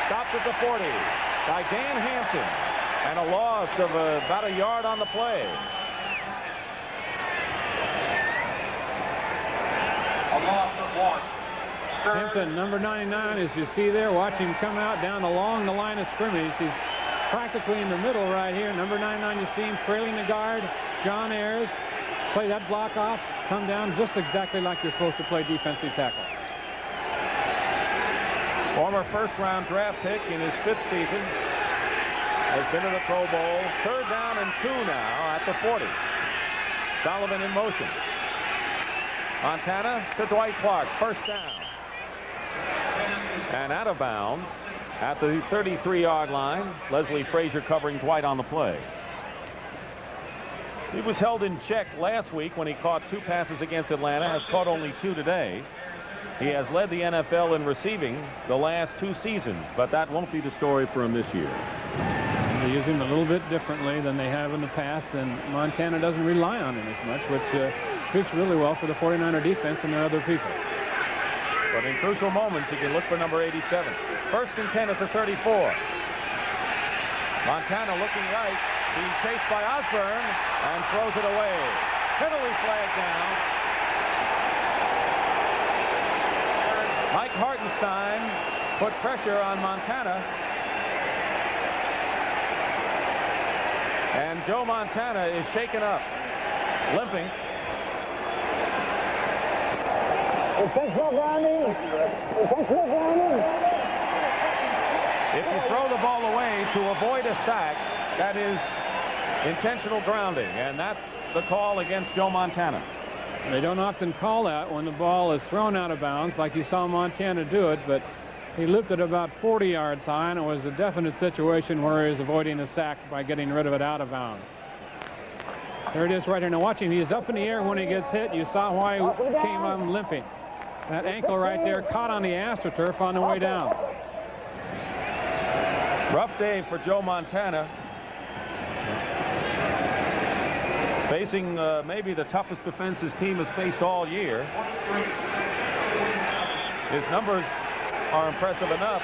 stopped at the 40 by Dan Hampton, and a loss of about a yard on the play. A loss of 1. Hampton, number 99, as you see there, watch him come out down along the line of scrimmage. He's practically in the middle right here. Number 99, you see him trailing the guard. John Ayers, play that block off, come down just exactly like you're supposed to play defensive tackle. Former first-round draft pick in his 5th season, has been to the Pro Bowl. 3rd down and 2 now at the 40. Sullivan in motion. Montana to Dwight Clark, first down. And out of bounds at the 33-yard line. Leslie Frazier covering Dwight on the play. He was held in check last week when he caught 2 passes against Atlanta, has caught only 2 today. He has led the NFL in receiving the last 2 seasons, but that won't be the story for him this year. They use him a little bit differently than they have in the past, and Montana doesn't rely on him as much, which speaks really well for the 49er defense and their other people. But in crucial moments, you can look for number 87. 1st and 10 at the 34. Montana looking right, being chased by Osborne, and throws it away. Penalty flag down. Mike Hartenstein put pressure on Montana. And Joe Montana is shaken up, limping. Intentional grounding. Intentional grounding. If you throw the ball away to avoid a sack, that is intentional grounding, and that's the call against Joe Montana. They don't often call that when the ball is thrown out of bounds like you saw Montana do it, but he lifted about 40 yards high, and it was a definite situation where he was avoiding a sack by getting rid of it out of bounds. There it is right here. Now watch him. He is up in the air when he gets hit. You saw why he came on limping. That ankle right there caught on the AstroTurf on the way down. Rough day for Joe Montana. Facing maybe the toughest defense his team has faced all year. His numbers are impressive enough.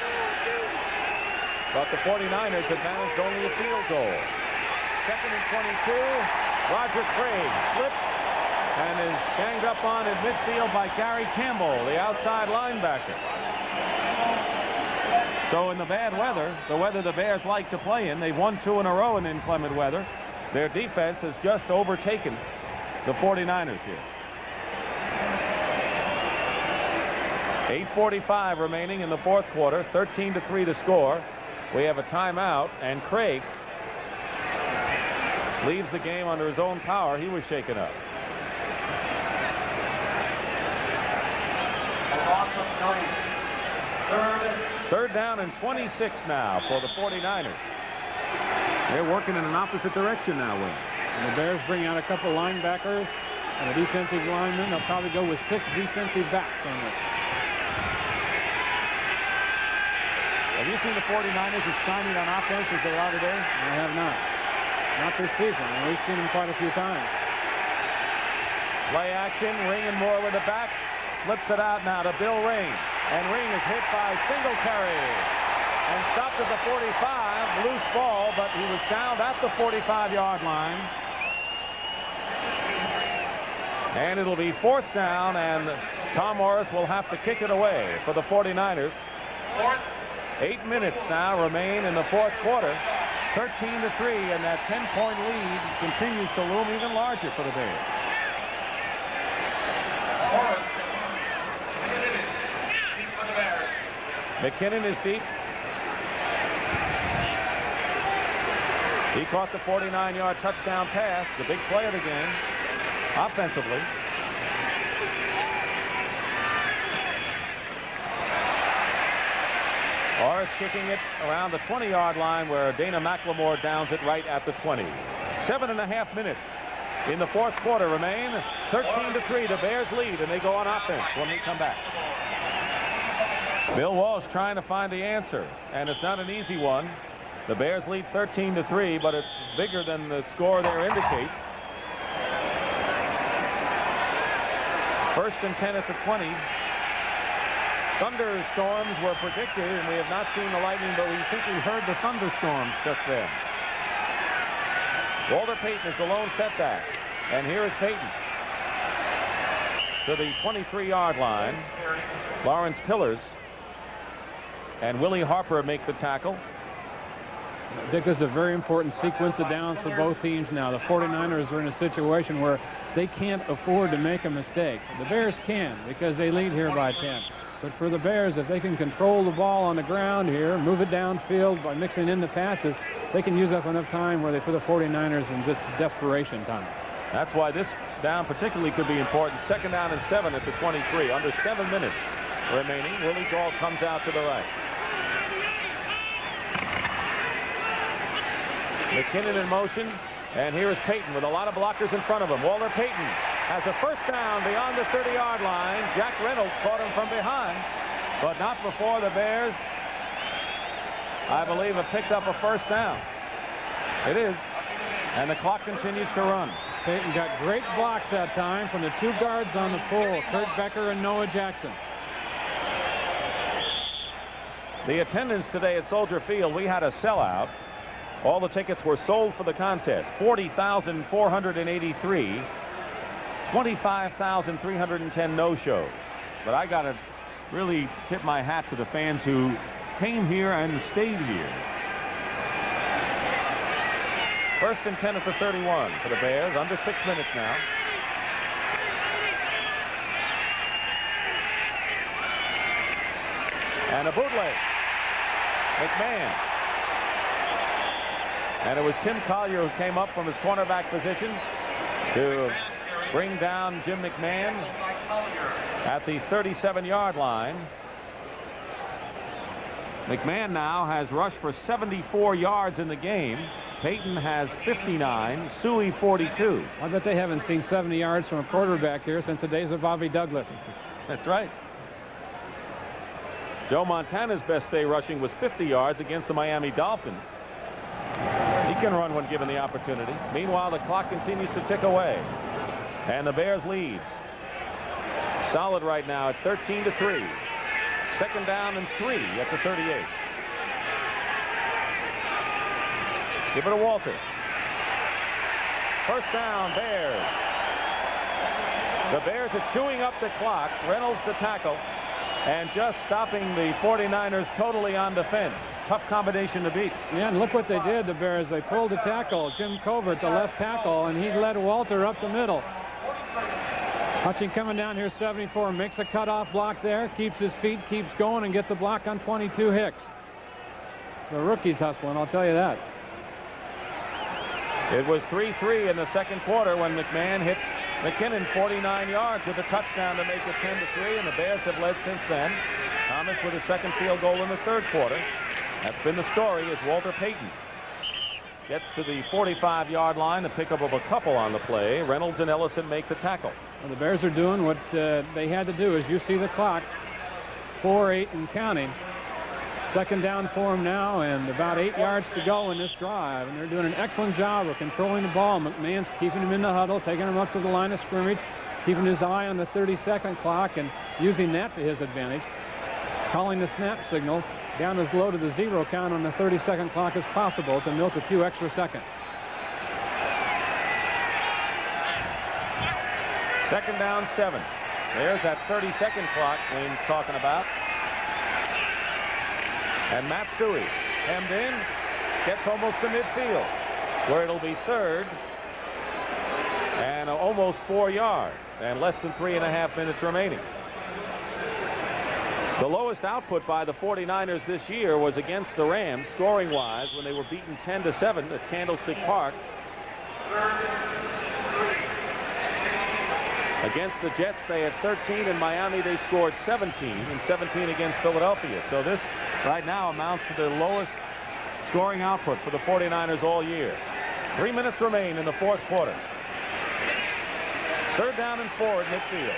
but the 49ers had managed only a field goal. 2nd and 22. Roger Craig slips and is ganged up on in midfield by Gary Campbell, the outside linebacker. So in the bad weather, the weather the Bears like to play in, they've won 2 in a row in inclement weather. Their defense has just overtaken the 49ers here. 8:45 remaining in the 4th quarter. 13-3 the score. We have a timeout, and Craig leaves the game under his own power. He was shaken up. Third down and 26 now for the 49ers. They're working in an opposite direction now, Wayne. And the Bears bring out a couple linebackers and a defensive lineman. They'll probably go with 6 defensive backs on this. Have you seen the 49ers as stymied on offense as they are today? I have not. Not this season, and we've seen them quite a few times. Play action, Ring and Moore with the backs. Flips it out now to Bill Ring. And Ring is hit by Singletary. And stopped at the 45. Loose ball, but he was downed at the 45-yard line. And it'll be 4th down, and Tom Morris will have to kick it away for the 49ers. 8 minutes now remain in the 4th quarter. 13-3, and that 10-point lead continues to loom even larger for the Bears. McKinnon is deep. He caught the 49-yard touchdown pass, the big play of the game, offensively. Morris kicking it around the 20-yard line where Dana McLemore downs it right at the 20. 7.5 minutes in the 4th quarter remain. 13-3, the Bears lead, and they go on offense when we come back. Bill Walsh trying to find the answer, and it's not an easy one. The Bears lead 13-3, but it's bigger than the score there indicates. 1st and 10 at the 20. Thunderstorms were predicted, and we have not seen the lightning, but we think we heard the thunderstorms just then. Walter Payton is the lone setback, and here is Payton to the 23-yard line. Lawrence Pillars and Willie Harper make the tackle. I think this is a very important sequence of downs for both teams now. The 49ers are in a situation where they can't afford to make a mistake. The Bears can, because they lead here by 10. But for the Bears, if they can control the ball on the ground here, move it downfield by mixing in the passes, they can use up enough time where they put the 49ers in just desperation time. That's why this down particularly could be important. 2nd down and 7 at the 23. Under 7 minutes remaining. Willie Gault comes out to the right. McKinnon in motion, and here is Payton with a lot of blockers in front of him. Walter Payton has a 1st down beyond the 30-yard line. Jack Reynolds caught him from behind, but not before the Bears, I believe, have picked up a 1st down. It is, and the clock continues to run. Payton got great blocks that time from the 2 guards on the pull, Kurt Becker and Noah Jackson. The attendance today at Soldier Field, we had a sellout. All the tickets were sold for the contest. 40,483. 25,310 no-shows. But I got to really tip my hat to the fans who came here and stayed here. 1st and 10 at the 31 for the Bears. Under 6 minutes now. And a bootleg. McMahon. And it was Tim Collier who came up from his cornerback position to bring down Jim McMahon at the 37-yard line. McMahon now has rushed for 74 yards in the game. Payton has 59, Suey 42. I bet they haven't seen 70 yards from a quarterback here since the days of Bobby Douglas. That's right. Joe Montana's best day rushing was 50 yards against the Miami Dolphins. He can run when given the opportunity. Meanwhile, the clock continues to tick away. And the Bears lead. Solid right now at 13-3. 2nd down and 3 at the 38. Give it to Walter. First down, Bears. The Bears are chewing up the clock. Reynolds the tackle, and just stopping the 49ers totally on defense. Tough combination to beat. Yeah, and look what they did, the Bears. They pulled the tackle, Jim Covert, the left tackle, and he led Walter up the middle. Hutching coming down here, 74, makes a cutoff block there, keeps his feet, keeps going, and gets a block on 22 Hicks. The rookie's hustling, I'll tell you that. It was 3-3 in the second quarter when McMahon hit McKinnon 49 yards with a touchdown to make it 10-3, and the Bears have led since then. Thomas with his second field goal in the third quarter. That's been the story as Walter Payton gets to the 45-yard line, the pickup of a couple on the play. Reynolds and Ellison make the tackle. Well, the Bears are doing what they had to do. As you see the clock, 4-8 and counting. Second down for them now, and about 8 yards to go in this drive. And they're doing an excellent job of controlling the ball. McMahon's keeping him in the huddle, taking him up to the line of scrimmage, keeping his eye on the 30-second clock and using that to his advantage. Calling the snap signal down as low to the 0 count on the 30-second clock as possible to milk a few extra seconds. Second down, 7. There's that 30-second clock Wayne's talking about. And Matsui, hemmed in, gets almost to midfield, where it'll be third and almost 4 yards, and less than 3.5 minutes remaining. The lowest output by the 49ers this year was against the Rams, scoring-wise, when they were beaten 10-7 at Candlestick Park. Against the Jets, they had 13. In Miami, they scored 17, and 17 against Philadelphia. So this, right now, amounts to the lowest scoring output for the 49ers all year. 3 minutes remain in the fourth quarter. Third down and 4 at midfield.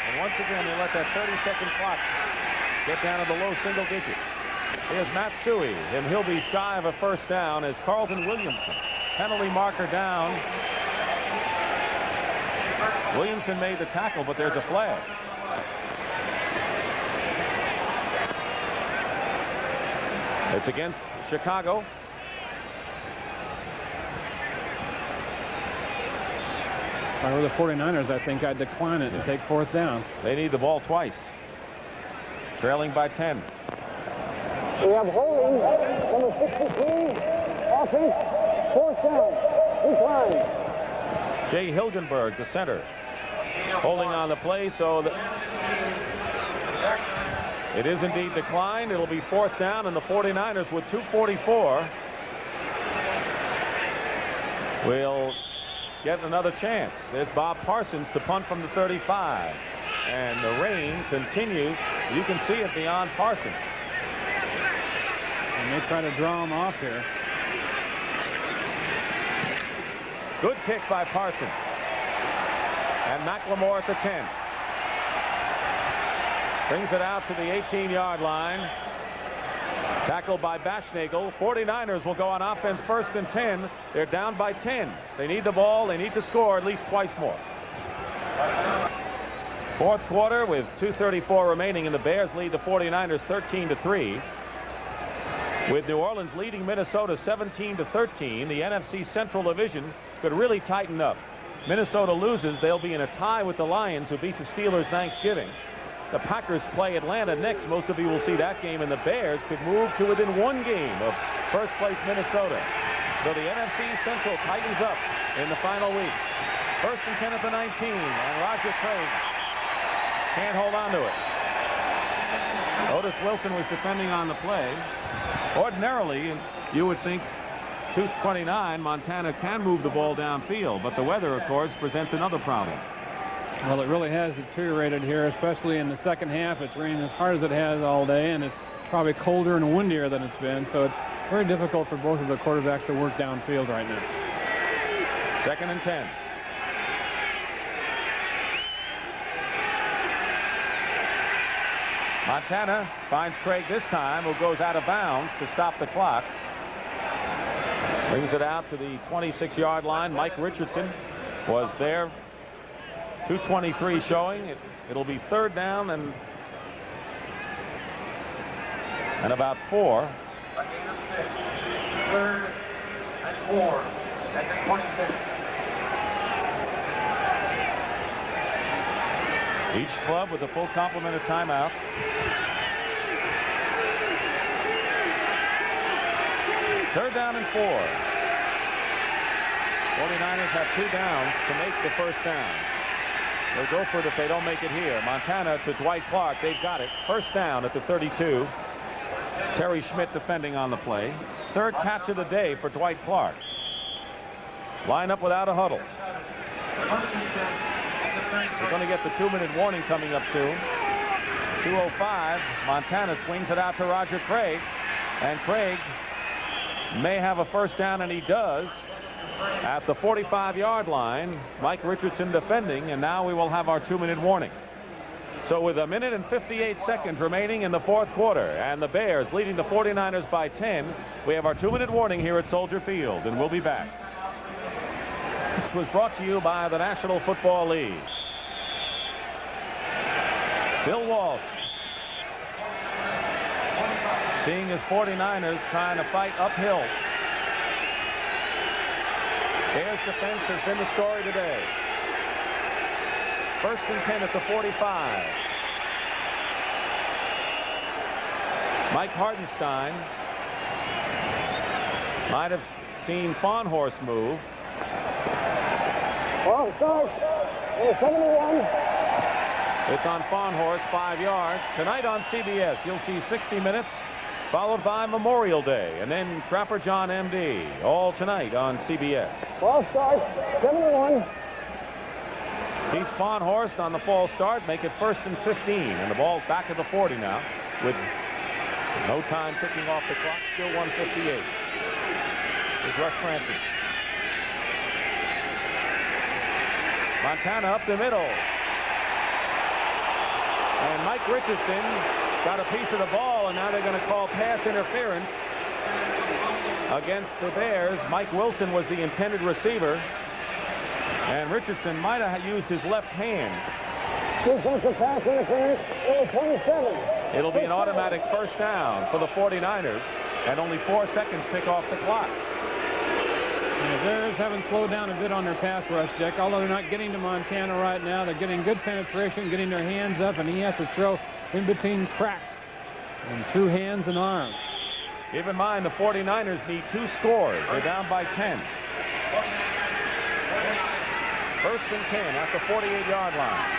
And once again, they let that 30-second clock get down to the low single digits. Here's Matsui, and he'll be shy of a first down as Carlton Williamson, penalty marker down. Williamson made the tackle, but there's a flag. It's against Chicago. If I were the 49ers, I think I'd decline it and take fourth down. They need the ball twice. Trailing by 10. We have holding number 63, offense, fourth down, decline. Jay Hilgenberg, the center, holding on the play, so that it is indeed declined. It'll be fourth down, and the 49ers with 2:44 will get another chance. There's Bob Parsons to punt from the 35, and the rain continues. You can see it beyond Parsons. And they try to draw him off here. Good kick by Parsons. And McLemore at the 10. Brings it out to the 18-yard line. Tackled by Baschnagel. 49ers will go on offense first and 10. They're down by 10. They need the ball. They need to score at least twice more. Fourth quarter with 2:34 remaining, and the Bears lead the 49ers 13-3. With New Orleans leading Minnesota 17-13, the NFC Central Division could really tighten up. Minnesota loses, they'll be in a tie with the Lions, who beat the Steelers Thanksgiving. The Packers play Atlanta next. Most of you will see that game, and the Bears could move to within one game of first place Minnesota. So the NFC Central tightens up in the final week. First and 10 at the 19, and Roger Craig can't hold on to it. Otis Wilson was defending on the play. Ordinarily, you would think 2:29, Montana can move the ball downfield, but the weather, of course, presents another problem. Well, it really has deteriorated here, especially in the second half. It's raining as hard as it has all day, and it's probably colder and windier than it's been, so it's very difficult for both of the quarterbacks to work downfield right now. Second and 10. Montana finds Craig this time, who goes out of bounds to stop the clock. Brings it out to the 26-yard line. Mike Richardson was there. 2:23 showing. It'll be third down and about 4. A gain of 6. 3rd and 4 at the 26. Each club with a full complement of timeout. Third down and 4. 49ers have 2 downs to make the first down. They'll go for it if they don't make it here. Montana to Dwight Clark. They've got it. First down at the 32. Terry Schmidt defending on the play. 3rd catch of the day for Dwight Clark. Line up without a huddle. We're going to get the 2-minute warning coming up soon. 2:05. Montana swings it out to Roger Craig. And Craig may have a first down, and he does. At the 45-yard line, Mike Richardson defending, and now we will have our 2-minute warning. So with 1 minute and 58 seconds remaining in the 4th quarter, and the Bears leading the 49ers by 10, we have our 2-minute warning here at Soldier Field, and we'll be back. This was brought to you by the National Football League. Bill Walsh, seeing his 49ers trying to fight uphill. Bears defense has been the story today. 1st and 10 at the 45. Mike Hartenstein might have seen Fawnhorse move. Well, start. 71. It's on Fawnhorse, 5 yards. Tonight on CBS, you'll see 60 Minutes, followed by Memorial Day, and then Trapper John M.D. all tonight on CBS. Well, start. 71. Keith Fawnhorst on the false start, make it 1st and 15, and the ball's back at the 40 now, with no time ticking off the clock. Still 1:58. Here's Russ Francis. Montana up the middle. And Mike Richardson got a piece of the ball, and now they're going to call pass interference against the Bears. Mike Wilson was the intended receiver, and Richardson might have used his left hand. Defensive pass interference. 27. It'll be an automatic first down for the 49ers, and only 4 seconds tick off the clock. And the Bears haven't slowed down a bit on their pass rush, Dick. Although they're not getting to Montana right now, they're getting good penetration, getting their hands up, and he has to throw in between cracks and through hands and arms. Keep in mind, the 49ers need 2 scores. They're down by 10. 1st and 10 at the 48-yard line.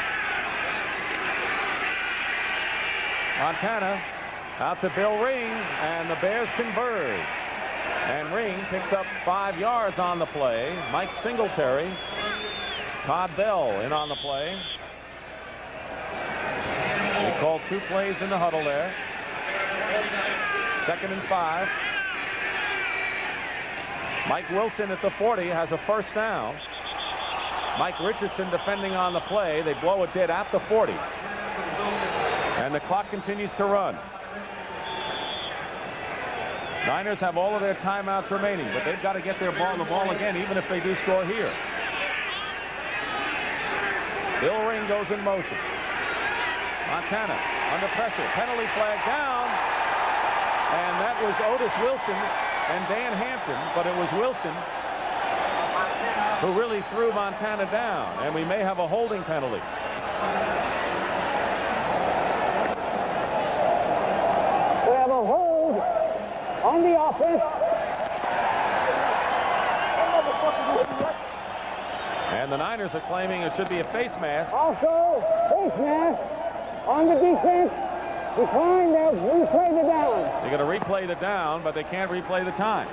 Montana out to Bill Ring, and the Bears converge. And Ring picks up 5 yards on the play. Mike Singletary, Todd Bell in on the play. We called 2 plays in the huddle there. 2nd and 5. Mike Wilson at the 40 has a first down. Mike Richardson defending on the play. They blow it dead at the 40. And the clock continues to run. Niners have all of their timeouts remaining, but they've got to get the ball again, even if they do score here. Bill Ring goes in motion. Montana under pressure. Penalty flag down. And that was Otis Wilson and Dan Hampton, but it was Wilson who really threw Montana down, and we may have a holding penalty. We have a hold on the offense. And the Niners are claiming it should be a face mask. Also, face mask on the defense. Declined to replay the down. They're going to replay the down, but they can't replay the time.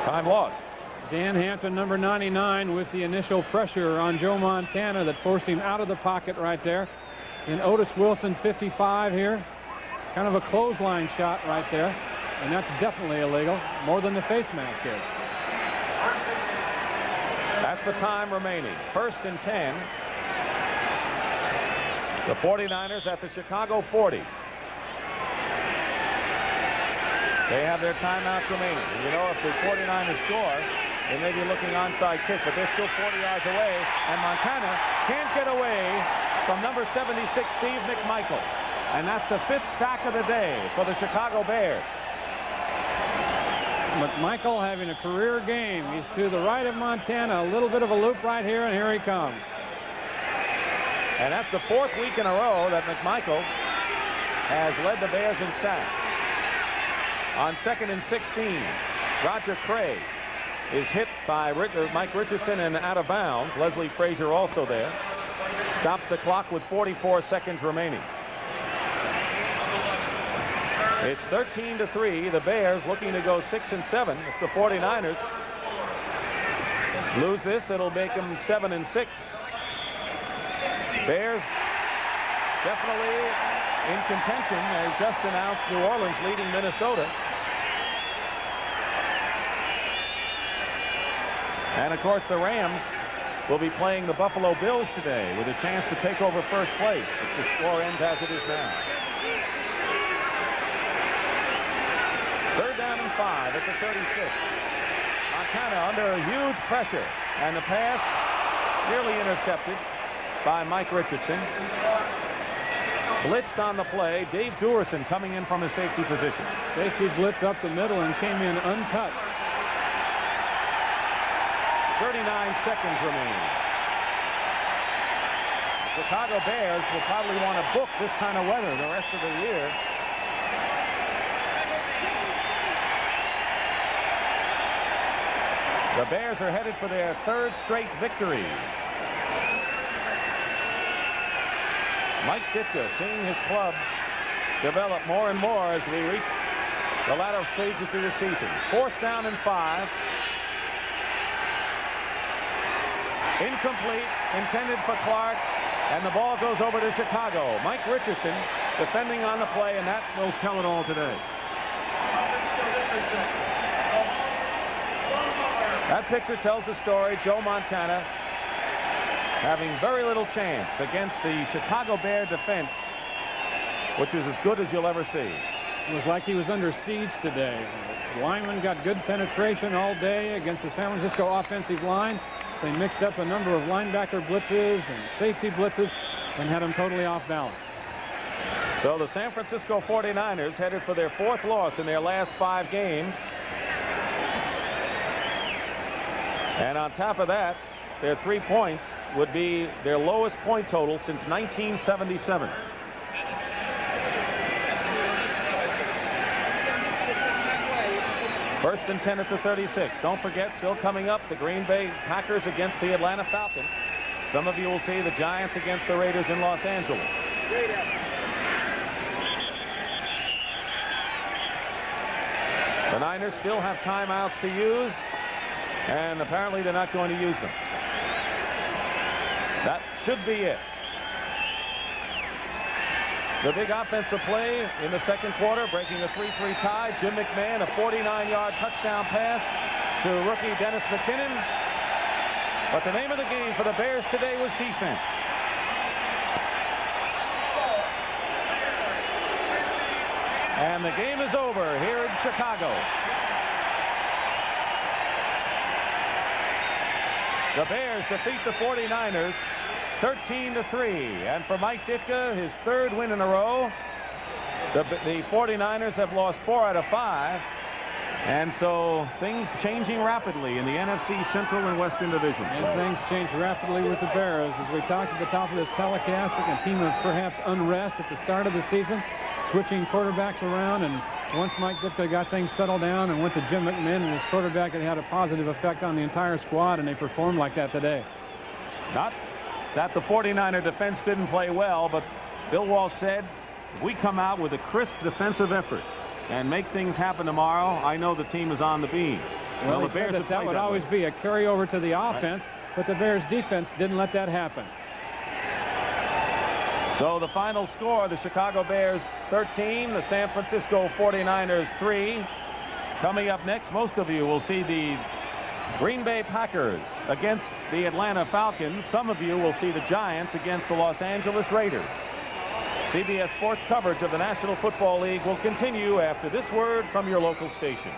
Time lost. Dan Hampton, number 99, with the initial pressure on Joe Montana that forced him out of the pocket right there. And Otis Wilson, 55 here. Kind of a clothesline shot right there. And that's definitely illegal, more than the face mask is. That's the time remaining. 1st and 10. The 49ers at the Chicago 40. They have their timeouts remaining. And you know, if the 49ers score, they may be looking onside kick, but they're still 40 yards away. And Montana can't get away from number 76, Steve McMichael. And that's the 5th sack of the day for the Chicago Bears. McMichael having a career game. He's to the right of Montana. A little bit of a loop right here, and here he comes. And that's the 4th week in a row that McMichael has led the Bears in sacks. On 2nd and 16, Roger Craig is hit by Mike Richardson and out of bounds. Leslie Frazier also there. Stops the clock with 44 seconds remaining. It's 13-3. The Bears looking to go 6-7. If the 49ers lose this, it'll make them 7-6. Bears definitely in contention. They just announced New Orleans leading Minnesota. And of course the Rams will be playing the Buffalo Bills today with a chance to take over first place if the score ends as it is now. 3rd down and 5 at the 36. Montana under huge pressure, and the pass nearly intercepted by Mike Richardson. Blitzed on the play. Dave Duerson coming in from his safety position. Safety blitz up the middle and came in untouched. 39 seconds remaining. Chicago Bears will probably want to book this kind of weather the rest of the year. The Bears are headed for their 3rd straight victory. Mike Ditka seeing his club develop more and more as we reach the latter stages of the season. 4th down and 5. Incomplete, intended for Clark, and the ball goes over to Chicago. Mike Richardson defending on the play, and that will tell it all today. That picture tells the story. Joe Montana having very little chance against the Chicago Bear defense, which is as good as you'll ever see. It was like he was under siege today. The linemen got good penetration all day against the San Francisco offensive line. They mixed up a number of linebacker blitzes and safety blitzes and had them totally off balance. So the San Francisco 49ers headed for their 4th loss in their last 5 games. And on top of that, their 3 points would be their lowest point total since 1977. First and 10 at the 36. Don't forget, still coming up, the Green Bay Packers against the Atlanta Falcons. Some of you will see the Giants against the Raiders in Los Angeles. The Niners still have timeouts to use, and apparently they're not going to use them. That should be it. The big offensive play in the 2nd quarter, breaking a 3-3 tie. Jim McMahon, a 49-yard touchdown pass to rookie Dennis McKinnon. But the name of the game for the Bears today was defense. And the game is over here in Chicago. The Bears defeat the 49ers 13-3, and for Mike Ditka, his 3rd win in a row. The 49ers have lost 4 out of 5, and so things changing rapidly in the NFC Central and Western Division. And things change rapidly with the Bears. As we talked at the top of this telecast, a team of perhaps unrest at the start of the season, switching quarterbacks around, and once Mike Ditka got things settled down and went to Jim McMahon and his quarterback, it had a positive effect on the entire squad, and they performed like that today. Not that the 49er defense didn't play well, but Bill Walsh said, if we come out with a crisp defensive effort and make things happen tomorrow, I know the team is on the beam. Well, the Bears that would always be a carryover to the offense, but the Bears defense didn't let that happen. So the final score, the Chicago Bears 13, the San Francisco 49ers 3. Coming up next, most of you will see the Green Bay Packers against the Atlanta Falcons. Some of you will see the Giants against the Los Angeles Raiders. CBS Sports coverage of the National Football League will continue after this word from your local station.